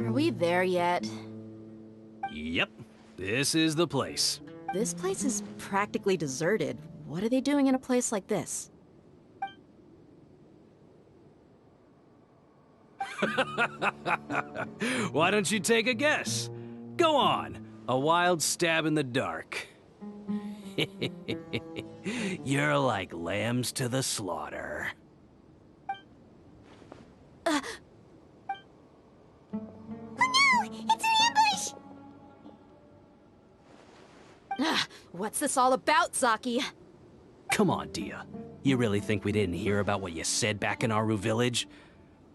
Are we there yet? Yep, this is the place. This place is practically deserted. What are they doing in a place like this? Why don't you take a guess? Go on, a wild stab in the dark. You're like lambs to the slaughter. It's an ambush! What's this all about, Zaki? Come on, Dia. You really think we didn't hear about what you said back in Aru village?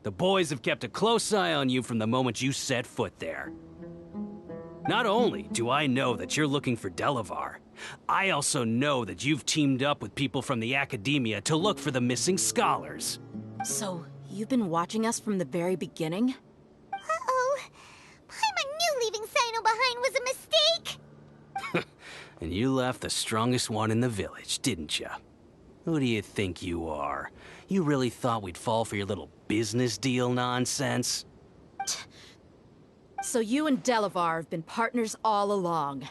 The boys have kept a close eye on you from the moment you set foot there. Not only do I know that you're looking for Delavar, I also know that you've teamed up with people from the Academia to look for the missing scholars. So, you've been watching us from the very beginning? Uh-oh. Paimon knew leaving Sino behind was a mistake! And you left the strongest one in the village, didn't you? Who do you think you are? You really thought we'd fall for your little business deal nonsense? So you and Delavar have been partners all along.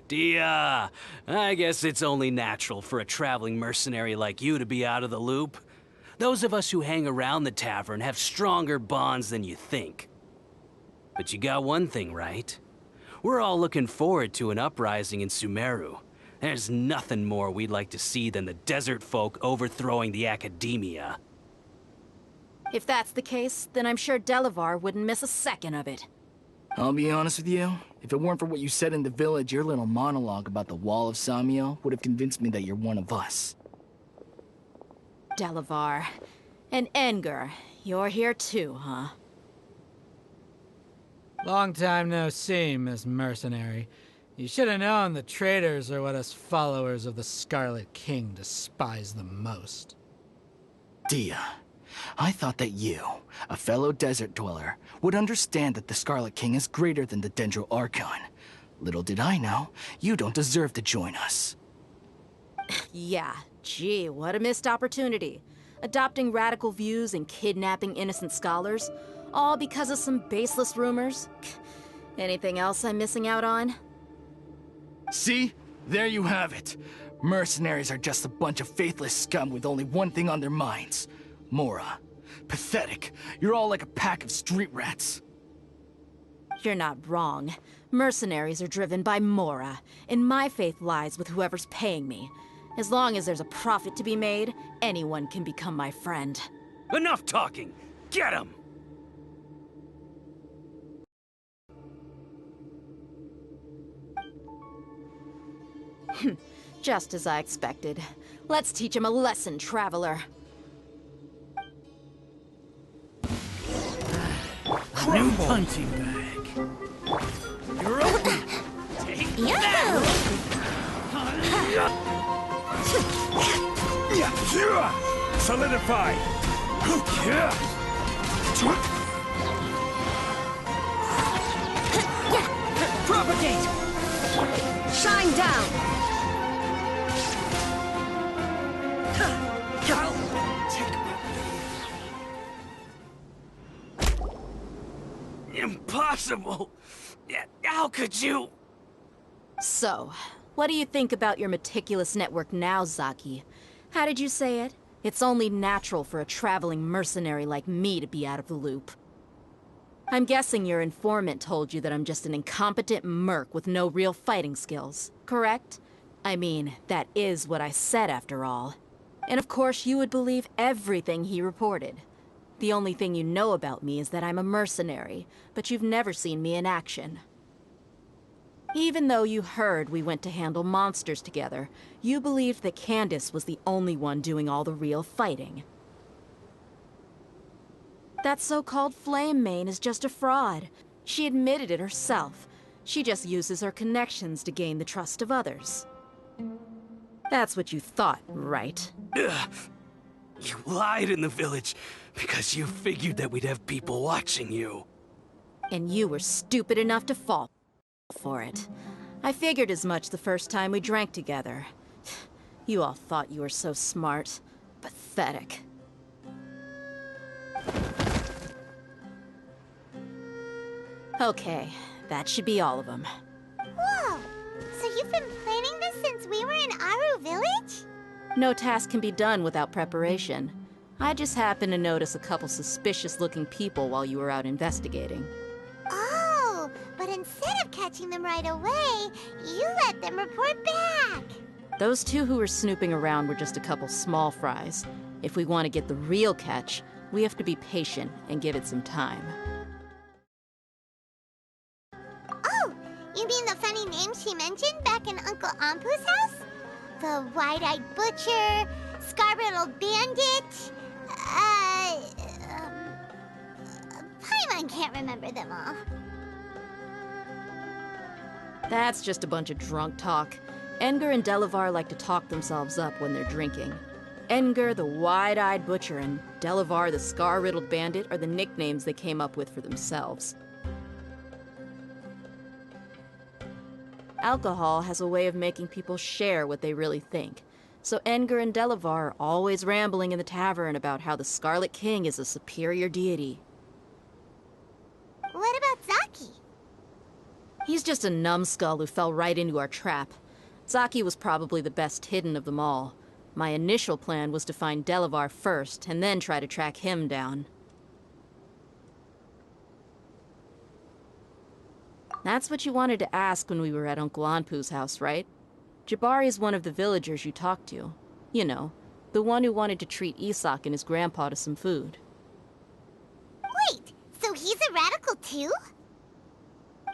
Dia, I guess it's only natural for a traveling mercenary like you to be out of the loop. Those of us who hang around the tavern have stronger bonds than you think. But you got one thing right. We're all looking forward to an uprising in Sumeru. There's nothing more we'd like to see than the desert folk overthrowing the Academia. If that's the case, then I'm sure Delavar wouldn't miss a second of it. I'll be honest with you. If it weren't for what you said in the village, your little monologue about the Wall of Samiel would have convinced me that you're one of us. Delavar. And Engar, you're here too, huh? Long time no see, Miss Mercenary. You should have known the traitors are what us followers of the Scarlet King despise the most. Dia, I thought that you, a fellow desert dweller, would understand that the Scarlet King is greater than the Dendro Archon. Little did I know, you don't deserve to join us. Yeah, gee, what a missed opportunity. Adopting radical views and kidnapping innocent scholars, all because of some baseless rumors. Anything else I'm missing out on? See? There you have it. Mercenaries are just a bunch of faithless scum with only one thing on their minds. Mora. Pathetic. You're all like a pack of street rats. You're not wrong. Mercenaries are driven by Mora, and my faith lies with whoever's paying me. As long as there's a profit to be made, anyone can become my friend. Enough talking! Get him! Just as I expected. Let's teach him a lesson, traveler. New punching bag. You're open! Take that! Solidify! Propagate! Shine down! Impossible! How could you? So, what do you think about your meticulous network now, Zaki? How did you say it? It's only natural for a traveling mercenary like me to be out of the loop. I'm guessing your informant told you that I'm just an incompetent merc with no real fighting skills, correct? I mean, that is what I said after all. And of course you would believe everything he reported. The only thing you know about me is that I'm a mercenary, but you've never seen me in action. Even though you heard we went to handle monsters together, you believed that Candace was the only one doing all the real fighting. That so-called Flame Mane is just a fraud. She admitted it herself. She just uses her connections to gain the trust of others. That's what you thought, right? Ugh. You lied in the village because you figured that we'd have people watching you. And you were stupid enough to fall for it. I figured as much the first time we drank together. You all thought you were so smart. Pathetic. Okay, that should be all of them. Whoa! So you've been planning this since we were in Aru Village? No task can be done without preparation. I just happened to notice a couple suspicious-looking people while you were out investigating. Oh, but instead of catching them right away, you let them report back. Those two who were snooping around were just a couple small fries. If we want to get the real catch, we have to be patient and give it some time. Oh, you mean the funny name she mentioned back in Uncle Ampu's house? The wide-eyed butcher, scar-riddled bandit, Paimon can't remember them all. That's just a bunch of drunk talk. Engar and Delavar like to talk themselves up when they're drinking. Engar, the wide-eyed butcher, and Delavar, the scar-riddled bandit, are the nicknames they came up with for themselves. Alcohol has a way of making people share what they really think. So Engar and Delavar are always rambling in the tavern about how the Scarlet King is a superior deity. What about Zaki? He's just a numbskull who fell right into our trap. Zaki was probably the best hidden of them all. My initial plan was to find Delavar first, and then try to track him down. That's what you wanted to ask when we were at Uncle Anpu's house, right? Jabari is one of the villagers you talked to. You know, the one who wanted to treat Isak and his grandpa to some food. too?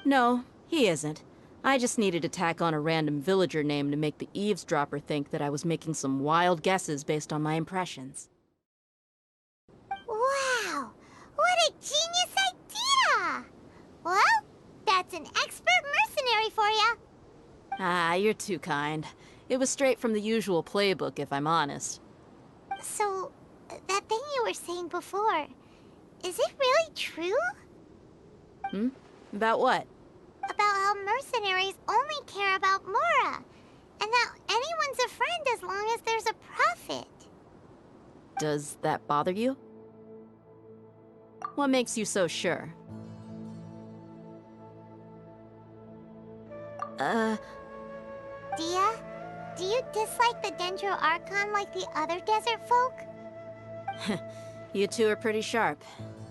No, he isn't. I just needed to tack on a random villager name to make the eavesdropper think that I was making some wild guesses based on my impressions. Wow! What a genius idea! Well, that's an expert mercenary for ya. Ah, you're too kind. It was straight from the usual playbook, if I'm honest. So, that thing you were saying before, is it really true? Hmm? About what? About how mercenaries only care about Mora, and that anyone's a friend as long as there's a profit. Does that bother you? What makes you so sure? Dia, do you dislike the Dendro Archon like the other desert folk? You two are pretty sharp.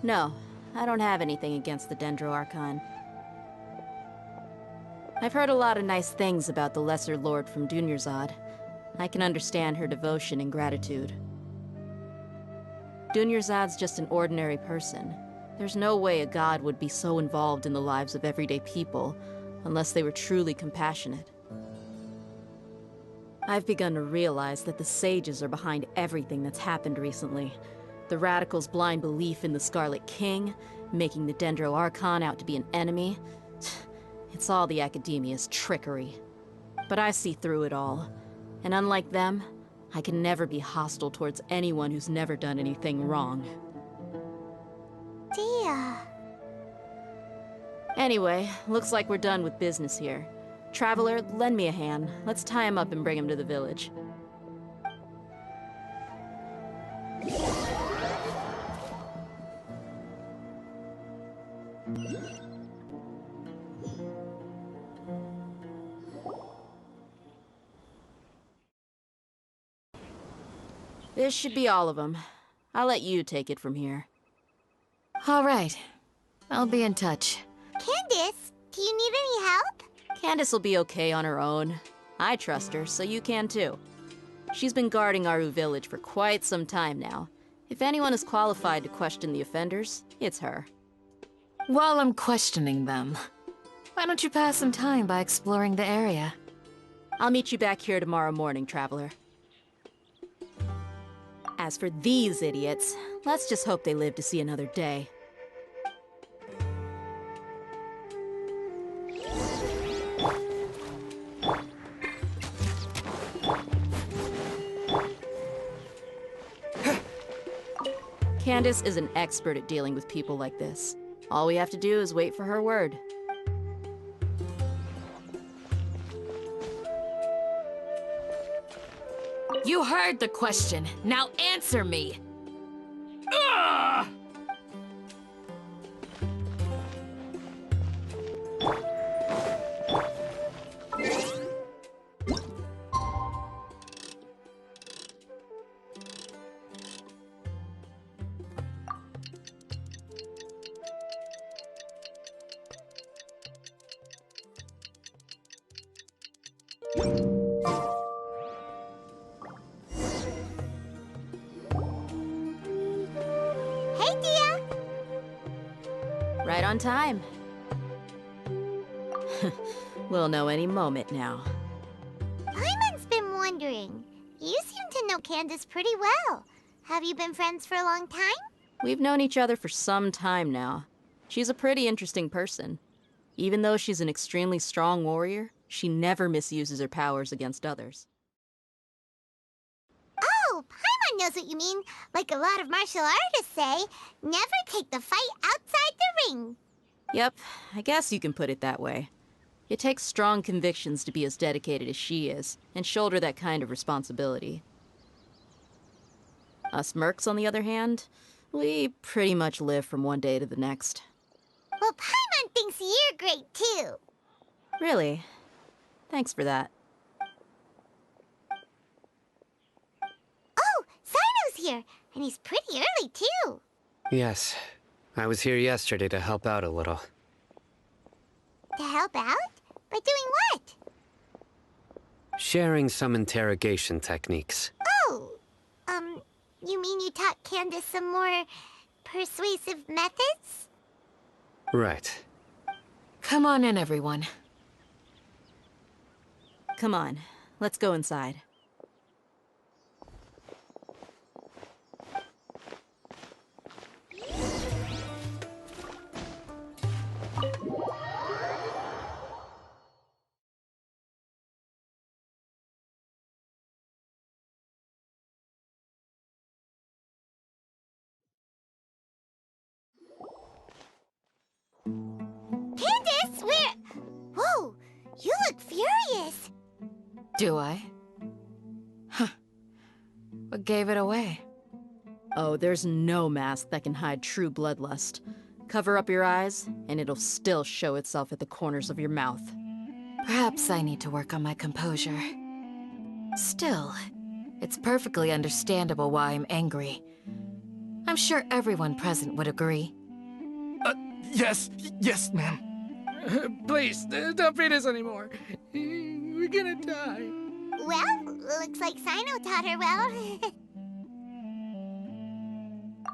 No, I don't have anything against the Dendro Archon. I've heard a lot of nice things about the Lesser Lord from Dunyarzad. I can understand her devotion and gratitude. Dunyarzad's just an ordinary person. There's no way a god would be so involved in the lives of everyday people, unless they were truly compassionate. I've begun to realize that the sages are behind everything that's happened recently. The Radicals' blind belief in the Scarlet King, making the Dendro Archon out to be an enemy. It's all the Academia's trickery. But I see through it all. And unlike them, I can never be hostile towards anyone who's never done anything wrong. Dia. Anyway, looks like we're done with business here. Traveler, lend me a hand. Let's tie him up and bring him to the village. This should be all of them. I'll let you take it from here. All right. I'll be in touch. Candace, do you need any help? Candace will be okay on her own. I trust her, so you can too. She's been guarding Aru village for quite some time now. If anyone is qualified to question the offenders, it's her. While I'm questioning them, why don't you pass some time by exploring the area? I'll meet you back here tomorrow morning, Traveler. As for these idiots, let's just hope they live to see another day. Candace is an expert at dealing with people like this. All we have to do is wait for her word. You heard the question. Now answer me. Hey, Dia! Right on time. We'll know any moment now. Paimon's been wondering. You seem to know Candace pretty well. Have you been friends for a long time? We've known each other for some time now. She's a pretty interesting person. Even though she's an extremely strong warrior, she never misuses her powers against others. Oh, Paimon knows what you mean. Like a lot of martial artists say, never take the fight outside the ring. Yep, I guess you can put it that way. It takes strong convictions to be as dedicated as she is, and shoulder that kind of responsibility. Us mercs, on the other hand, we pretty much live from one day to the next. Well, Paimon thinks you're great, too. Really? Thanks for that. Oh, Sino's here, and he's pretty early, too. Yes. I was here yesterday to help out a little. To help out? By doing what? Sharing some interrogation techniques. Oh, you mean you taught Candace some more persuasive methods? Right. Come on in, everyone. Come on, let's go inside. Candace, we're... Whoa, you look furious. Do I? Huh. What gave it away? Oh, there's no mask that can hide true bloodlust. Cover up your eyes, and it'll still show itself at the corners of your mouth. Perhaps I need to work on my composure. Still, it's perfectly understandable why I'm angry. I'm sure everyone present would agree. Yes, ma'am. Please, don't feed us anymore. We're gonna die. Well, looks like Sino taught her well.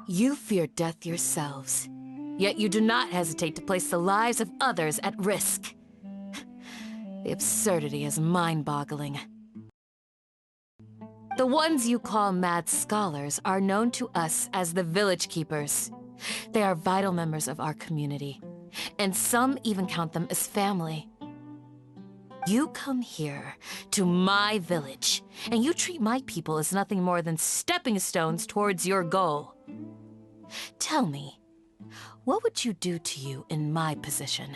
You fear death yourselves, yet you do not hesitate to place the lives of others at risk. The absurdity is mind-boggling. The ones you call mad scholars are known to us as the Village Keepers. They are vital members of our community, and some even count them as family. You come here, to my village, and you treat my people as nothing more than stepping stones towards your goal. Tell me, what would you do to you in my position?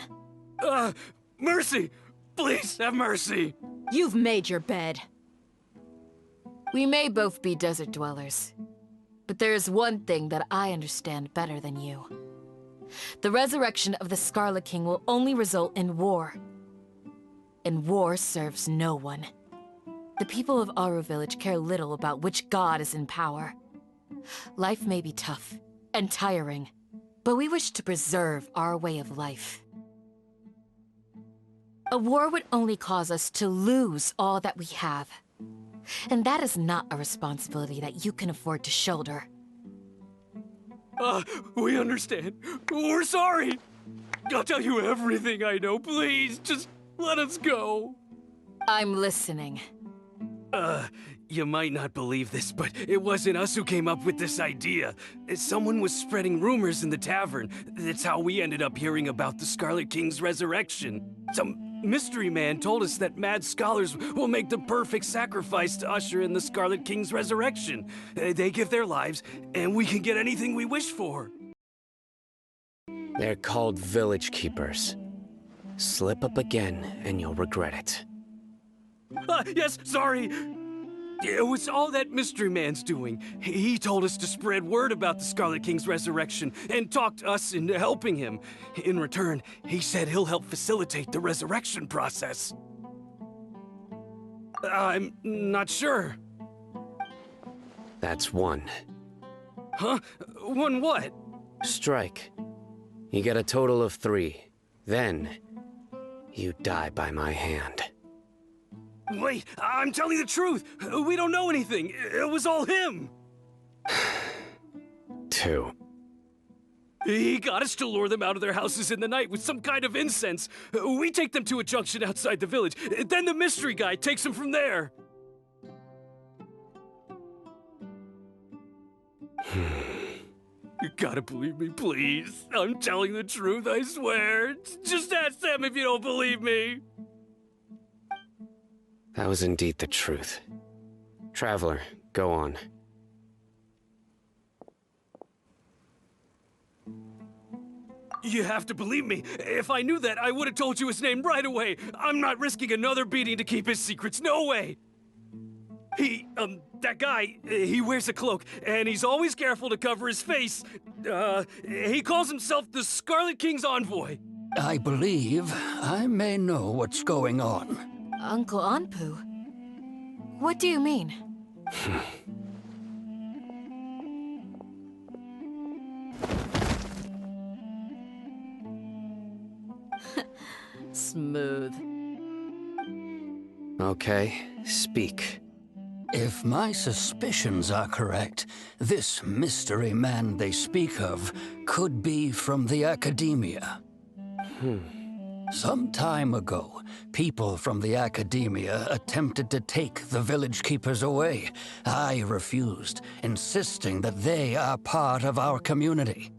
Mercy! Please, have mercy! You've made your bed. We may both be desert dwellers, but there is one thing that I understand better than you. The resurrection of the Scarlet King will only result in war. And war serves no one. The people of Aru Village care little about which god is in power. Life may be tough and tiring, but we wish to preserve our way of life. A war would only cause us to lose all that we have. And that is not a responsibility that you can afford to shoulder. We understand. We're sorry. I'll tell you everything I know. Please, just let us go. I'm listening. You might not believe this, but it wasn't us who came up with this idea. Someone was spreading rumors in the tavern. That's how we ended up hearing about the Scarlet King's resurrection. Some mystery man told us that mad scholars will make the perfect sacrifice to usher in the Scarlet King's resurrection. They give their lives, and we can get anything we wish for. They're called Village Keepers. Slip up again, and you'll regret it. Yes, sorry. It was all that mystery man's doing. He told us to spread word about the Scarlet King's resurrection and talked us into helping him. In return, he said he'll help facilitate the resurrection process. I'm not sure. That's one. Huh? One what? Strike. You get a total of 3. Then, you die by my hand. Wait, I'm telling the truth. We don't know anything. It was all him. 2. He got us to lure them out of their houses in the night with some kind of incense. We take them to a junction outside the village. Then the mystery guy takes them from there. You gotta believe me, please. I'm telling the truth, I swear. Just ask them if you don't believe me. That was indeed the truth. Traveler, go on. You have to believe me. If I knew that, I would have told you his name right away. I'm not risking another beating to keep his secrets. No way. That guy, he wears a cloak, and he's always careful to cover his face. He calls himself the Scarlet King's envoy. I believe I may know what's going on. Uncle Anpu? What do you mean? Smooth. Okay, speak. If my suspicions are correct, this mystery man they speak of could be from the Academia. Some time ago, people from the Academia attempted to take the village keepers away. I refused, insisting that they are part of our community.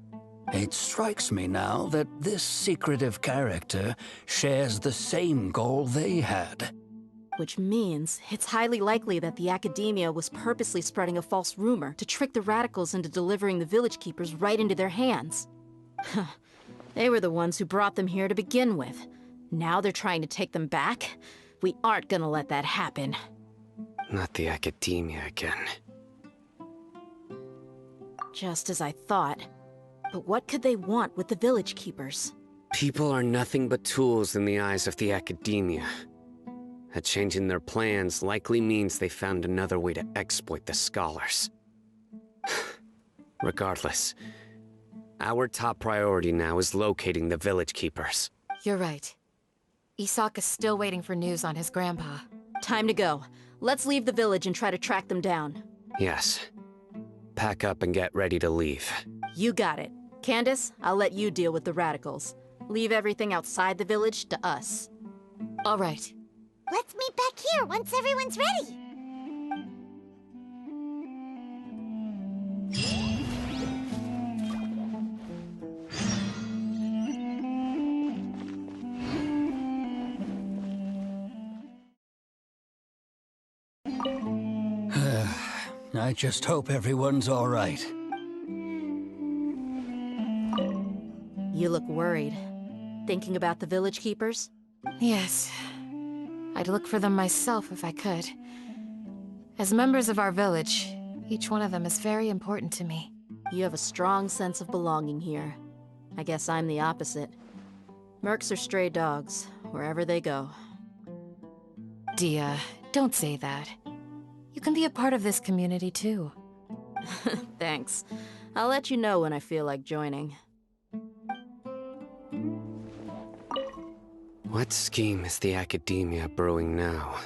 It strikes me now that this secretive character shares the same goal they had. Which means it's highly likely that the Academia was purposely spreading a false rumor to trick the radicals into delivering the village keepers right into their hands. They were the ones who brought them here to begin with. Now they're trying to take them back? We aren't gonna let that happen. Not the Academia again. Just as I thought. But what could they want with the village keepers? People are nothing but tools in the eyes of the Academia. A change in their plans likely means they found another way to exploit the scholars. Regardless, our top priority now is locating the village keepers. You're right. Isak is still waiting for news on his grandpa. Time to go. Let's leave the village and try to track them down. Yes. Pack up and get ready to leave. You got it. Candace, I'll let you deal with the radicals. Leave everything outside the village to us. All right. Let's meet back here once everyone's ready. I just hope everyone's all right. You look worried. Thinking about the village keepers? Yes. I'd look for them myself if I could. As members of our village, each one of them is very important to me. You have a strong sense of belonging here. I guess I'm the opposite. Mercs are stray dogs, wherever they go. Dia, don't say that. You can be a part of this community too. Thanks. I'll let you know when I feel like joining. What scheme is the Academia brewing now?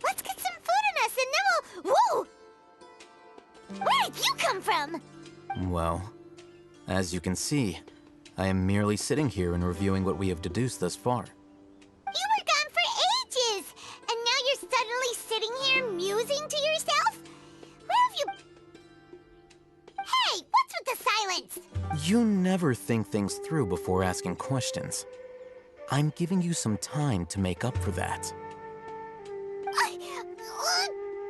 Let's get some food in us and then we'll... Whoa! Where did you come from? Well, as you can see, I am merely sitting here and reviewing what we have deduced thus far. You were gone for ages! And now you're suddenly sitting here musing to yourself? Where have you... Hey, what's with the silence? You never think things through before asking questions. I'm giving you some time to make up for that.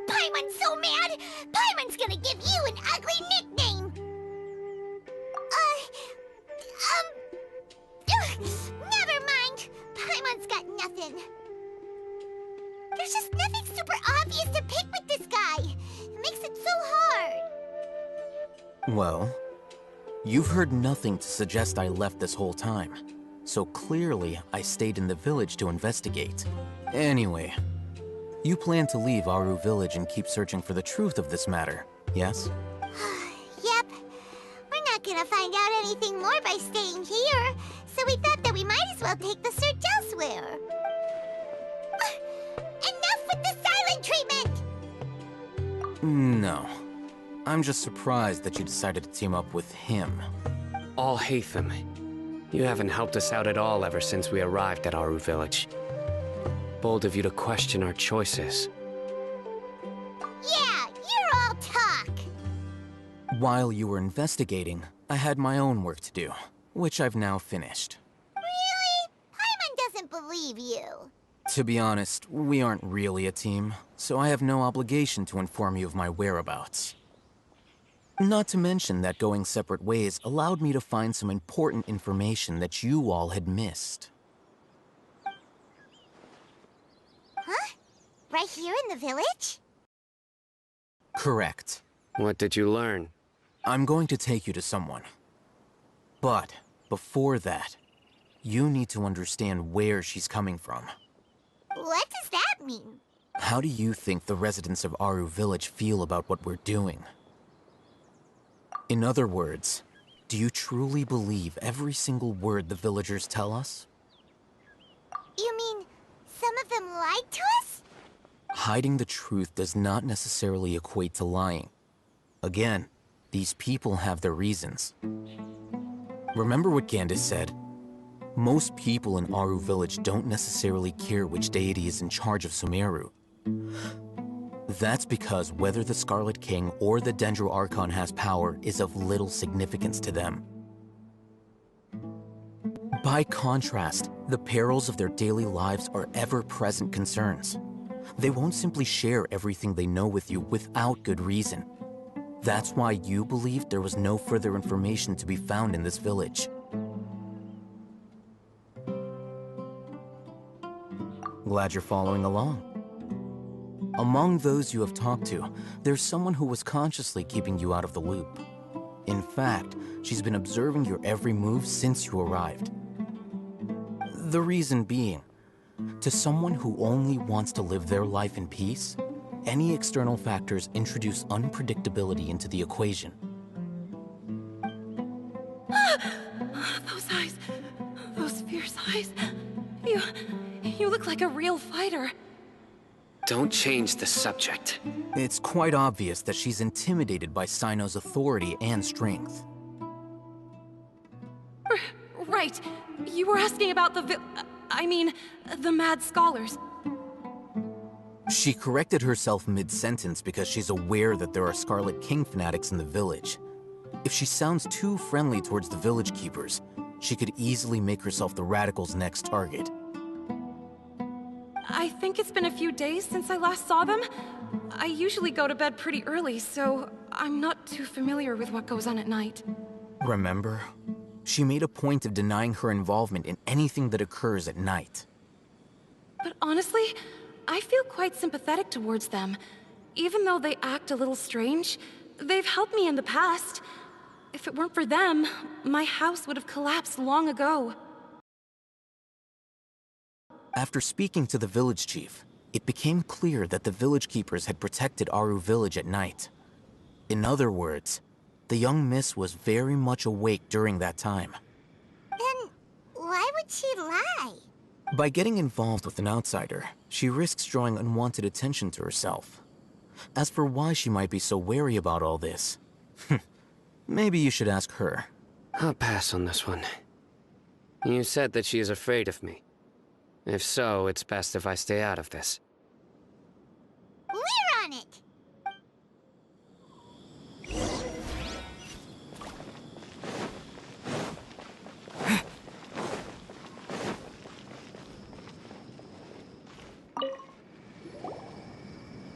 Paimon's so mad! Paimon's gonna give you an ugly nickname! Never mind! Paimon's got nothing. There's just nothing super obvious to pick with this guy. It makes it so hard. Well, you've heard nothing to suggest I left this whole time. So clearly, I stayed in the village to investigate. Anyway, you plan to leave Aru village and keep searching for the truth of this matter, yes? Yep. We're not gonna find out anything more by staying here, so we thought that we might as well take the search elsewhere. Enough with the silent treatment! No. I'm just surprised that you decided to team up with him. Alhaitham, you haven't helped us out at all ever since we arrived at Aru village. Bold of you to question our choices. Yeah, you're all talk! While you were investigating, I had my own work to do, which I've now finished. Really? Paimon doesn't believe you. To be honest, we aren't really a team, so I have no obligation to inform you of my whereabouts. Not to mention that going separate ways allowed me to find some important information that you all had missed. Huh? Right here in the village? Correct. What did you learn? I'm going to take you to someone. But, before that, You need to understand where she's coming from. What does that mean? How do you think the residents of Aru Village feel about what we're doing? In other words, do you truly believe every single word the villagers tell us? You mean some of them lied to us? Hiding the truth does not necessarily equate to lying. Again, these people have their reasons. Remember what Gandis said? Most people in Aru Village don't necessarily care which deity is in charge of Sumeru. That's because whether the Scarlet King or the Dendro Archon has power is of little significance to them. By contrast, the perils of their daily lives are ever-present concerns. They won't simply share everything they know with you without good reason. That's why you believed there was no further information to be found in this village. Glad you're following along. Among those you have talked to, there's someone who was consciously keeping you out of the loop. In fact, she's been observing your every move since you arrived. The reason being, to someone who only wants to live their life in peace, any external factors introduce unpredictability into the equation. Those eyes. Those fierce eyes. You look like a real fighter. Don't change the subject. It's quite obvious that she's intimidated by Sino's authority and strength. Right. You were asking about the Mad Scholars. She corrected herself mid-sentence because she's aware that there are Scarlet King fanatics in the village. If she sounds too friendly towards the village keepers, she could easily make herself the Radicals' next target. I think it's been a few days since I last saw them. I usually go to bed pretty early, so I'm not too familiar with what goes on at night. Remember? She made a point of denying her involvement in anything that occurs at night. But honestly, I feel quite sympathetic towards them. Even though they act a little strange, they've helped me in the past. If it weren't for them, my house would have collapsed long ago. After speaking to the village chief, it became clear that the village keepers had protected Aru Village at night. In other words, the young miss was very much awake during that time. Then why would she lie? By getting involved with an outsider, she risks drawing unwanted attention to herself. As for why she might be so wary about all this, maybe you should ask her. I'll pass on this one. You said that she is afraid of me. If so, it's best if I stay out of this. We're on it!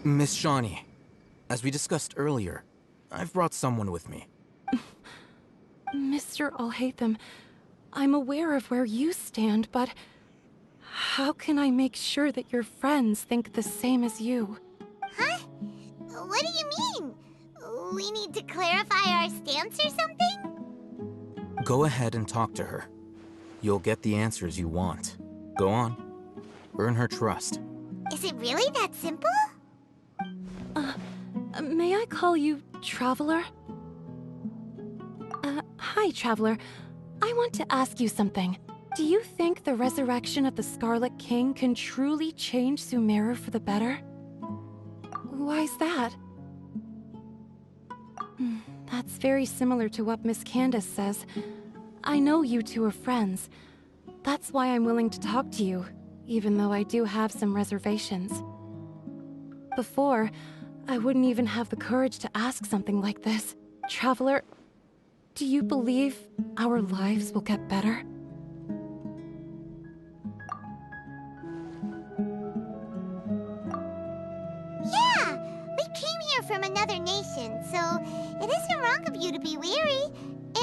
Miss Shawnee, as we discussed earlier, I've brought someone with me. Mr. Alhaitham, I'm aware of where you stand, but how can I make sure that your friends think the same as you? Huh? What do you mean? We need to clarify our stance or something? Go ahead and talk to her. You'll get the answers you want. Go on. Earn her trust. Is it really that simple? May I call you Traveler? Hi, Traveler. I want to ask you something. Do you think the resurrection of the Scarlet King can truly change Sumeru for the better? Why's that? That's very similar to what Miss Candace says. I know you two are friends. That's why I'm willing to talk to you, even though I do have some reservations. Before, I wouldn't even have the courage to ask something like this. Traveler, do you believe our lives will get better? Yeah! We came here from another nation, so it isn't wrong of you to be weary.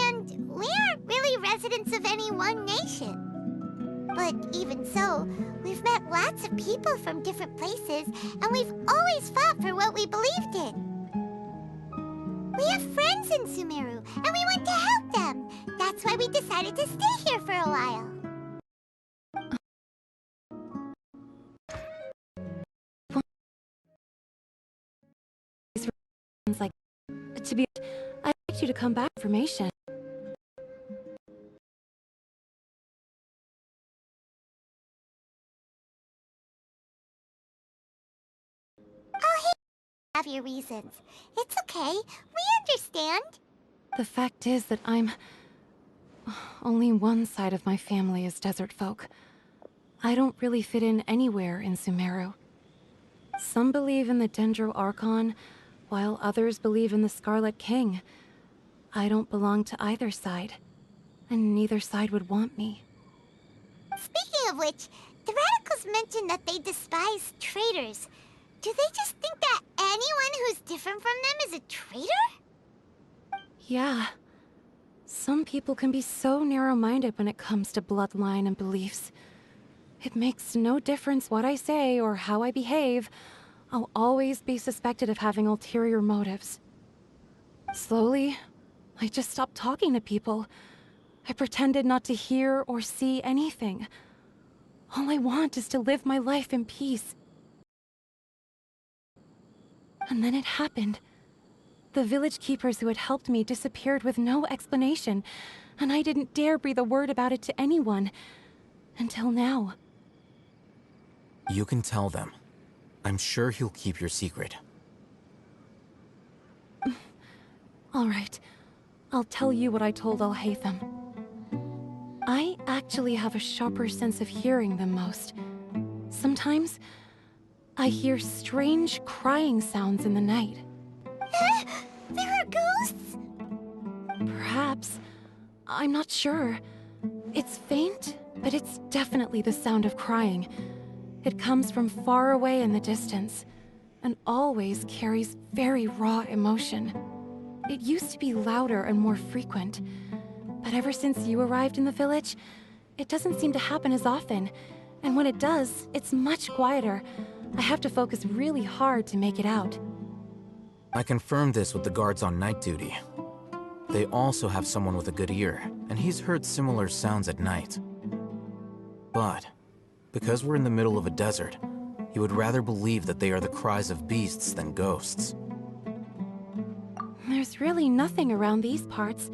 And we aren't really residents of any one nation. But even so, we've met lots of people from different places, and we've always fought for what we believed in. We have friends in Sumeru, and we want to help them. That's why we decided to stay here for a while. like to be. I'd like you to come back for information. Oh, hey, have your reasons. It's okay. We understand. The fact is that only one side of my family is desert folk. I don't really fit in anywhere in Sumeru. Some believe in the Dendro Archon, while others believe in the Scarlet King. I don't belong to either side, and neither side would want me. Speaking of which, the Radicals mentioned that they despise traitors. Do they just think that anyone who's different from them is a traitor? Yeah. Some people can be so narrow-minded when it comes to bloodline and beliefs. It makes no difference what I say or how I behave. I'll always be suspected of having ulterior motives. Slowly, I just stopped talking to people. I pretended not to hear or see anything. All I want is to live my life in peace. And then it happened. The village keepers who had helped me disappeared with no explanation, and I didn't dare breathe a word about it to anyone. Until now. You can tell them. I'm sure he'll keep your secret. All right. I'll tell you what I told Al-Haytham. I actually have a sharper sense of hearing than most. Sometimes, I hear strange crying sounds in the night. There are ghosts? Perhaps. I'm not sure. It's faint, but it's definitely the sound of crying. It comes from far away in the distance, and always carries very raw emotion. It used to be louder and more frequent, but ever since you arrived in the village, it doesn't seem to happen as often, and when it does, it's much quieter. I have to focus really hard to make it out. I confirmed this with the guards on night duty. They also have someone with a good ear, and he's heard similar sounds at night. But, because we're in the middle of a desert, he would rather believe that they are the cries of beasts than ghosts. There's really nothing around these parts,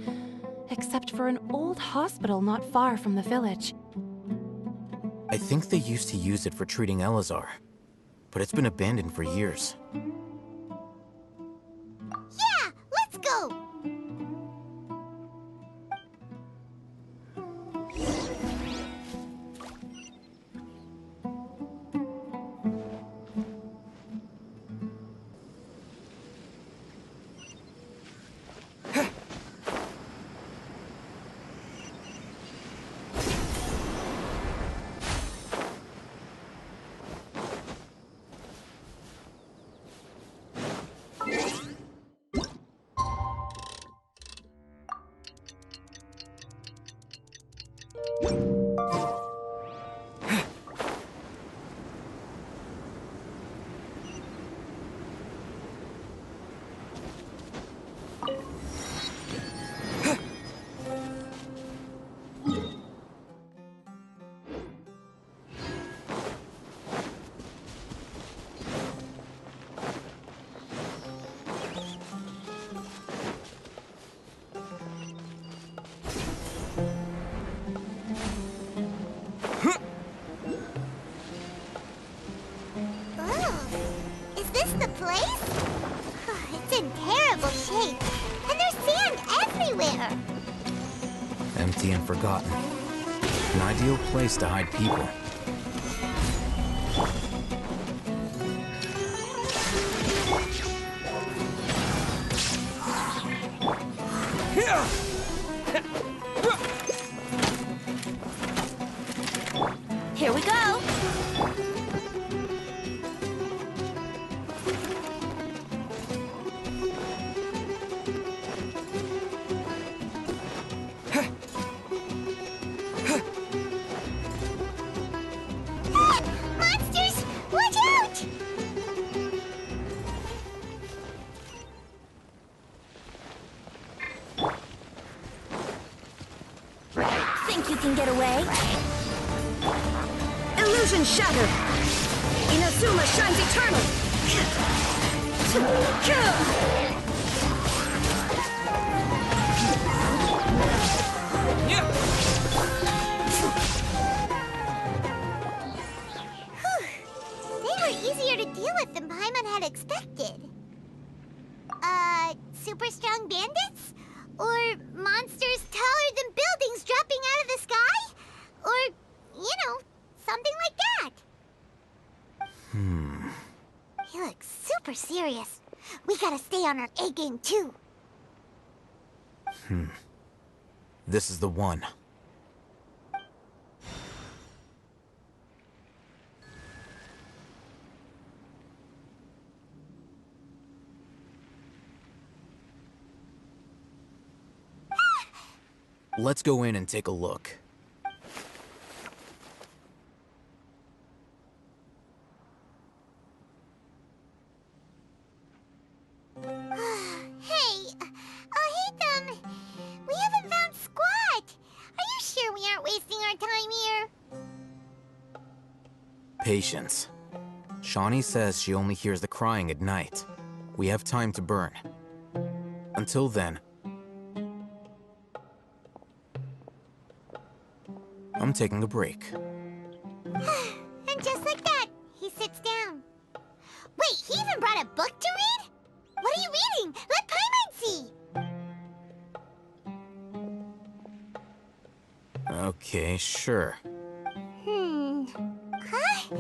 except for an old hospital not far from the village. I think they used to use it for treating Elazar, but it's been abandoned for years. Yeah, let's go! Empty and forgotten. An ideal place to hide people. Here we go! Monsters! Watch out! Think you can get away? Illusion shattered! Inazuma shines eternal! super strong bandits? Or monsters taller than buildings dropping out of the sky? Or, you know, something like that. He looks super serious. We gotta stay on our A game too. This is the one. Let's go in and take a look. Hey, Hatham, we haven't found squat. Are you sure we aren't wasting our time here? Patience. Shawnee says she only hears the crying at night. We have time to burn. Until then, I'm taking a break. And just like that, he sits down. Wait, he even brought a book to read? What are you reading? Let Paimon see! Okay, sure. Huh?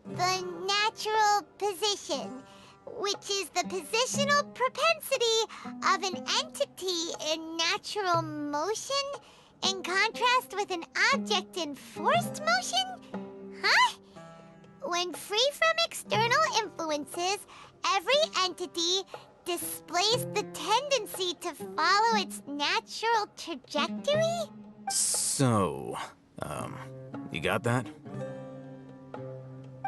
The natural position, which is the positional propensity of an entity in natural motion in contrast with an object in forced motion? Huh? When free from external influences, every entity displays the tendency to follow its natural trajectory? So, you got that?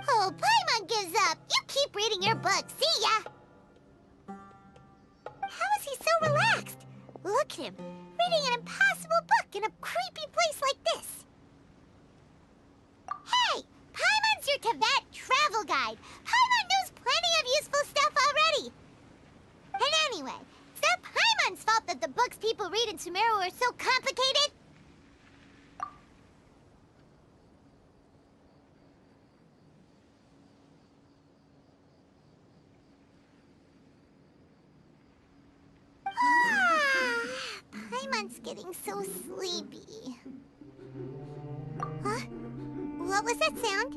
Oh, Paimon gives up. You keep reading your book. See ya! How is he so relaxed? Look at him, reading an impossible book in a creepy place like this. Hey! Paimon's your Tibet travel guide. Paimon knows plenty of useful stuff already. And anyway, it's not Paimon's fault that the books people read in Sumeru are so complicated. Paimon's getting so sleepy. Huh? What was that sound?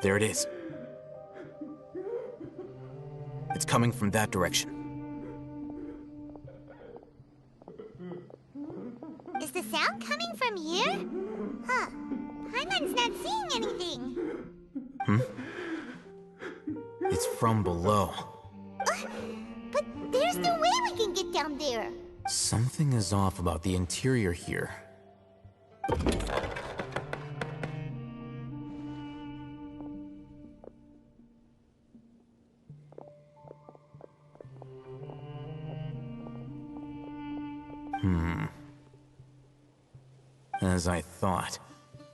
There it is. It's coming from that direction. Is the sound coming from here? Huh. Paimon's not seeing anything. It's from below. But there's no way we can get down there. Something is off about the interior here. As I thought,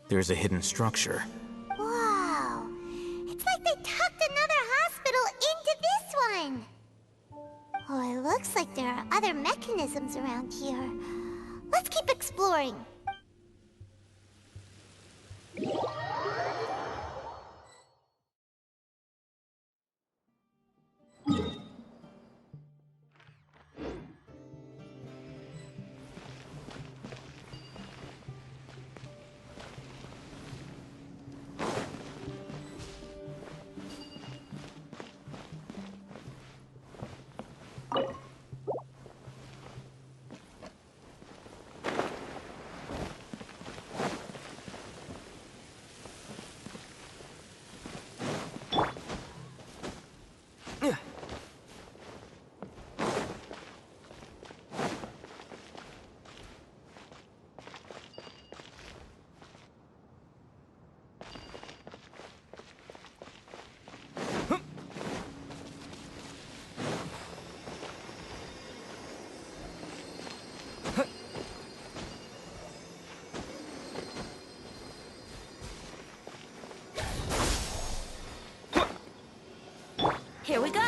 there's a hidden structure. Wow. It's like they tucked another hospital into this one. Oh, it looks like there are other mechanisms around here. Let's keep exploring. Here we go.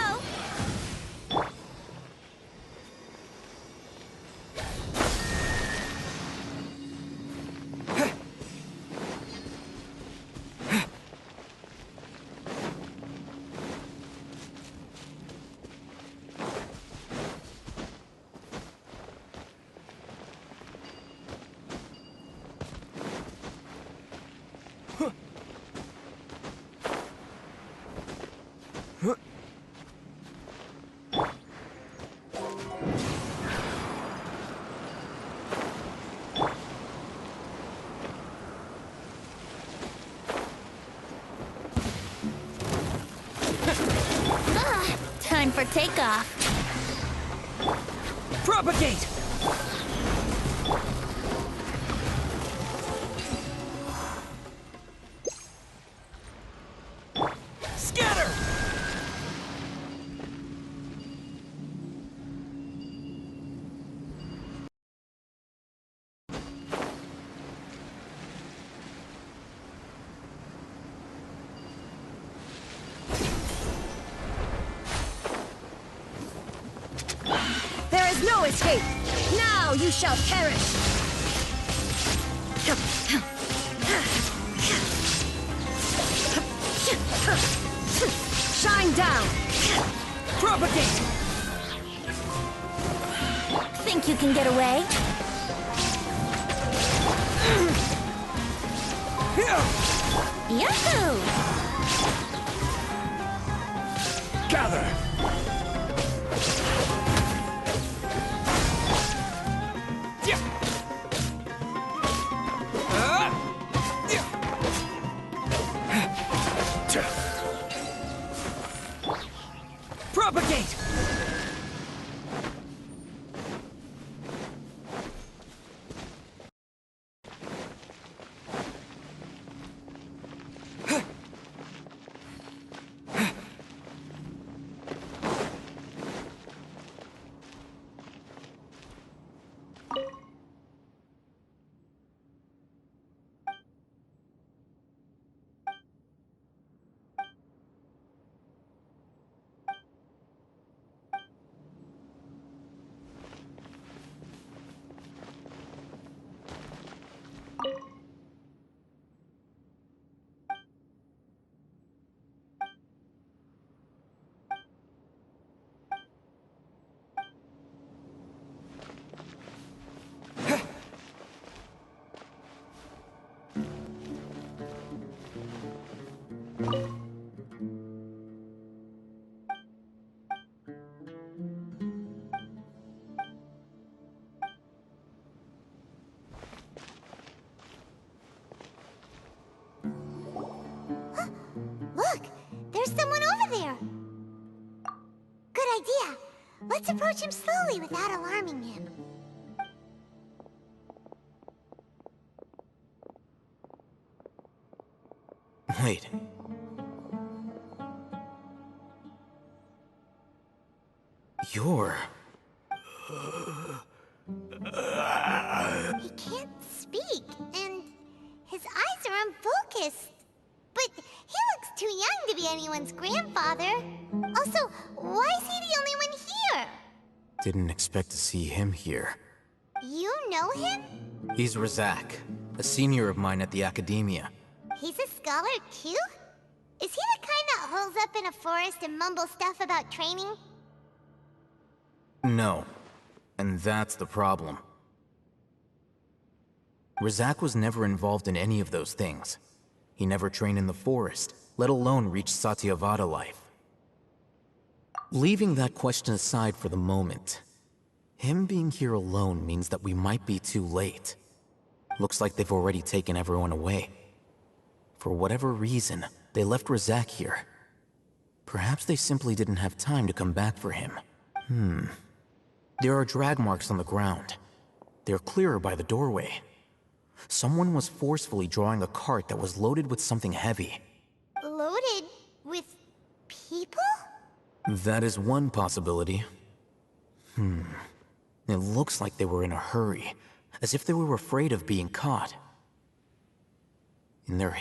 Time for takeoff. Propagate! Scatter! There is no escape! Now you shall perish! Shine down! Propagate! Think you can get away? Yahoo! Gather! Propagate! Look! There's someone over there! Good idea. Let's approach him slowly without alarming him. Wait. You're... He can't speak, and his eyes are unfocused. But he looks too young to be anyone's grandfather. Also, why is he the only one here? Didn't expect to see him here. You know him? He's Razak, a senior of mine at the Academia. He's a scholar too? Is he the kind that holes up in a forest and mumbles stuff about training? No. And that's the problem. Razak was never involved in any of those things. He never trained in the forest, let alone reach Satyavada life. Leaving that question aside for the moment, him being here alone means that we might be too late. Looks like they've already taken everyone away. For whatever reason, they left Razak here. Perhaps they simply didn't have time to come back for him. There are drag marks on the ground. They're clearer by the doorway. Someone was forcefully drawing a cart that was loaded with something heavy. Loaded with people? That is one possibility. It looks like they were in a hurry, as if they were afraid of being caught. In their...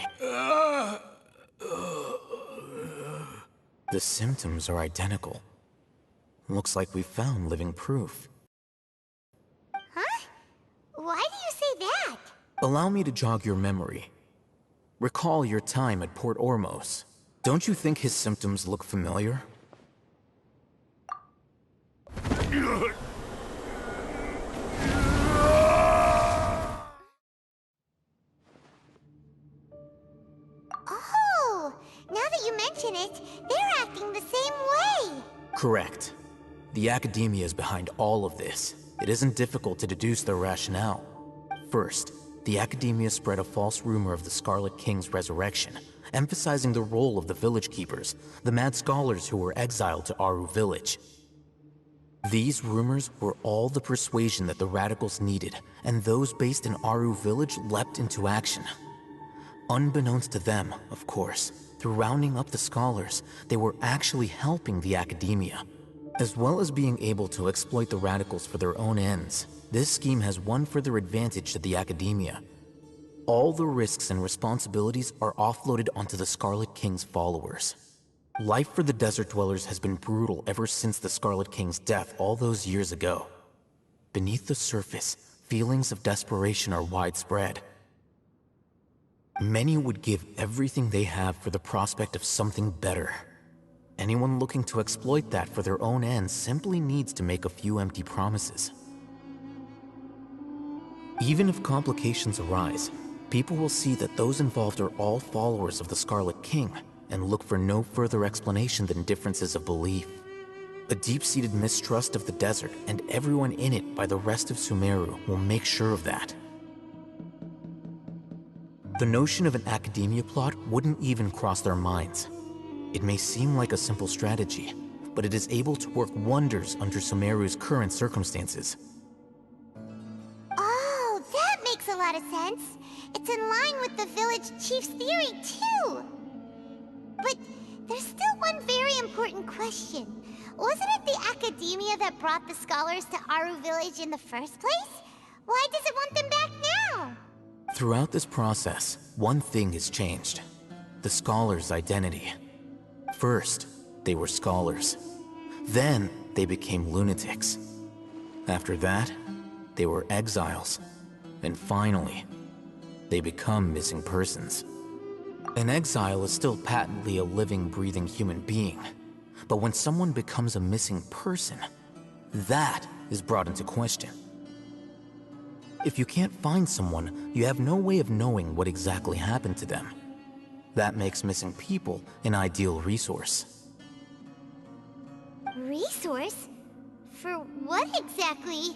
The symptoms are identical. Looks like we found living proof. Huh? Why do you say that? Allow me to jog your memory. Recall your time at Port Ormos. Don't you think his symptoms look familiar? Oh! Now that you mention it, they're acting the same way. Correct. The academia is behind all of this. It isn't difficult to deduce their rationale. First, the academia spread a false rumor of the Scarlet King's resurrection, emphasizing the role of the village keepers, the mad scholars who were exiled to Aru Village. These rumors were all the persuasion that the radicals needed, and those based in Aru Village leapt into action. Unbeknownst to them, of course, through rounding up the scholars, they were actually helping the academia. As well as being able to exploit the radicals for their own ends, this scheme has one further advantage to the academia. All the risks and responsibilities are offloaded onto the Scarlet King's followers. Life for the Desert Dwellers has been brutal ever since the Scarlet King's death all those years ago. Beneath the surface, feelings of desperation are widespread. Many would give everything they have for the prospect of something better. Anyone looking to exploit that for their own ends simply needs to make a few empty promises. Even if complications arise, people will see that those involved are all followers of the Scarlet King, and look for no further explanation than differences of belief. A deep-seated mistrust of the desert and everyone in it by the rest of Sumeru will make sure of that. The notion of an academia plot wouldn't even cross their minds. It may seem like a simple strategy, but it is able to work wonders under Sumeru's current circumstances. Oh, that makes a lot of sense. It's in line with the village chief's theory, too. But there's still one very important question. Wasn't it the academia that brought the scholars to Aru Village in the first place? Why does it want them back now? Throughout this process, one thing has changed. The scholars' identity. First, they were scholars. Then, they became lunatics. After that, they were exiles. And finally, they become missing persons. An exile is still patently a living, breathing human being. But when someone becomes a missing person, that is brought into question. If you can't find someone, you have no way of knowing what exactly happened to them. That makes missing people an ideal resource. Resource? For what exactly?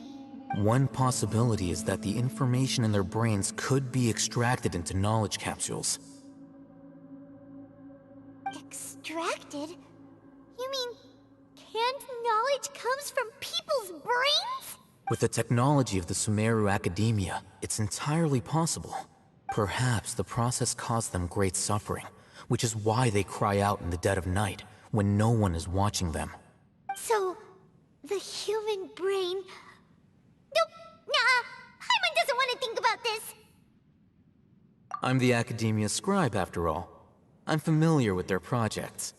One possibility is that the information in their brains could be extracted into knowledge capsules. Extracted? You mean canned knowledge comes from people's brains? With the technology of the Sumeru Academia, it's entirely possible. Perhaps the process caused them great suffering, which is why they cry out in the dead of night, when no one is watching them. So, the human brain... Nope, nah, Paimon doesn't want to think about this. I'm the Academia scribe, after all. I'm familiar with their projects.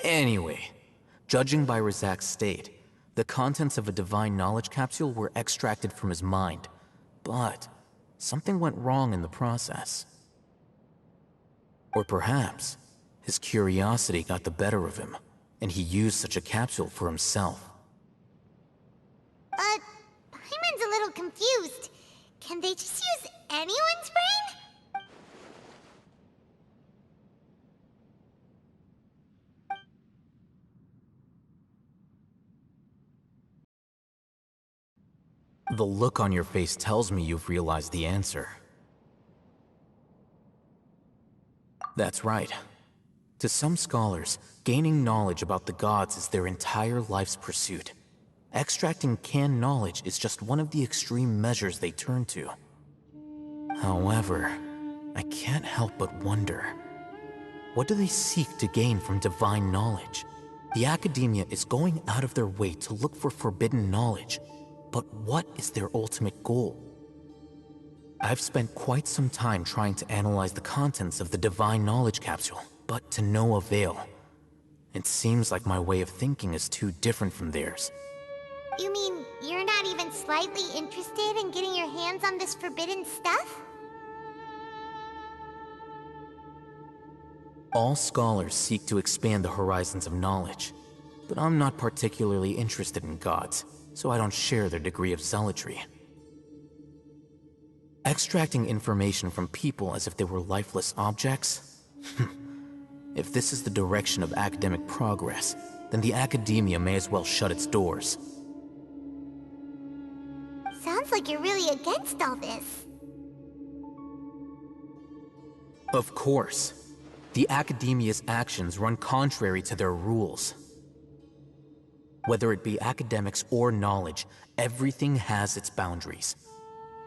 Anyway, judging by Razak's state, the contents of a divine knowledge capsule were extracted from his mind, but something went wrong in the process. Or perhaps, his curiosity got the better of him, and he used such a capsule for himself. Paimon's a little confused. Can they just use anyone's brain? The look on your face tells me you've realized the answer. That's right. To some scholars, gaining knowledge about the gods is their entire life's pursuit. Extracting canned knowledge is just one of the extreme measures they turn to. However, I can't help but wonder, what do they seek to gain from divine knowledge? The academia is going out of their way to look for forbidden knowledge, but what is their ultimate goal? I've spent quite some time trying to analyze the contents of the divine knowledge capsule, but to no avail. It seems like my way of thinking is too different from theirs. You mean you're not even slightly interested in getting your hands on this forbidden stuff? All scholars seek to expand the horizons of knowledge, but I'm not particularly interested in gods, so I don't share their degree of zealotry. Extracting information from people as if they were lifeless objects? If this is the direction of academic progress, then the academia may as well shut its doors. Sounds like you're really against all this. Of course. The academia's actions run contrary to their rules. Whether it be academics or knowledge, everything has its boundaries.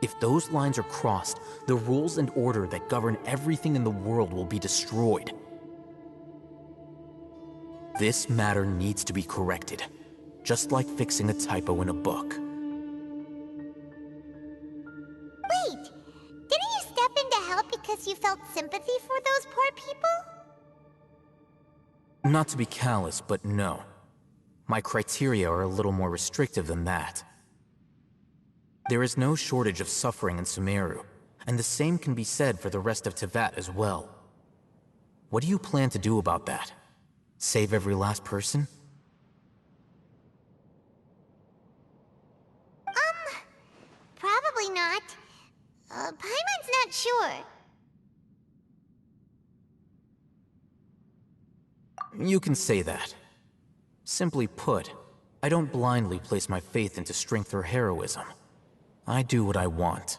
If those lines are crossed, the rules and order that govern everything in the world will be destroyed. This matter needs to be corrected, just like fixing a typo in a book. Wait! Didn't you step in to help because you felt sympathy for those poor people? Not to be callous, but no. My criteria are a little more restrictive than that. There is no shortage of suffering in Sumeru, and the same can be said for the rest of Teyvat as well. What do you plan to do about that? Save every last person? Probably not. Paimon's not sure. You can say that. Simply put, I don't blindly place my faith into strength or heroism. I do what I want.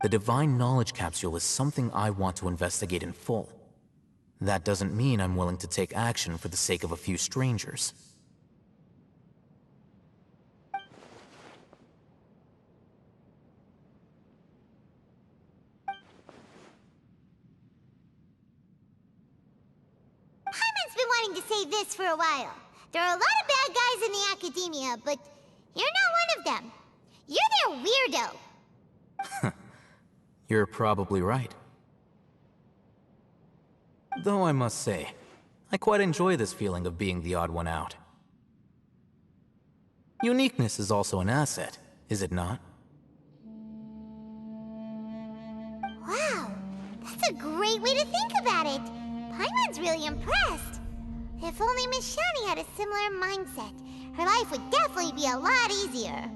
The Divine Knowledge Capsule is something I want to investigate in full. That doesn't mean I'm willing to take action for the sake of a few strangers. Paimon's been wanting to say this for a while. There are a lot of bad guys in the academia, but you're not one of them. You're their weirdo. You're probably right. Though I must say, I quite enjoy this feeling of being the odd one out. Uniqueness is also an asset, is it not? Wow, that's a great way to think about it. Paimon's really impressed. If only Miss Shani had a similar mindset, her life would definitely be a lot easier.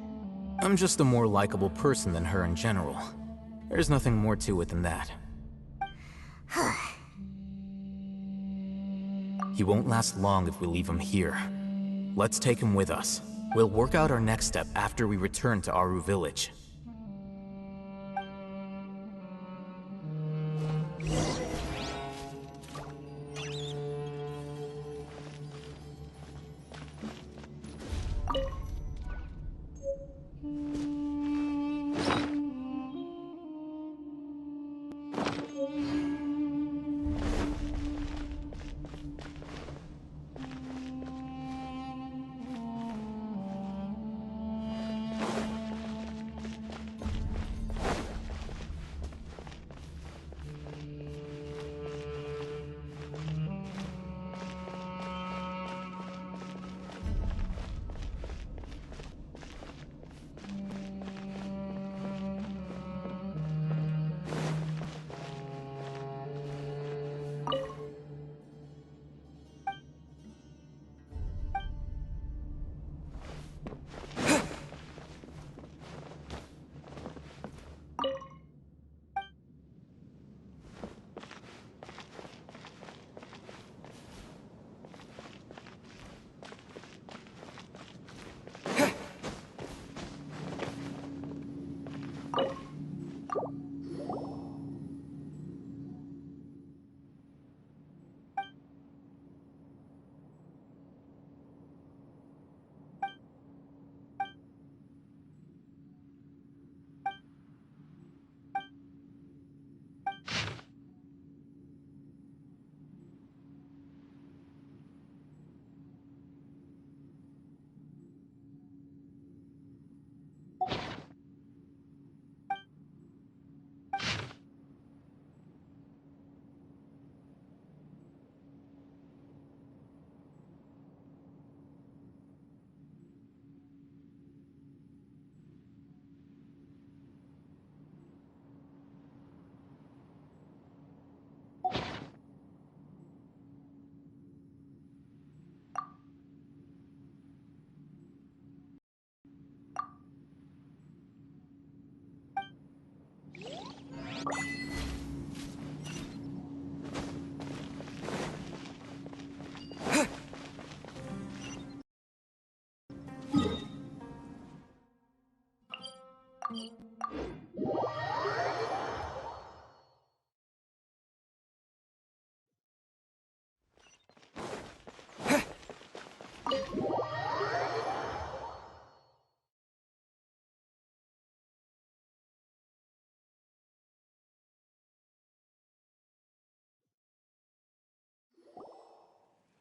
I'm just a more likable person than her in general. There's nothing more to it than that. He won't last long if we leave him here. Let's take him with us. We'll work out our next step after we return to Aru Village.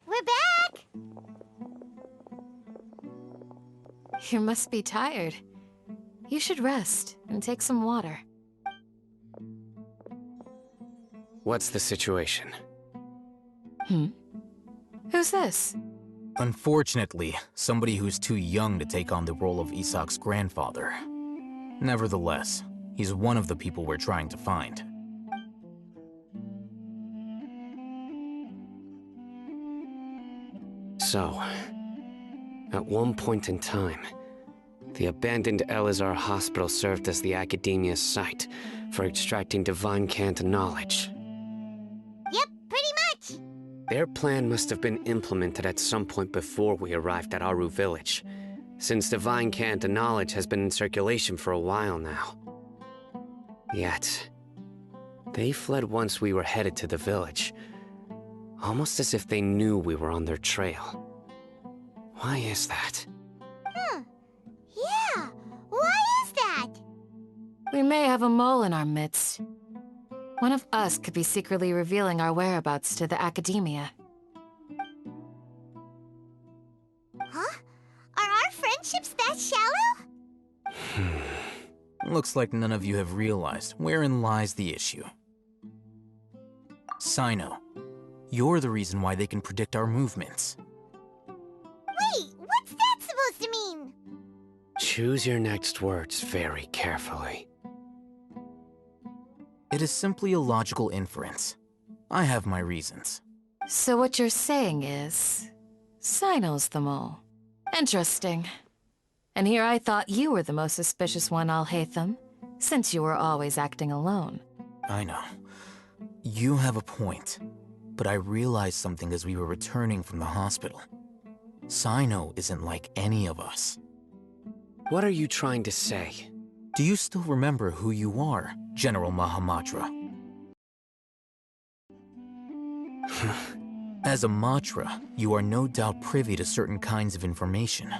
We're back! You must be tired. You should rest and take some water. What's the situation? Who's this? Unfortunately, somebody who's too young to take on the role of Isak's grandfather. Nevertheless, he's one of the people we're trying to find. So, at one point in time, the abandoned Elazar Hospital served as the Academia's site for extracting divine cant knowledge. Yep, pretty much! Their plan must have been implemented at some point before we arrived at Aru Village, since divine cant knowledge has been in circulation for a while now. Yet, they fled once we were headed to the village, almost as if they knew we were on their trail. Why is that? Yeah, why is that? We may have a mole in our midst. One of us could be secretly revealing our whereabouts to the Academia. Huh? Are our friendships that shallow? Looks like none of you have realized wherein lies the issue. Sino, you're the reason why they can predict our movements. Wait, what's that supposed to mean? Choose your next words very carefully. It is simply a logical inference. I have my reasons. So what you're saying is... Sino's the mole. Interesting. And here I thought you were the most suspicious one, Alhaitham, since you were always acting alone. I know. You have a point. But I realized something as we were returning from the hospital. Sino isn't like any of us. What are you trying to say? Do you still remember who you are, General Mahamatra? As a Matra, you are no doubt privy to certain kinds of information.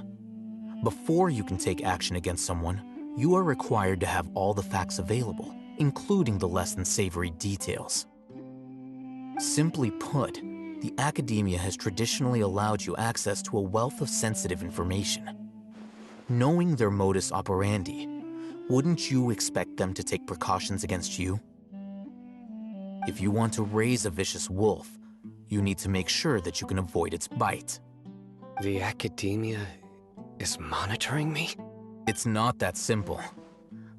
Before you can take action against someone, you are required to have all the facts available, including the less than savory details. Simply put, the Academia has traditionally allowed you access to a wealth of sensitive information. Knowing their modus operandi, wouldn't you expect them to take precautions against you? If you want to raise a vicious wolf, you need to make sure that you can avoid its bite. The Academia is monitoring me? It's not that simple.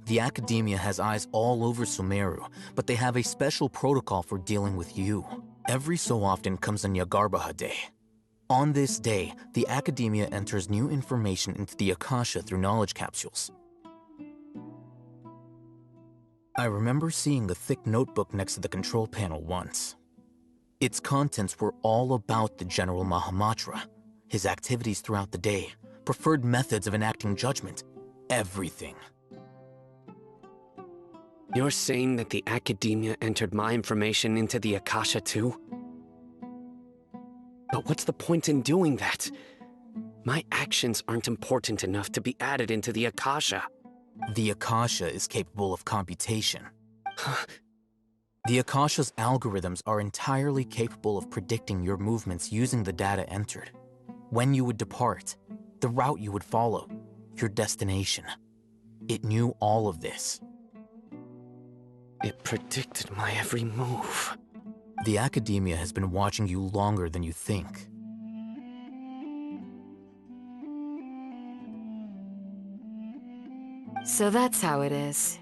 The Academia has eyes all over Sumeru, but they have a special protocol for dealing with you. Every so often comes a Nyagarbaha Day. On this day, the Academia enters new information into the Akasha through knowledge capsules. I remember seeing a thick notebook next to the control panel once. Its contents were all about the General Mahamatra, his activities throughout the day, preferred methods of enacting judgment, everything. You're saying that the Academia entered my information into the Akasha too? But what's the point in doing that? My actions aren't important enough to be added into the Akasha. The Akasha is capable of computation. The Akasha's algorithms are entirely capable of predicting your movements using the data entered. When you would depart, the route you would follow, your destination. It knew all of this. It predicted my every move. The Academia has been watching you longer than you think. So that's how it is.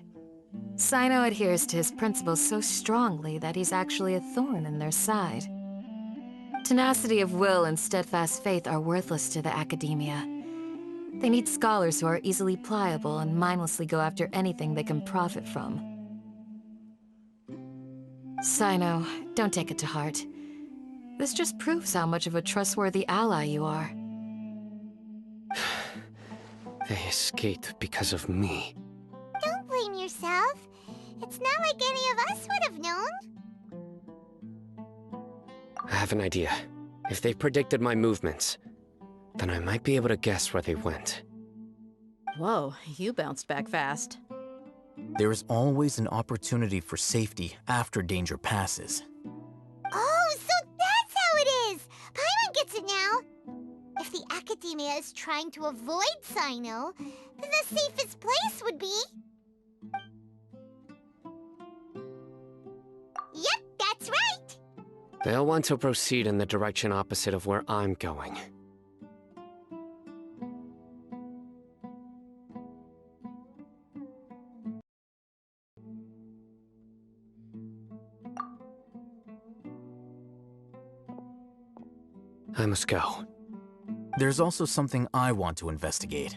Sino adheres to his principles so strongly that he's actually a thorn in their side. Tenacity of will and steadfast faith are worthless to the Academia. They need scholars who are easily pliable and mindlessly go after anything they can profit from. Sino, don't take it to heart. This just proves how much of a trustworthy ally you are. They escaped because of me. Don't It's not like any of us would have known. I have an idea. If they've predicted my movements, then I might be able to guess where they went. Whoa, you bounced back fast. There is always an opportunity for safety after danger passes. Oh, so that's how it is! Paimon gets it now! If the Academia is trying to avoid Cyno, then the safest place would be... Yep, that's right! They'll want to proceed in the direction opposite of where I'm going. I must go. There's also something I want to investigate.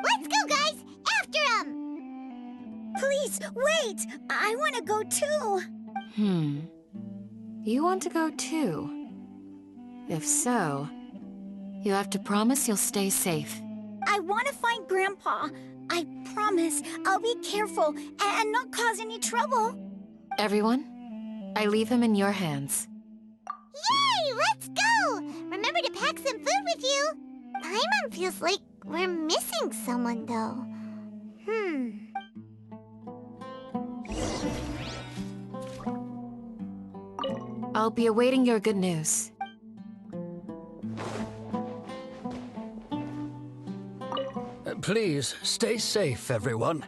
Let's go, guys! After him! Please, wait! I want to go too! You want to go too? If so, you have to promise you'll stay safe. I want to find Grandpa. I promise I'll be careful and not cause any trouble. Everyone, I leave him in your hands. Yay! Let's go! Remember to pack some food with you! Paimon feels like we're missing someone, though. I'll be awaiting your good news. Please, stay safe, everyone.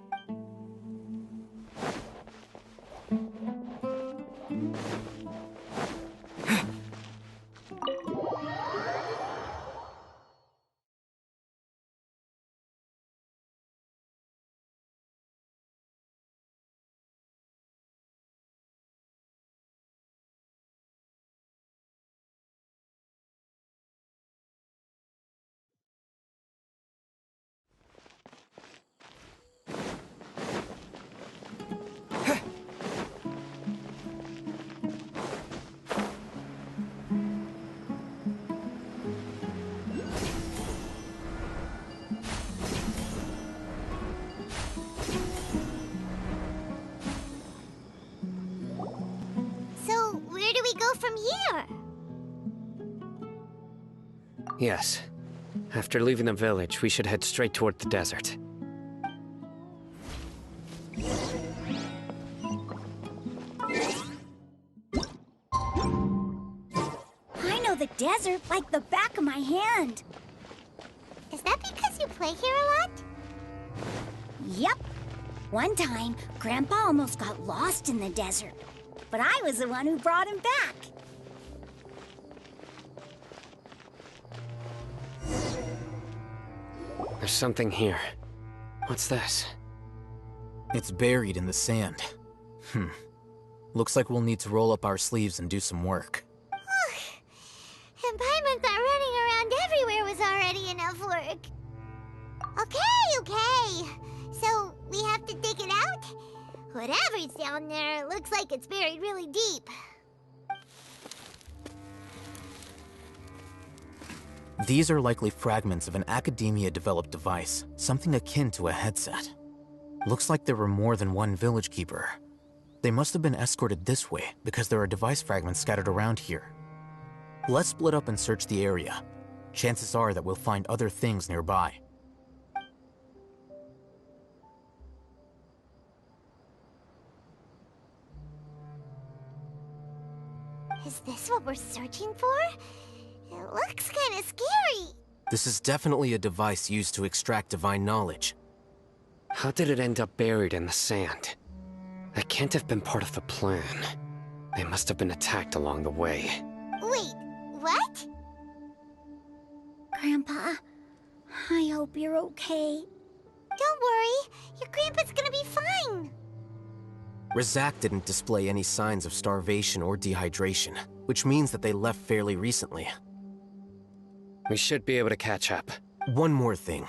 So, where do we go from here? Yes. After leaving the village, we should head straight toward the desert. I know the desert like the back of my hand. Is that because you play here a lot? Yep. One time, Grandpa almost got lost in the desert. But I was the one who brought him back. There's something here. What's this? It's buried in the sand. Looks like we'll need to roll up our sleeves and do some work. And Paimon thought running around everywhere was already enough work. Okay. So, we have to dig it out? Whatever's down there, looks like it's buried really deep. These are likely fragments of an Academia-developed device, something akin to a headset. Looks like there were more than one village keeper. They must have been escorted this way because there are device fragments scattered around here. Let's split up and search the area. Chances are that we'll find other things nearby. Is this what we're searching for? It looks kind of scary. This is definitely a device used to extract divine knowledge. How did it end up buried in the sand? That can't have been part of the plan. They must have been attacked along the way. Wait, what? Grandpa, I hope you're okay. Don't worry, your grandpa's gonna be fine. Razak didn't display any signs of starvation or dehydration, which means that they left fairly recently. We should be able to catch up. One more thing.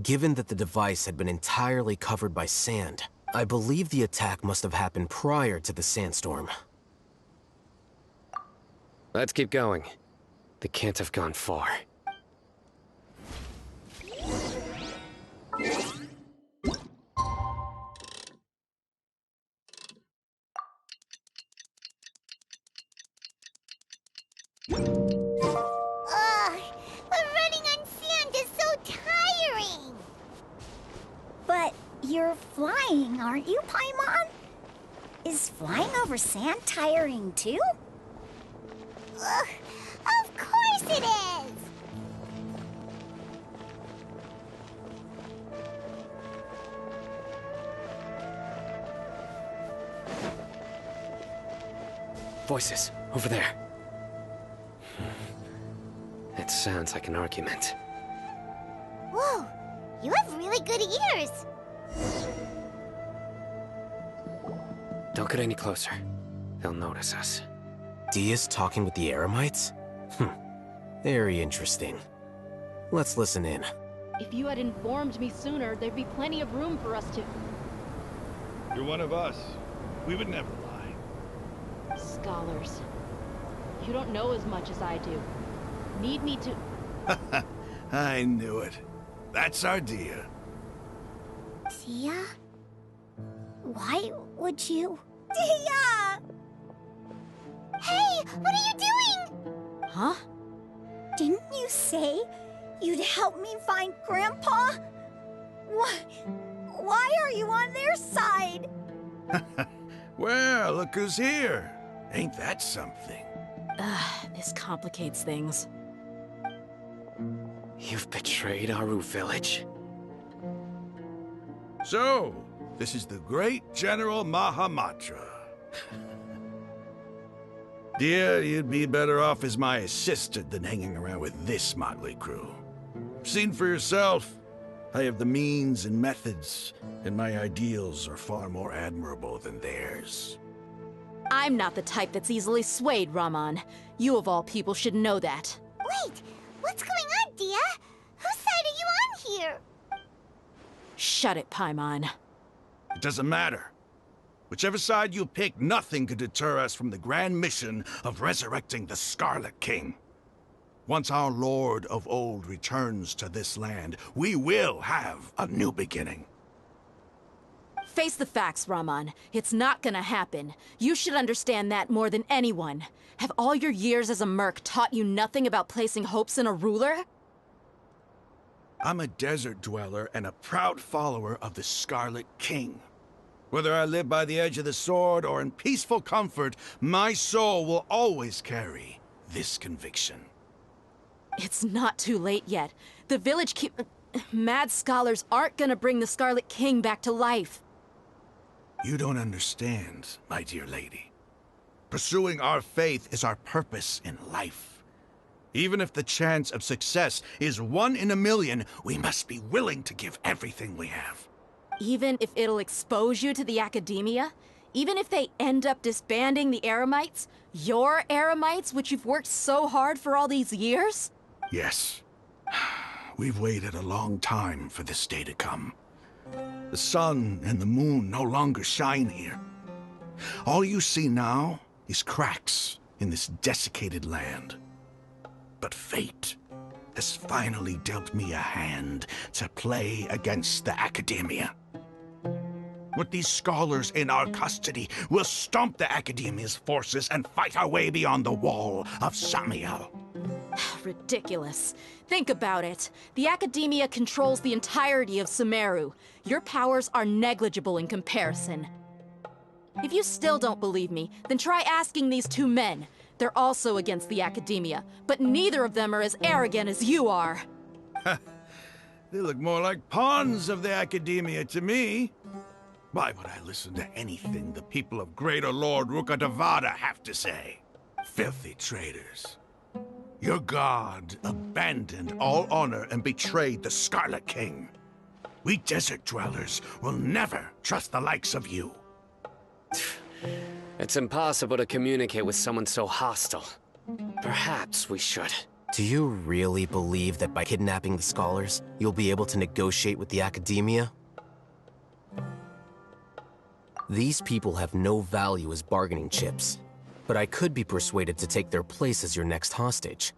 Given that the device had been entirely covered by sand, I believe the attack must have happened prior to the sandstorm. Let's keep going. They can't have gone far. Ugh, but running on sand is so tiring. But you're flying, aren't you, Paimon? Is flying over sand tiring too? Ugh, of course it is. Voices, over there. It sounds like an argument. Whoa, you have really good ears. Don't get any closer. They'll notice us. Dia's talking with the Eremites? Very interesting. Let's listen in. If you had informed me sooner, there'd be plenty of room for us to... You're one of us. We would never lie. Scholars. You don't know as much as I do. Need me to... I knew it. That's our Dia. Dia? Why would you... Dia! Hey, what are you doing? Huh? Didn't you say you'd help me find Grandpa? Why are you on their side? Well, look who's here. Ain't that something? This complicates things. You've betrayed Aru village. So, this is the great General Mahamatra. Dear, you'd be better off as my assistant than hanging around with this motley crew. Seen for yourself, I have the means and methods, and my ideals are far more admirable than theirs. I'm not the type that's easily swayed, Raman. You of all people should know that. Wait, what's going on, Dia? Whose side are you on here? Shut it, Paimon. It doesn't matter. Whichever side you pick, nothing could deter us from the grand mission of resurrecting the Scarlet King. Once our Lord of Old returns to this land, we will have a new beginning. Face the facts, Raman. It's not gonna happen. You should understand that more than anyone. Have all your years as a merc taught you nothing about placing hopes in a ruler? I'm a desert dweller and a proud follower of the Scarlet King. Whether I live by the edge of the sword or in peaceful comfort, my soul will always carry this conviction. It's not too late yet. The village mad scholars aren't gonna bring the Scarlet King back to life. You don't understand, my dear lady. Pursuing our faith is our purpose in life. Even if the chance of success is 1 in a million, we must be willing to give everything we have. Even if it'll expose you to the academia? Even if they end up disbanding the Eremites? Your Eremites, which you've worked so hard for all these years? Yes. We've waited a long time for this day to come. The sun and the moon no longer shine here. All you see now is cracks in this desiccated land. But fate has finally dealt me a hand to play against the academia. With these scholars in our custody, we'll stomp the academia's forces and fight our way beyond the wall of Samiel. Ridiculous. Think about it. The academia controls the entirety of Sumeru. Your powers are negligible in comparison. If you still don't believe me, then try asking these 2 men. They're also against the academia, but neither of them are as arrogant as you are. They look more like pawns of the academia to me. Why would I listen to anything the people of Greater Lord Rukkhadevada have to say? Filthy traitors. Your god abandoned all honor and betrayed the Scarlet King. We desert dwellers will never trust the likes of you. It's impossible to communicate with someone so hostile. Perhaps we should. Do you really believe that by kidnapping the scholars, you'll be able to negotiate with the academia? These people have no value as bargaining chips, but I could be persuaded to take their place as your next hostage.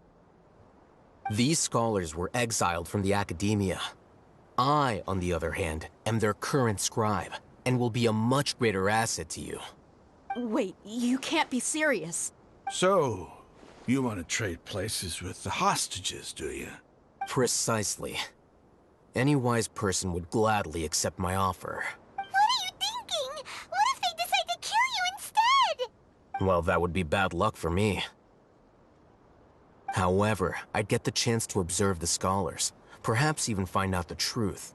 These scholars were exiled from the academia. I, on the other hand, am their current scribe, and will be a much greater asset to you. Wait, you can't be serious. So, You want to trade places with the hostages, do you? Precisely. Any wise person would gladly accept my offer. What are you thinking? What if they decide to kill you instead? Well, that would be bad luck for me. However, I'd get the chance to observe the scholars, perhaps even find out the truth.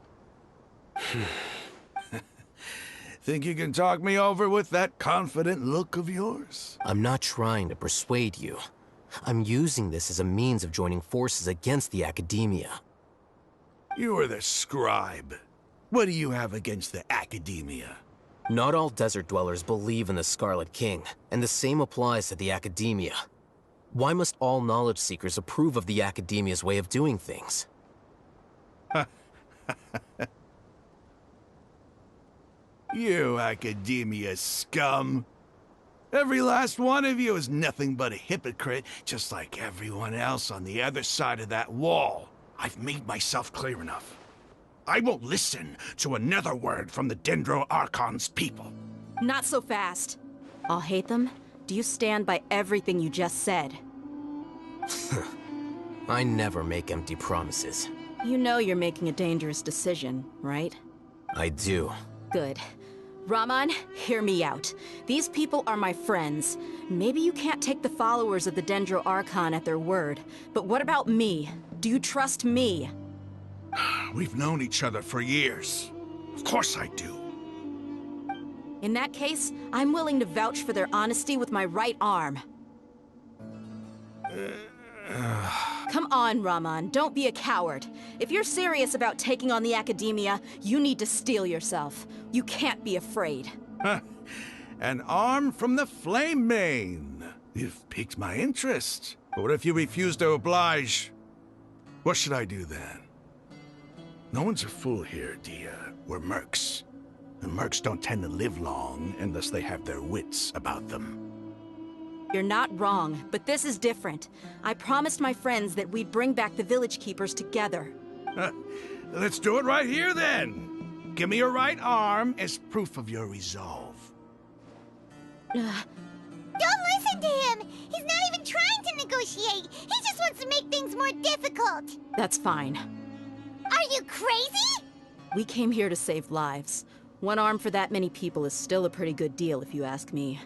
Think you can talk me over with that confident look of yours? I'm not trying to persuade you. I'm using this as a means of joining forces against the academia. You are the scribe. What do you have against the academia? Not all desert dwellers believe in the Scarlet King, and the same applies to the academia. Why must all knowledge seekers approve of the academia's way of doing things? You academia scum. Every last one of you is nothing but a hypocrite, just like everyone else on the other side of that wall. I've made myself clear enough. I won't listen to another word from the Dendro Archon's people. Not so fast. I'll hate them. Do you stand by everything you just said? I never make empty promises. You know you're making a dangerous decision, right? I do. Good. Raman, hear me out. These people are my friends. Maybe you can't take the followers of the Dendro Archon at their word, but what about me? Do you trust me? We've known each other for years. Of course I do. In that case, I'm willing to vouch for their honesty with my right arm. Come on, Raman, don't be a coward. If you're serious about taking on the academia, you need to steel yourself. You can't be afraid. An arm from the Flame Mane. You've piqued my interest. But what if you refuse to oblige? What should I do then? No one's a fool here, Dia. We're mercs. And mercs don't tend to live long unless they have their wits about them. You're not wrong, but this is different. I promised my friends that we'd bring back the village keepers together. Let's do it right here, then. Give me your right arm as proof of your resolve. Don't listen to him! He's not even trying to negotiate! He just wants to make things more difficult! That's fine. Are you crazy? We came here to save lives. One arm for that many people is still a pretty good deal, if you ask me.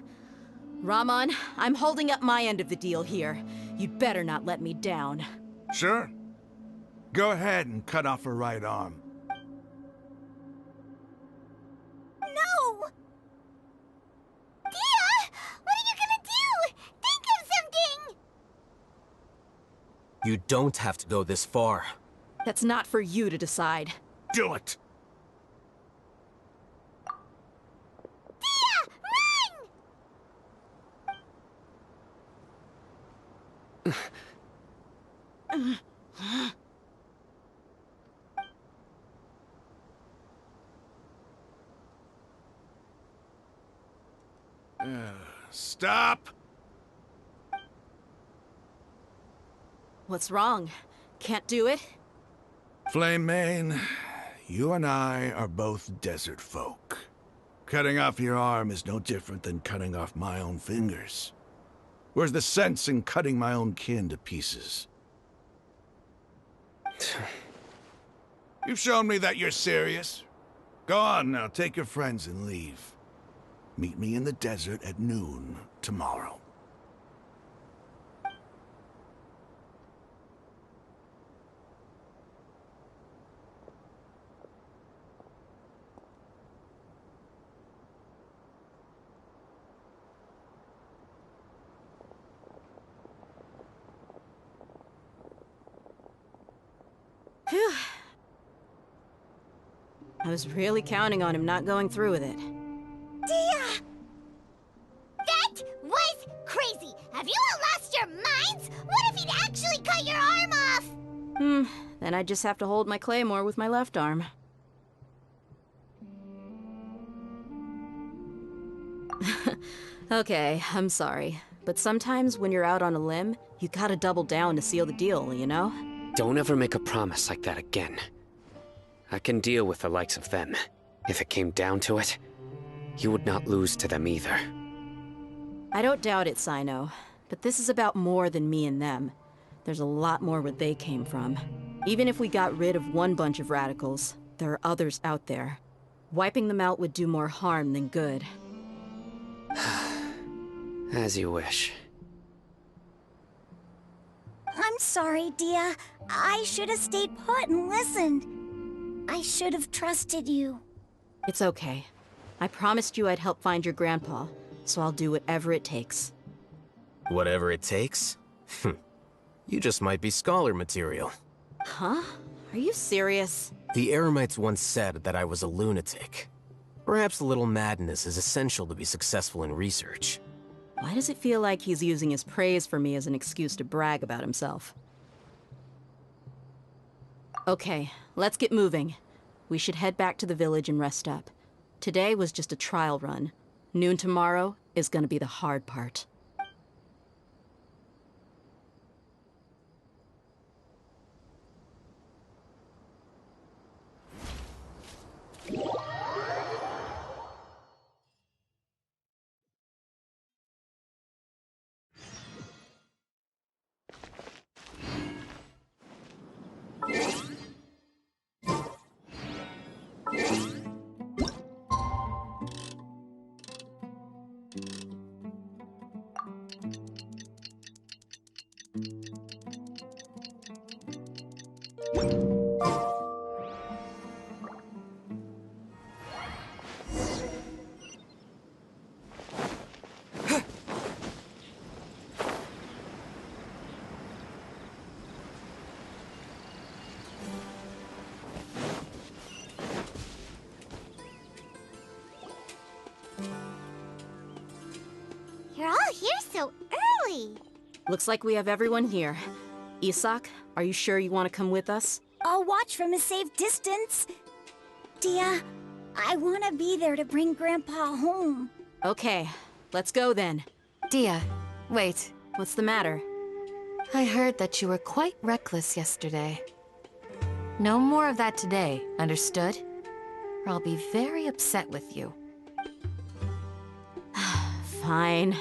Raman, I'm holding up my end of the deal here. You'd better not let me down. Sure. Go ahead and cut off her right arm. No! Dia! What are you gonna do? Think of something! You don't have to go this far. That's not for you to decide. Do it! Dia! Run! Stop! What's wrong? Can't do it? Flame Mane, you and I are both desert folk. Cutting off your arm is no different than cutting off my own fingers. Where's the sense in cutting my own kin to pieces? You've shown me that you're serious. Go on now, take your friends and leave. Meet me in the desert at noon tomorrow. Phew. I was really counting on him not going through with it. Dia! That was crazy! Have you all lost your minds? What if he'd actually cut your arm off? Then I just have to hold my claymore with my left arm. Okay, I'm sorry. But sometimes when you're out on a limb, you gotta double down to seal the deal, you know? Don't ever make a promise like that again. I can deal with the likes of them. If it came down to it, you would not lose to them either. I don't doubt it, Sino. But this is about more than me and them. There's a lot more where they came from. Even if we got rid of one bunch of radicals, there are others out there. Wiping them out would do more harm than good. As you wish. I'm sorry, Dia. I should have stayed put and listened. I should have trusted you. It's okay. I promised you I'd help find your grandpa, so I'll do whatever it takes. Whatever it takes? You just might be scholar material. Huh? Are you serious? The Eremites once said that I was a lunatic. Perhaps a little madness is essential to be successful in research. Why does it feel like he's using his praise for me as an excuse to brag about himself? Okay, let's get moving. We should head back to the village and rest up. Today was just a trial run. Noon tomorrow is gonna be the hard part. You're all here so early. Looks like we have everyone here. Isak, are you sure you want to come with us? I'll watch from a safe distance. Dia, I want to be there to bring Grandpa home. Okay, let's go then. Dia, wait. What's the matter? I heard that you were quite reckless yesterday. No more of that today, understood? Or I'll be very upset with you. Fine.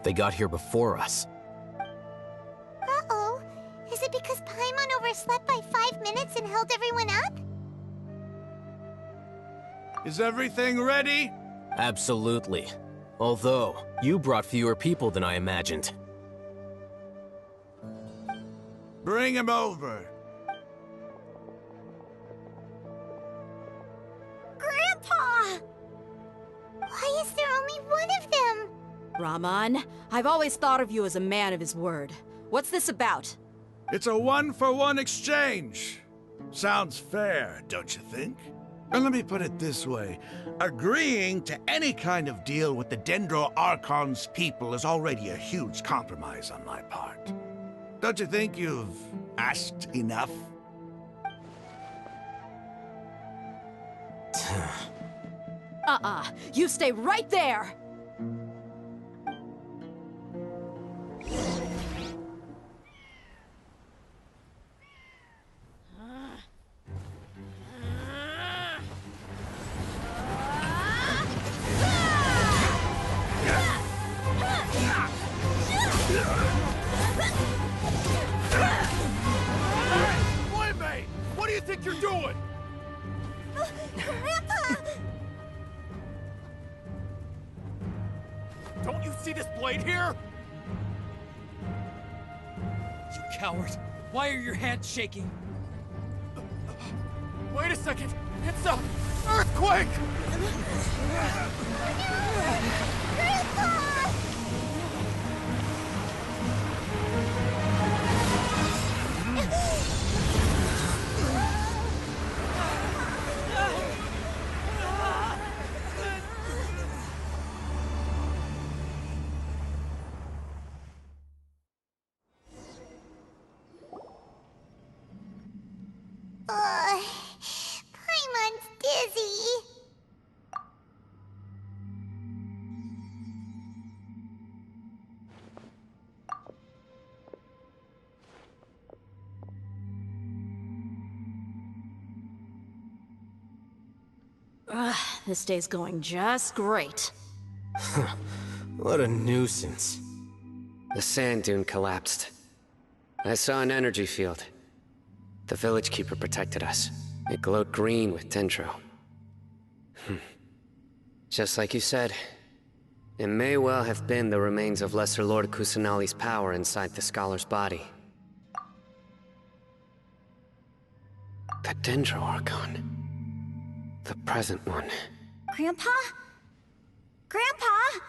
They got here before us. Uh-oh. Is it because Paimon overslept by 5 minutes and held everyone up? Is everything ready? Absolutely. Although, you brought fewer people than I imagined. Bring him over. Grandpa! Why is there only one of them? Raman, I've always thought of you as a man of his word. What's this about? It's a 1-for-1 exchange. Sounds fair, don't you think? And let me put it this way. Agreeing to any kind of deal with the Dendro Archon's people is already a huge compromise on my part. Don't you think you've asked enough? You stay right there! Boy mate, what do you think you're doing? Grandpa! Don't you see this blade here? You coward! Why are your hands shaking? Wait a second! It's a earthquake! Grandpa! Paimon's dizzy. This day's going just great. What a nuisance. The sand dune collapsed. I saw an energy field. The village keeper protected us. It glowed green with Dendro. Just like you said, it may well have been the remains of Lesser Lord Kusanali's power inside the scholar's body. The Dendro Archon. The present one. Grandpa? Grandpa?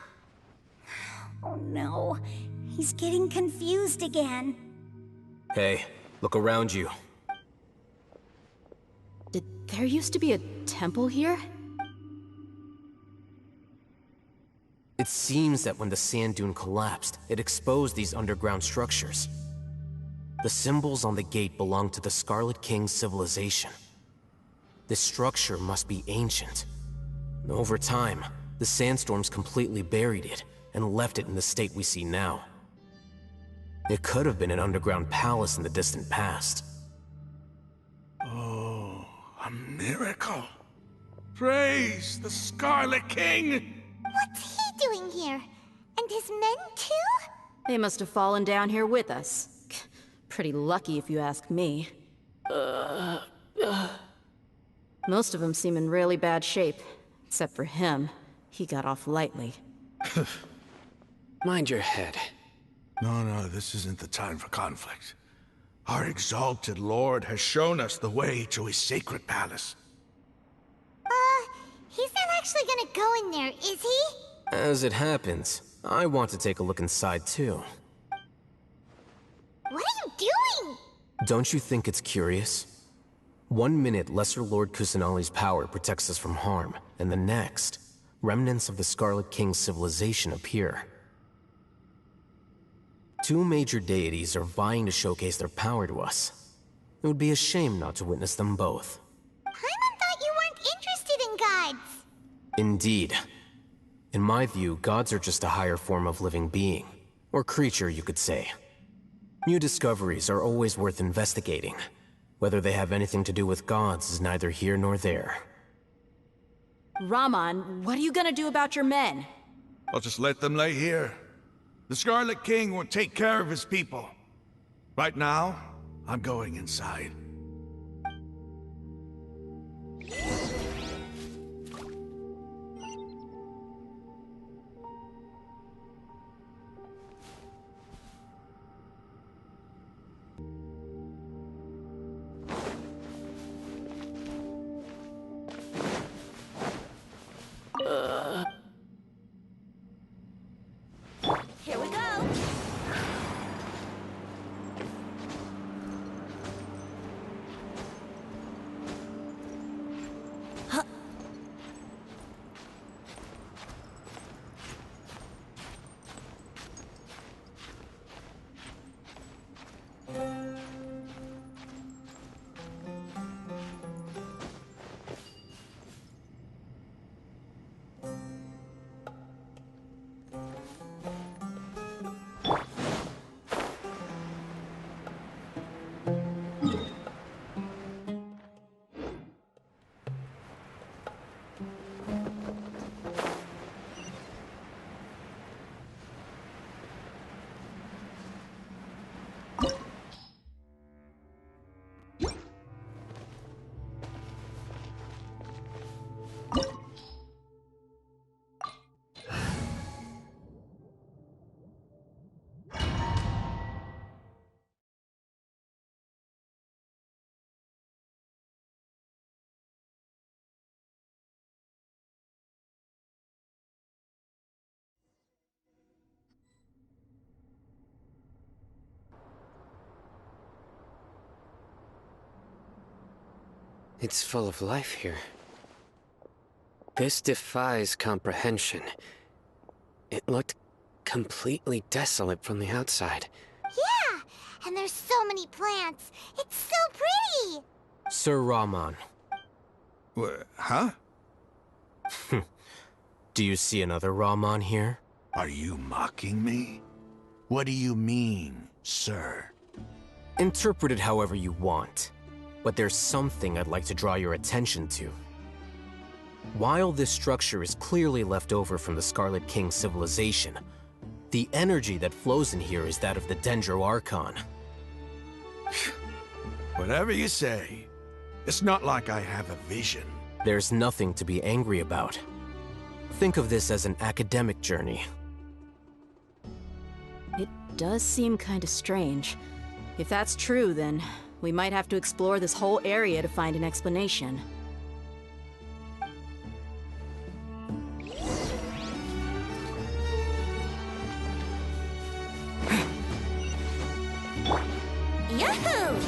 Oh no, he's getting confused again. Hey, look around you. Did there used to be a temple here? It seems that when the sand dune collapsed, it exposed these underground structures. The symbols on the gate belong to the Scarlet King's civilization. This structure must be ancient. Over time, the sandstorms completely buried it and left it in the state we see now. It could have been an underground palace in the distant past. Oh, a miracle. Praise the Scarlet King! What's he doing here? And his men too? They must have fallen down here with us. Pretty lucky if you ask me. Most of them seem in really bad shape. Except for him. He got off lightly. Mind your head. No, this isn't the time for conflict. Our exalted lord has shown us the way to his sacred palace. He's not actually gonna go in there, is he? As it happens, I want to take a look inside too. What are you doing? Don't you think it's curious? 1 minute, Lesser Lord Kusanali's power protects us from harm, and the next, remnants of the Scarlet King's civilization appear. 2 major deities are vying to showcase their power to us. It would be a shame not to witness them both. Paimon thought you weren't interested in gods. Indeed. In my view, gods are just a higher form of living being. Or creature, you could say. New discoveries are always worth investigating. Whether they have anything to do with gods is neither here nor there. Raman, what are you gonna do about your men? I'll just let them lay here. The Scarlet King will take care of his people. Right now, I'm going inside. Here we go. It's full of life here. This defies comprehension. It looked completely desolate from the outside. Yeah, and there's so many plants. It's so pretty. Sir Rahman. Huh? Do you see another Rahman here? Are you mocking me? What do you mean, sir? Interpret it however you want, but there's something I'd like to draw your attention to. While this structure is clearly left over from the Scarlet King civilization, the energy that flows in here is that of the Dendro Archon. Whatever you say. It's not like I have a vision. There's nothing to be angry about. Think of this as an academic journey. It does seem kinda strange. If that's true, then we might have to explore this whole area to find an explanation. Yahoo!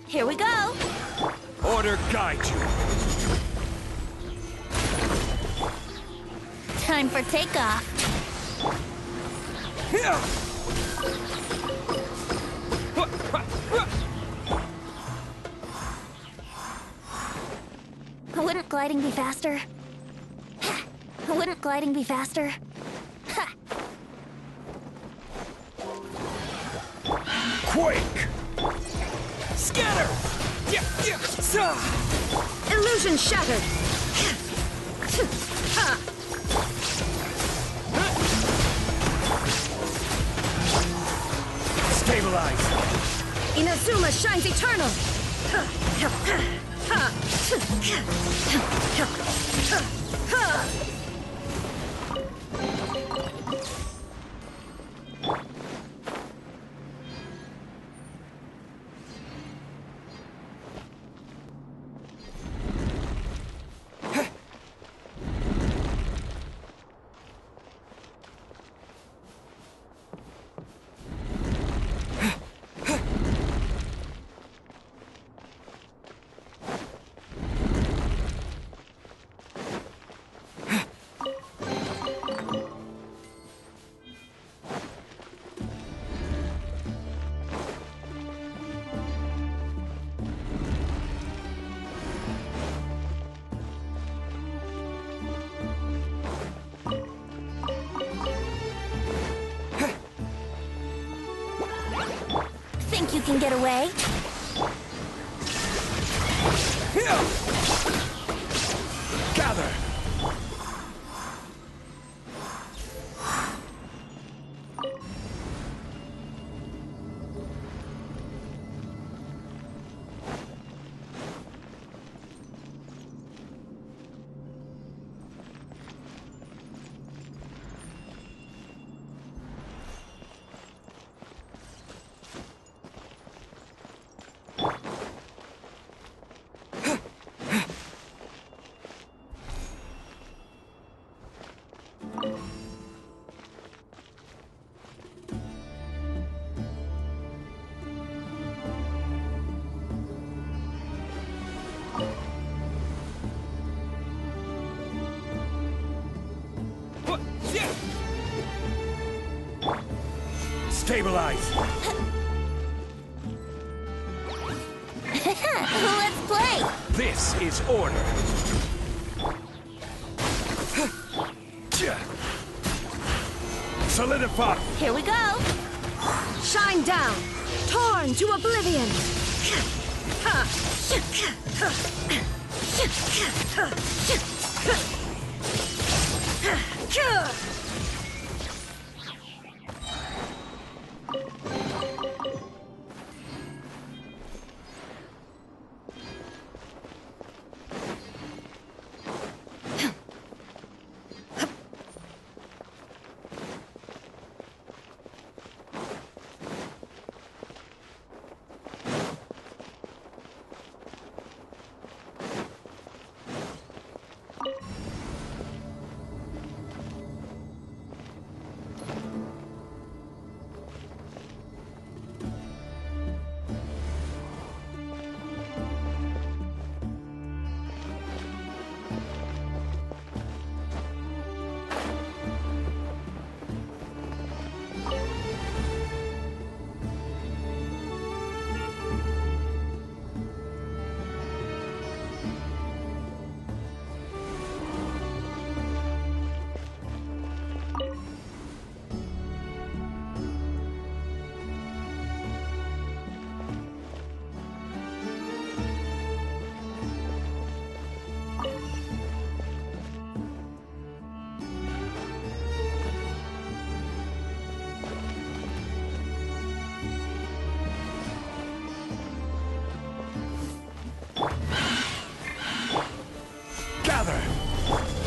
Here we go. Order guide you. Time for takeoff. Wouldn't gliding be faster? Wouldn't gliding be faster? Quake! Scatter! Illusion shattered! Stabilize! Inazuma shines eternal! Think you can get away? Gather! Stabilize! Let's play! This is order! Solidify! Here we go! Shine down! Torn to oblivion!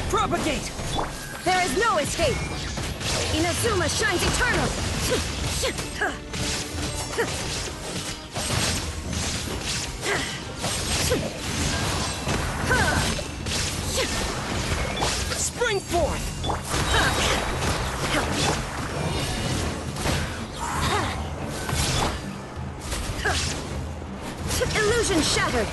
Propagate! There is no escape! Inazuma shines eternal! Spring forth! Illusion shattered!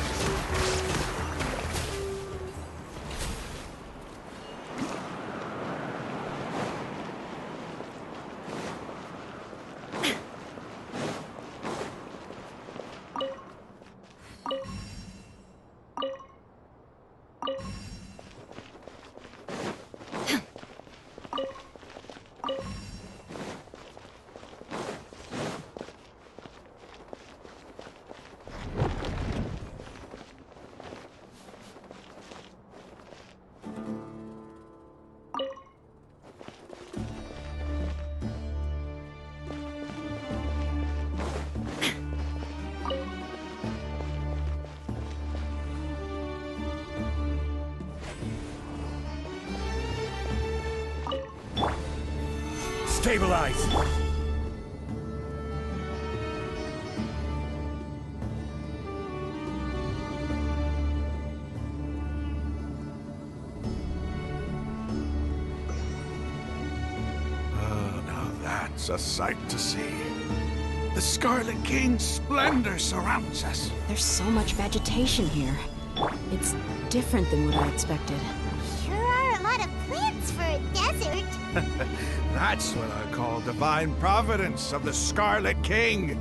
Stabilize! Oh, now that's a sight to see. The Scarlet King's splendor surrounds us. There's so much vegetation here. It's different than what I expected. Sure are a lot of plants for a desert. That's what I call divine providence of the Scarlet King.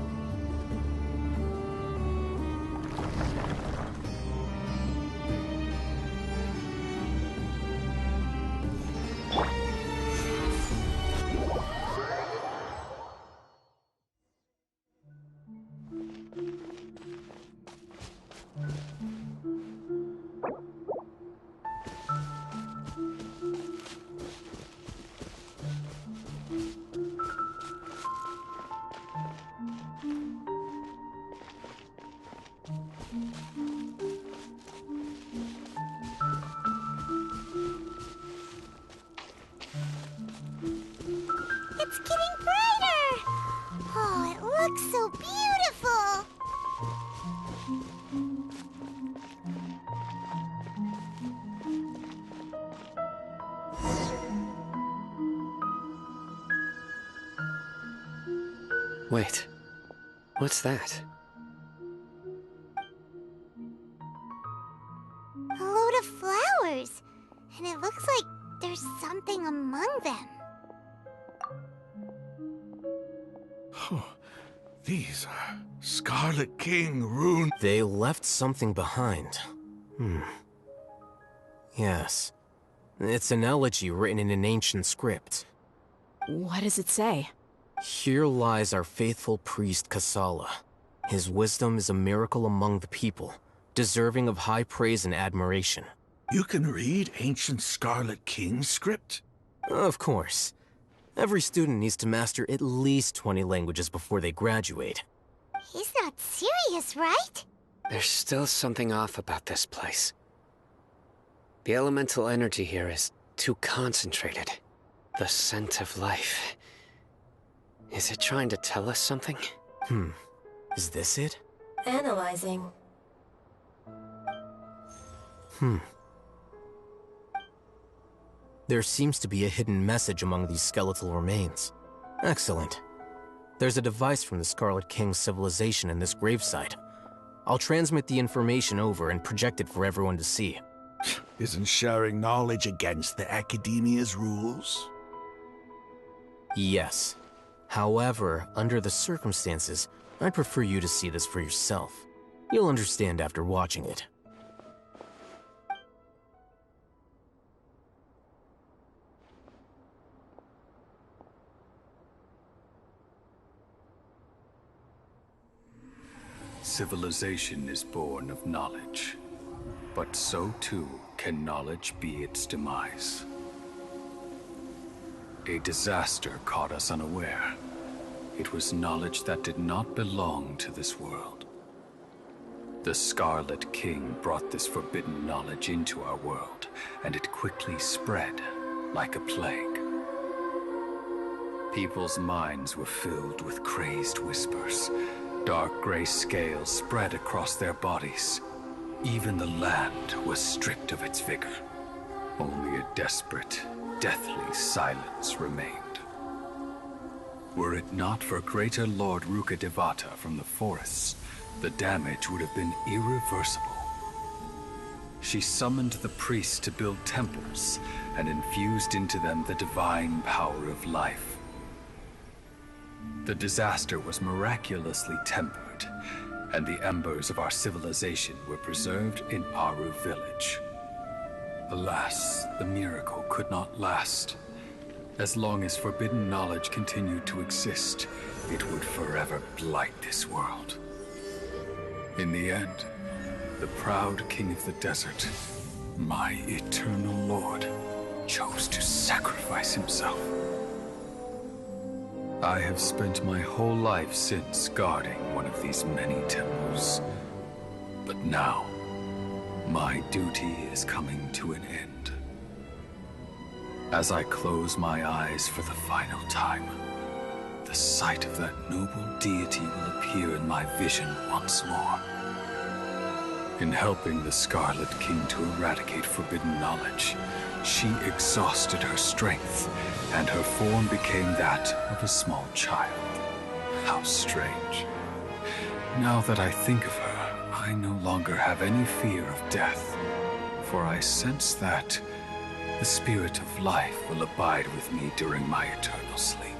It's getting brighter! Oh, it looks so beautiful! Wait, what's that? A load of flowers. And it looks like there's something among them. These are Scarlet King runes. They left something behind. Yes. It's an elegy written in an ancient script. What does it say? Here lies our faithful priest Kasala. His wisdom is a miracle among the people, deserving of high praise and admiration. You can read ancient Scarlet King script? Of course. Every student needs to master at least 20 languages before they graduate. He's not serious, right? There's still something off about this place. The elemental energy here is too concentrated. The scent of life. Is it trying to tell us something? Is this it? Analyzing. There seems to be a hidden message among these skeletal remains. Excellent. There's a device from the Scarlet King's civilization in this gravesite. I'll transmit the information over and project it for everyone to see. Isn't sharing knowledge against the Academia's rules? Yes. However, under the circumstances, I'd prefer you to see this for yourself. You'll understand after watching it. Civilization is born of knowledge, but so too can knowledge be its demise. A disaster caught us unaware. It was knowledge that did not belong to this world. The Scarlet King brought this forbidden knowledge into our world, and it quickly spread like a plague. People's minds were filled with crazed whispers. Dark gray scales spread across their bodies. Even the land was stripped of its vigor. Only a desperate, deathly silence remained. Were it not for greater Lord Rukkhadevata from the forests, the damage would have been irreversible. She summoned the priests to build temples and infused into them the divine power of life. The disaster was miraculously tempered, and the embers of our civilization were preserved in Aru village. Alas, the miracle could not last. As long as forbidden knowledge continued to exist, it would forever blight this world. In the end, the proud king of the desert, my eternal lord, chose to sacrifice himself. I have spent my whole life since guarding one of these many temples. But now, my duty is coming to an end. As I close my eyes for the final time, the sight of that noble deity will appear in my vision once more. In helping the Scarlet King to eradicate forbidden knowledge, she exhausted her strength, and her form became that of a small child. How strange. Now that I think of her, I no longer have any fear of death, for I sense that the spirit of life will abide with me during my eternal sleep.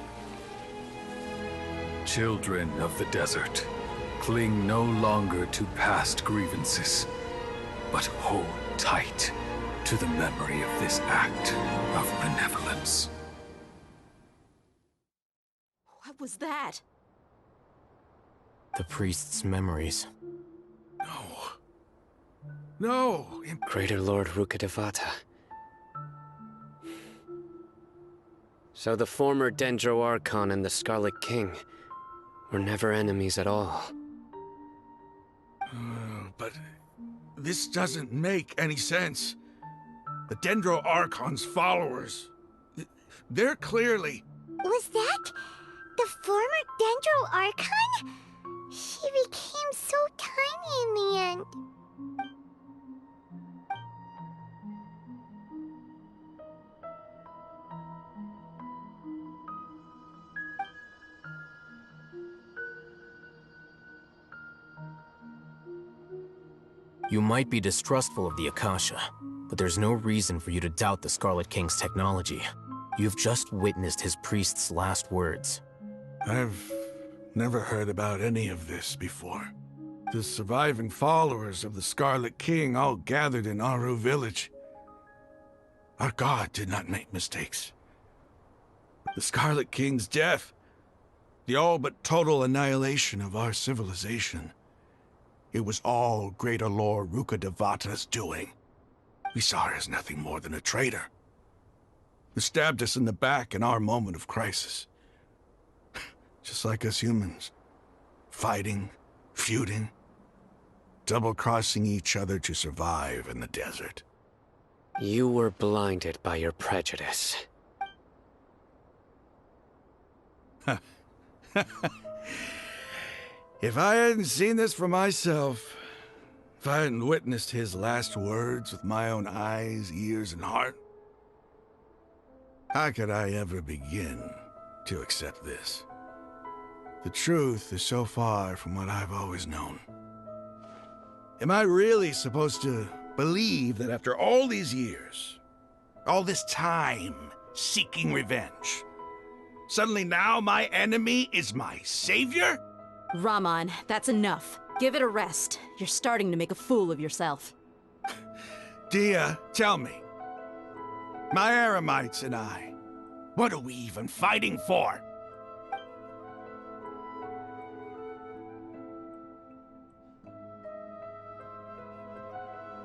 Children of the desert, cling no longer to past grievances, but hold tight to the memory of this act of benevolence. What was that? The priest's memories. No! Greater Lord Rukkhadevata. So the former Dendro Archon and the Scarlet King were never enemies at all. But this doesn't make any sense. The Dendro Archon's followers, they're clearly... Was that the former Dendro Archon? She became so tiny in the end. You might be distrustful of the Akasha, but there's no reason for you to doubt the Scarlet King's technology. You've just witnessed his priest's last words. I've never heard about any of this before. The surviving followers of the Scarlet King all gathered in Aru village. Our god did not make mistakes. The Scarlet King's death, the all but total annihilation of our civilization, it was all Greater Lord Rukkhadevata's doing. We saw her as nothing more than a traitor, who stabbed us in the back in our moment of crisis. Just like us humans. Fighting, feuding, double-crossing each other to survive in the desert. You were blinded by your prejudice. If I hadn't seen this for myself, if I hadn't witnessed his last words with my own eyes, ears, and heart, how could I ever begin to accept this? The truth is so far from what I've always known. Am I really supposed to believe that after all these years, all this time seeking revenge, suddenly now my enemy is my savior? Raman, that's enough. Give it a rest. You're starting to make a fool of yourself. Dia, tell me. My Eremites and I, what are we even fighting for?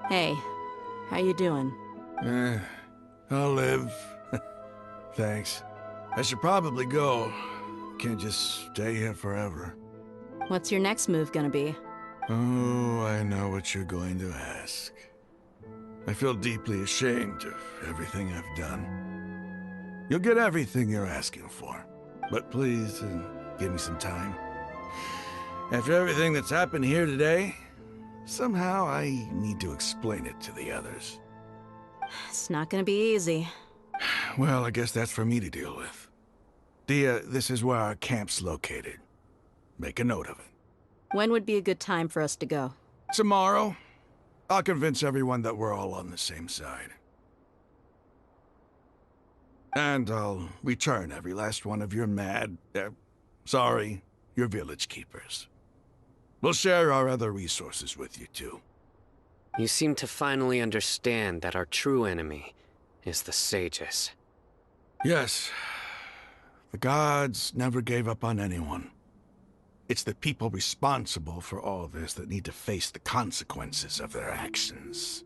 Hey, how you doing? I'll live. Thanks. I should probably go. Can't just stay here forever. What's your next move gonna be? Oh, I know what you're going to ask. I feel deeply ashamed of everything I've done. You'll get everything you're asking for. But please, give me some time. After everything that's happened here today, somehow I need to explain it to the others. It's not gonna be easy. Well, I guess that's for me to deal with. Dia, this is where our camp's located. Make a note of it. When would be a good time for us to go? Tomorrow. I'll convince everyone that we're all on the same side. And I'll return every last one of your your village keepers. We'll share our other resources with you, too. You seem to finally understand that our true enemy is the sages. Yes. The gods never gave up on anyone. It's the people responsible for all this that need to face the consequences of their actions.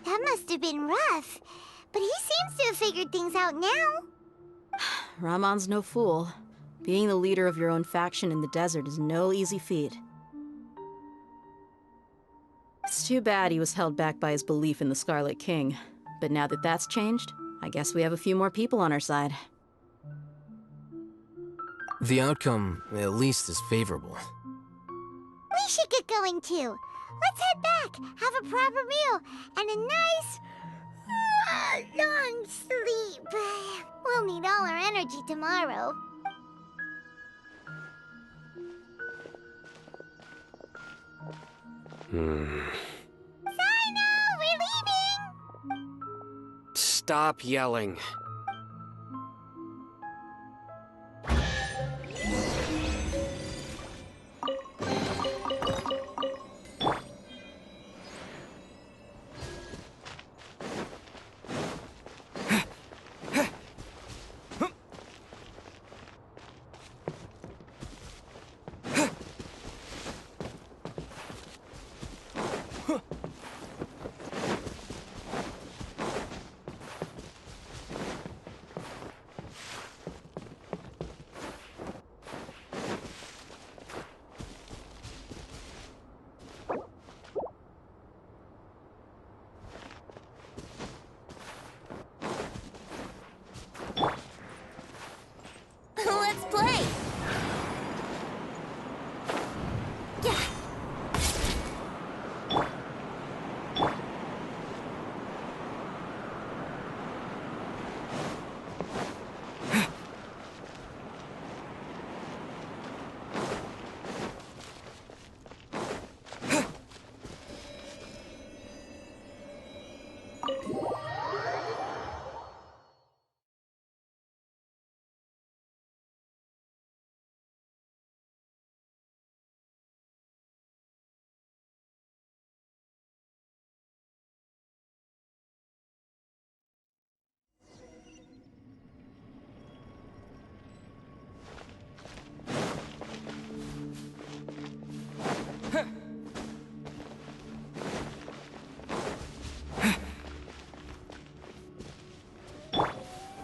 That must have been rough, but he seems to have figured things out now. Raman's no fool. Being the leader of your own faction in the desert is no easy feat. It's too bad he was held back by his belief in the Scarlet King. But now that that's changed, I guess we have a few more people on our side. The outcome, at least, is favorable. We should get going too. Let's head back, have a proper meal, and a nice, long sleep. We'll need all our energy tomorrow. Sino, we're leaving! Stop yelling. Let's play!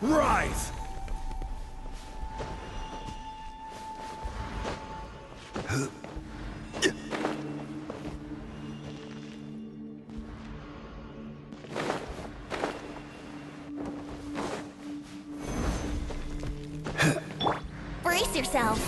Rise! Brace yourselves!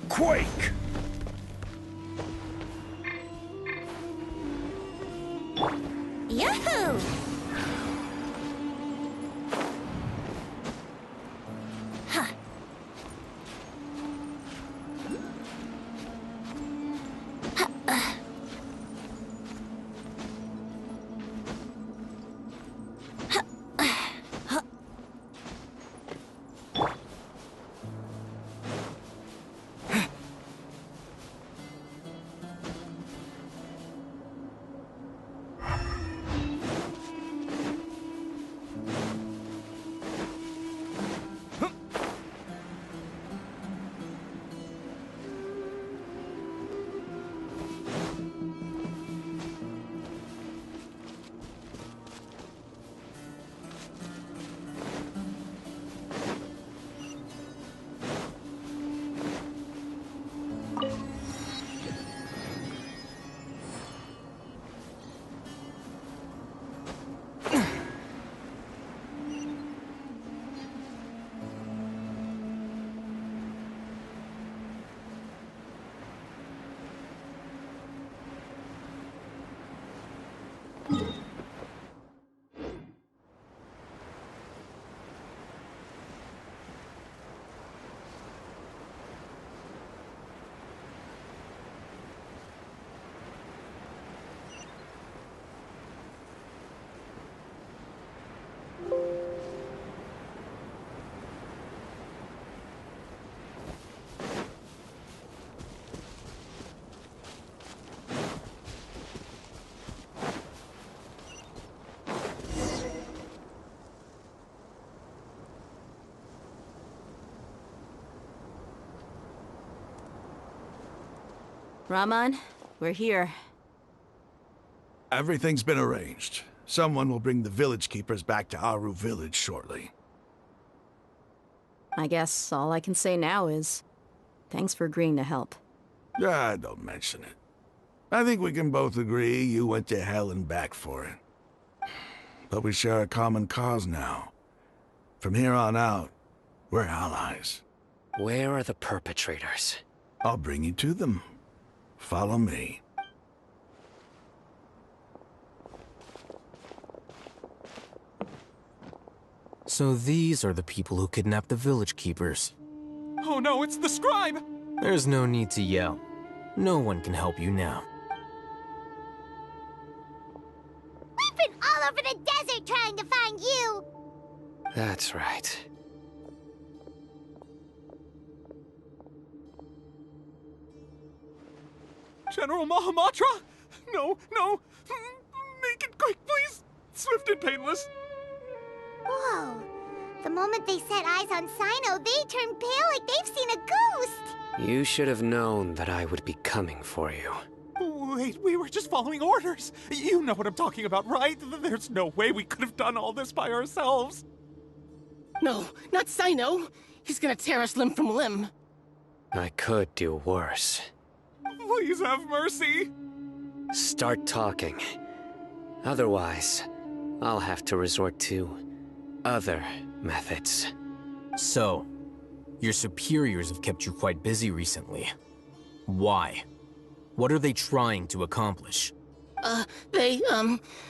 Quake! Yahoo! Huh. Raman, we're here. Everything's been arranged. Someone will bring the village keepers back to Aru village shortly. I guess all I can say now is, thanks for agreeing to help. Ah, don't mention it. I think we can both agree you went to hell and back for it. But we share a common cause now. From here on out, we're allies. Where are the perpetrators? I'll bring you to them. Follow me. So these are the people who kidnapped the village keepers. Oh no, it's the scribe! There's no need to yell. No one can help you now. We've been all over the desert trying to find you! That's right. General Mahamatra? No, no! Make it quick, please! Swift and painless! Whoa. The moment they set eyes on Sino, they turned pale like they've seen a ghost! You should have known that I would be coming for you. Wait, we were just following orders. You know what I'm talking about, right? There's no way we could have done all this by ourselves. No, not Sino. He's gonna tear us limb from limb. I could do worse. Please have mercy. Start talking. Otherwise, I'll have to resort to other methods. So, your superiors have kept you quite busy recently. Why? What are they trying to accomplish? They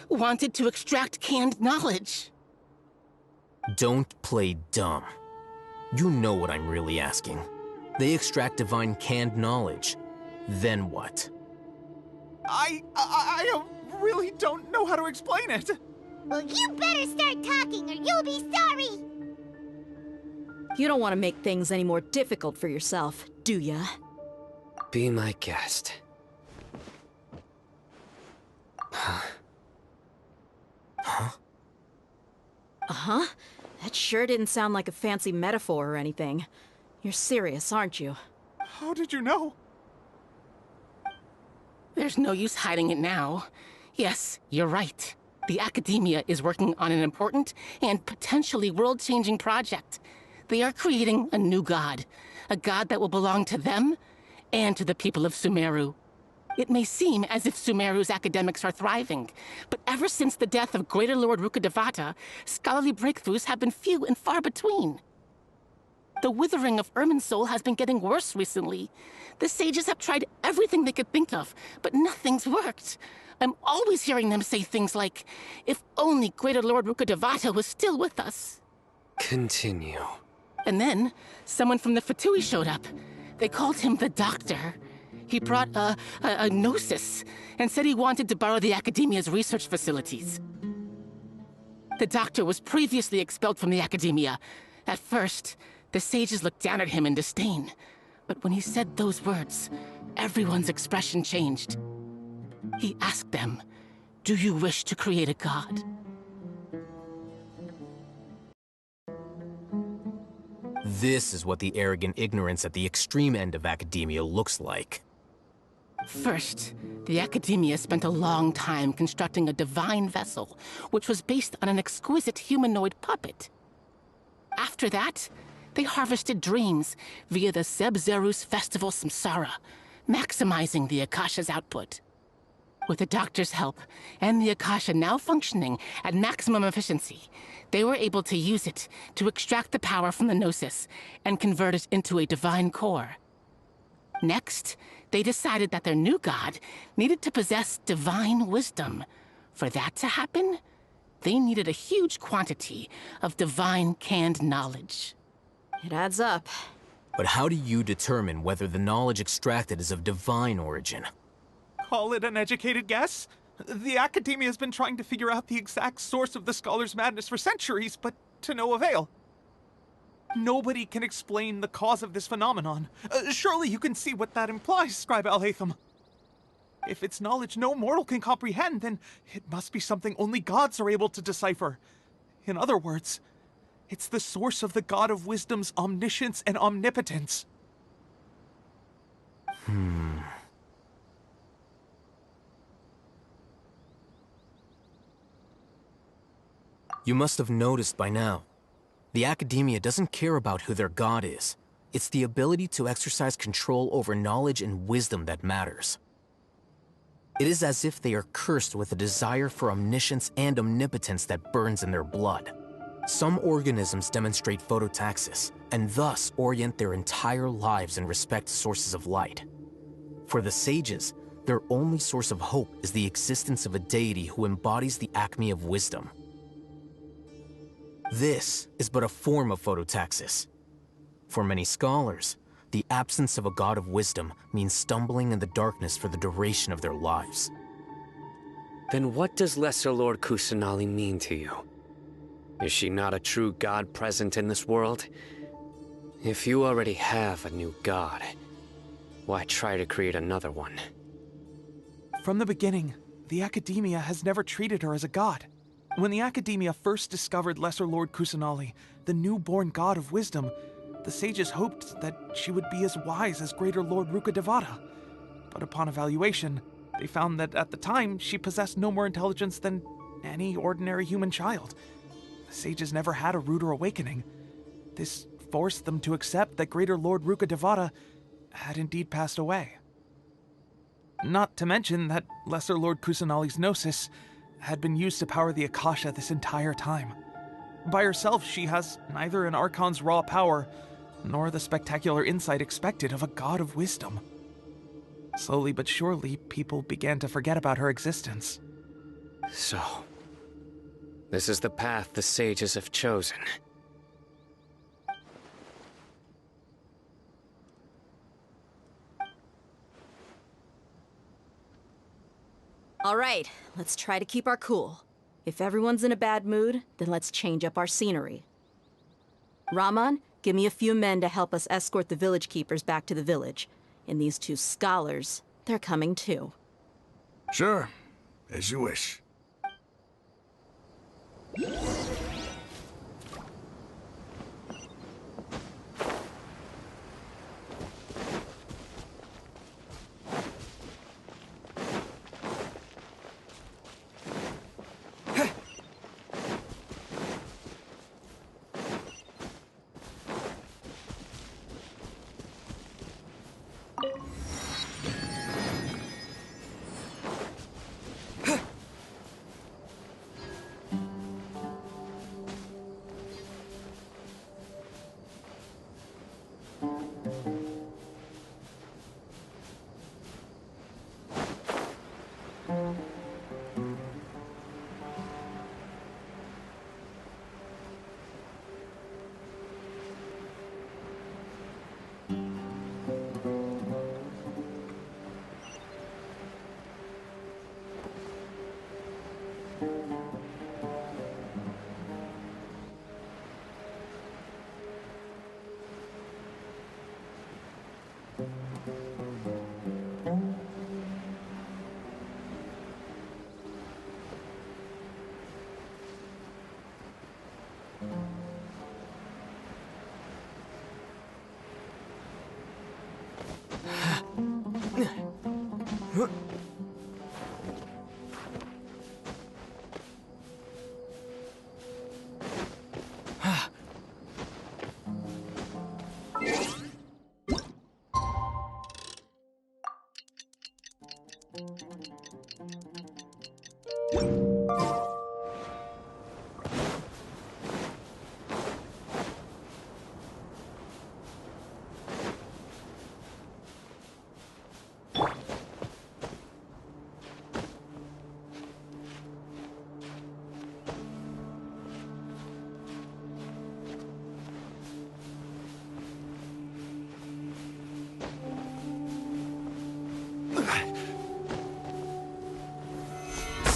wanted to extract canned knowledge. Don't play dumb. You know what I'm really asking. They extract divine canned knowledge. Then what? I really don't know how to explain it. Well, you better start talking or you'll be sorry! You don't want to make things any more difficult for yourself, do ya? Be my guest. Huh? Uh-huh. That sure didn't sound like a fancy metaphor or anything. You're serious, aren't you? How did you know? There's no use hiding it now. Yes, you're right. The Academia is working on an important and potentially world-changing project. They are creating a new god. A god that will belong to them and to the people of Sumeru. It may seem as if Sumeru's academics are thriving, but ever since the death of Greater Lord Rukkhadevata, scholarly breakthroughs have been few and far between. The withering of Irminsul has been getting worse recently. The sages have tried everything they could think of, but nothing's worked. I'm always hearing them say things like, if only Greater Lord Rukkhadevata was still with us. Continue. And then, someone from the Fatui showed up. They called him the Doctor. He brought a gnosis and said he wanted to borrow the Academia's research facilities. The Doctor was previously expelled from the Academia. At first, the sages looked down at him in disdain. But when he said those words, everyone's expression changed. He asked them, "Do you wish to create a god?" This is what the arrogant ignorance at the extreme end of academia looks like. First, the Academia spent a long time constructing a divine vessel, which was based on an exquisite humanoid puppet. After that, they harvested dreams via the Sebzerus Festival Samsara, maximizing the Akasha's output. With the Doctor's help, and the Akasha now functioning at maximum efficiency, they were able to use it to extract the power from the Gnosis and convert it into a divine core. Next, they decided that their new god needed to possess divine wisdom. For that to happen, they needed a huge quantity of divine canned knowledge. It adds up. But how do you determine whether the knowledge extracted is of divine origin? Call it an educated guess? The Academia has been trying to figure out the exact source of the Scholar's madness for centuries, but to no avail. Nobody can explain the cause of this phenomenon. Surely you can see what that implies, Scribe Alhaitham. If it's knowledge no mortal can comprehend, then it must be something only gods are able to decipher. In other words, it's the source of the God of Wisdom's omniscience and omnipotence. You must have noticed by now. The Academia doesn't care about who their god is. It's the ability to exercise control over knowledge and wisdom that matters. It is as if they are cursed with a desire for omniscience and omnipotence that burns in their blood. Some organisms demonstrate phototaxis, and thus orient their entire lives in respect to sources of light. For the sages, their only source of hope is the existence of a deity who embodies the acme of wisdom. This is but a form of phototaxis. For many scholars, the absence of a god of wisdom means stumbling in the darkness for the duration of their lives. Then what does Lesser Lord Kusanali mean to you? Is she not a true god present in this world? If you already have a new god, why try to create another one? From the beginning, the Academia has never treated her as a god. When the Academia first discovered Lesser Lord Kusanali, the newborn god of wisdom, the sages hoped that she would be as wise as Greater Lord Rukkhadevata. But upon evaluation, they found that at the time, she possessed no more intelligence than any ordinary human child. The sages never had a ruder awakening. This forced them to accept that Greater Lord Rukkhadevata had indeed passed away. Not to mention that Lesser Lord Kusanali's Gnosis had been used to power the Akasha this entire time. By herself, she has neither an Archon's raw power, nor the spectacular insight expected of a god of wisdom. Slowly but surely, people began to forget about her existence. So, this is the path the sages have chosen. All right, let's try to keep our cool. If everyone's in a bad mood, then let's change up our scenery. Raman, give me a few men to help us escort the village keepers back to the village. And these two scholars, they're coming too. Sure, as you wish.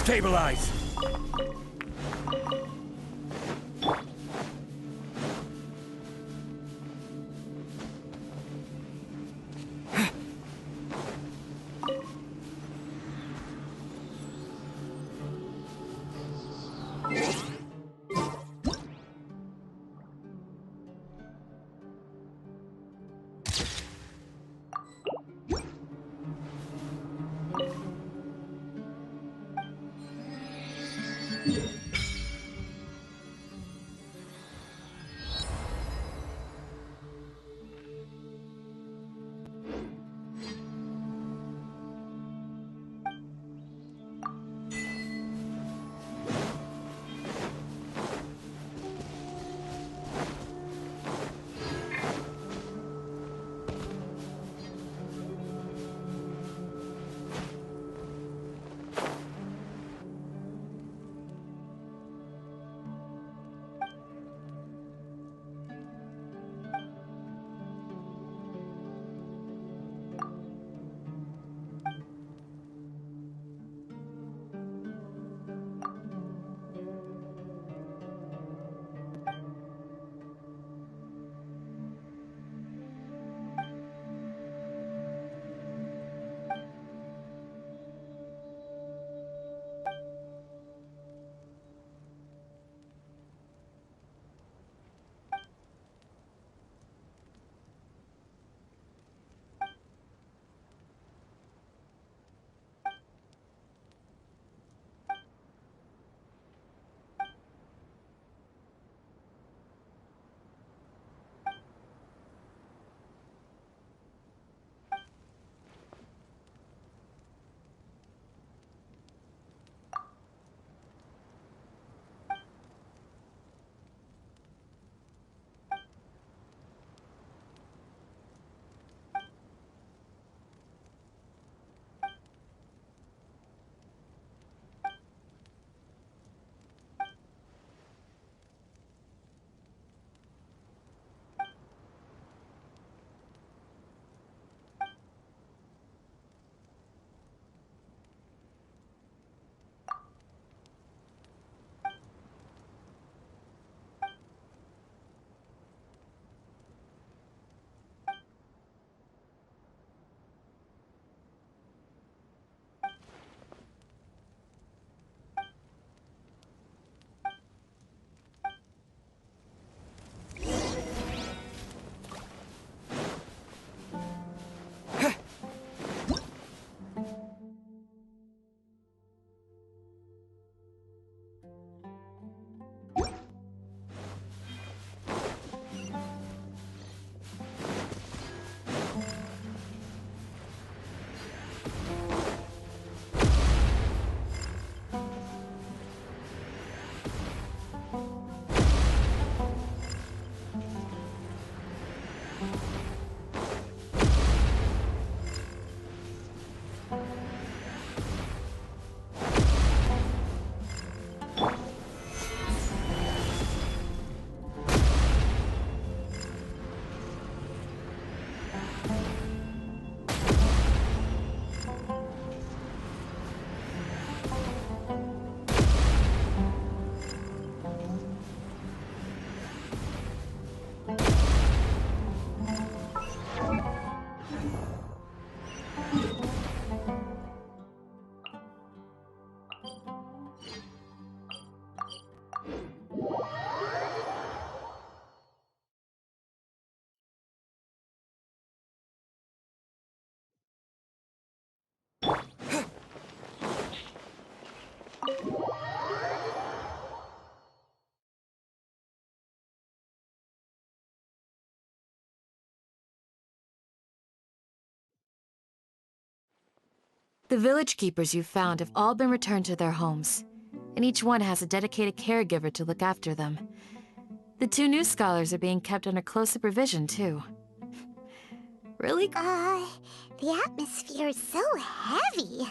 Stabilize! The village keepers you found have all been returned to their homes, and each one has a dedicated caregiver to look after them. The 2 new scholars are being kept under close supervision, too. Really? The atmosphere is so heavy.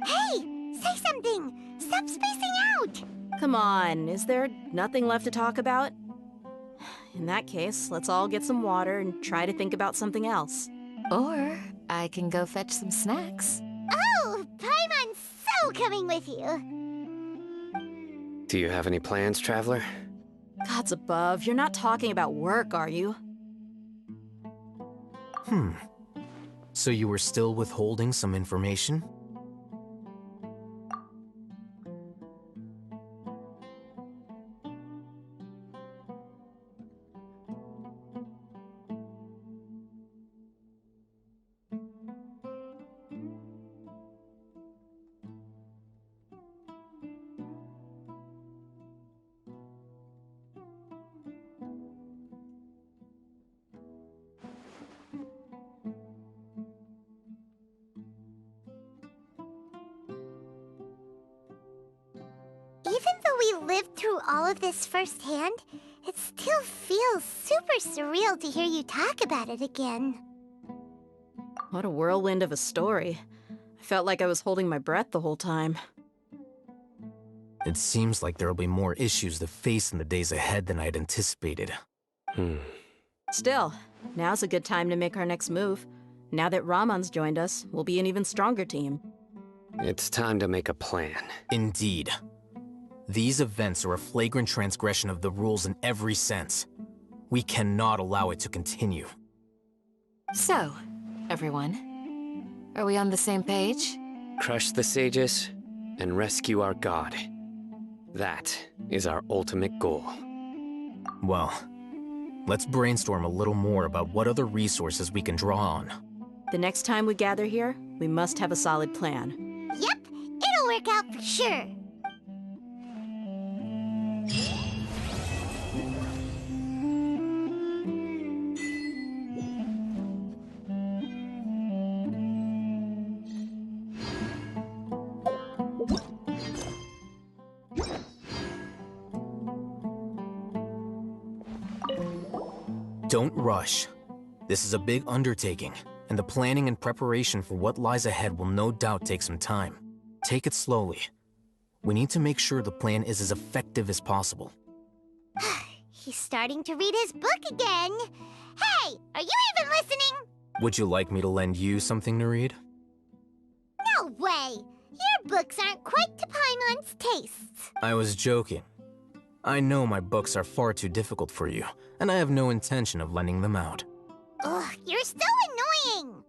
Hey! Say something! Stop spacing out! Come on, is there nothing left to talk about? In that case, let's all get some water and try to think about something else. Or I can go fetch some snacks. Oh, Paimon's so coming with you. Do you have any plans, Traveler? Gods above, you're not talking about work, are you? So you were still withholding some information? Even though we lived through all of this firsthand, it still feels super surreal to hear you talk about it again. What a whirlwind of a story. I felt like I was holding my breath the whole time. It seems like there'll be more issues to face in the days ahead than I'd anticipated. Still, now's a good time to make our next move. Now that Ramon's joined us, we'll be an even stronger team. It's time to make a plan. Indeed. These events are a flagrant transgression of the rules in every sense. We cannot allow it to continue. So, everyone, are we on the same page? Crush the sages and rescue our god. That is our ultimate goal. Well, let's brainstorm a little more about what other resources we can draw on. The next time we gather here, we must have a solid plan. Yep, it'll work out for sure. Don't rush. This is a big undertaking, and the planning and preparation for what lies ahead will no doubt take some time. Take it slowly. We need to make sure the plan is as effective as possible. He's starting to read his book again. Hey, are you even listening? Would you like me to lend you something to read? No way! Your books aren't quite to Paimon's tastes. I was joking. I know my books are far too difficult for you, and I have no intention of lending them out. Ugh, you're so annoying!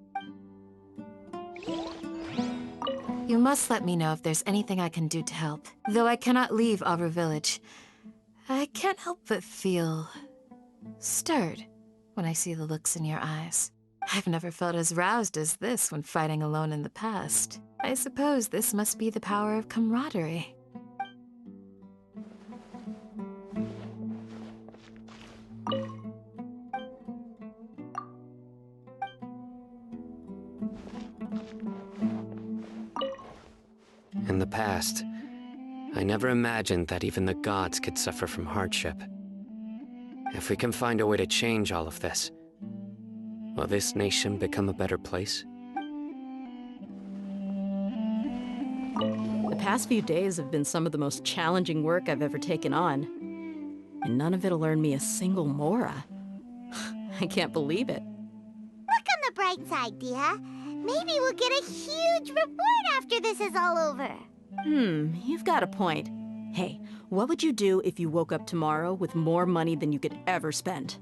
You must let me know if there's anything I can do to help. Though I cannot leave Aru Village, I can't help but feel stirred when I see the looks in your eyes. I've never felt as roused as this when fighting alone in the past. I suppose this must be the power of camaraderie. In the past, I never imagined that even the gods could suffer from hardship. If we can find a way to change all of this, will this nation become a better place? The past few days have been some of the most challenging work I've ever taken on. And none of it'll earn me a single mora. I can't believe it. Look on the bright side, Dia. Maybe we'll get a huge reward after this is all over. You've got a point. Hey, what would you do if you woke up tomorrow with more money than you could ever spend?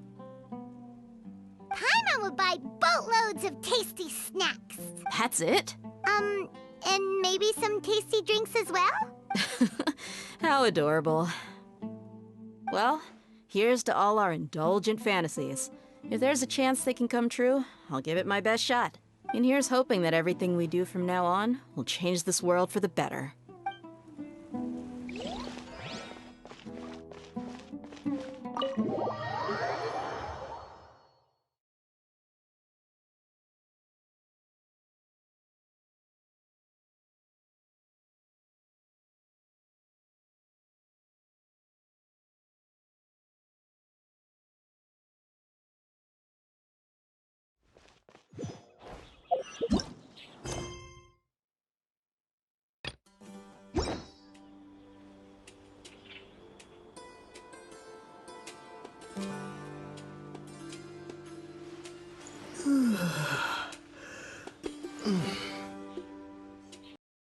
Paimon would buy boatloads of tasty snacks. That's it? And maybe some tasty drinks as well? How adorable. Well, here's to all our indulgent fantasies. If there's a chance they can come true, I'll give it my best shot. And here's hoping that everything we do from now on will change this world for the better.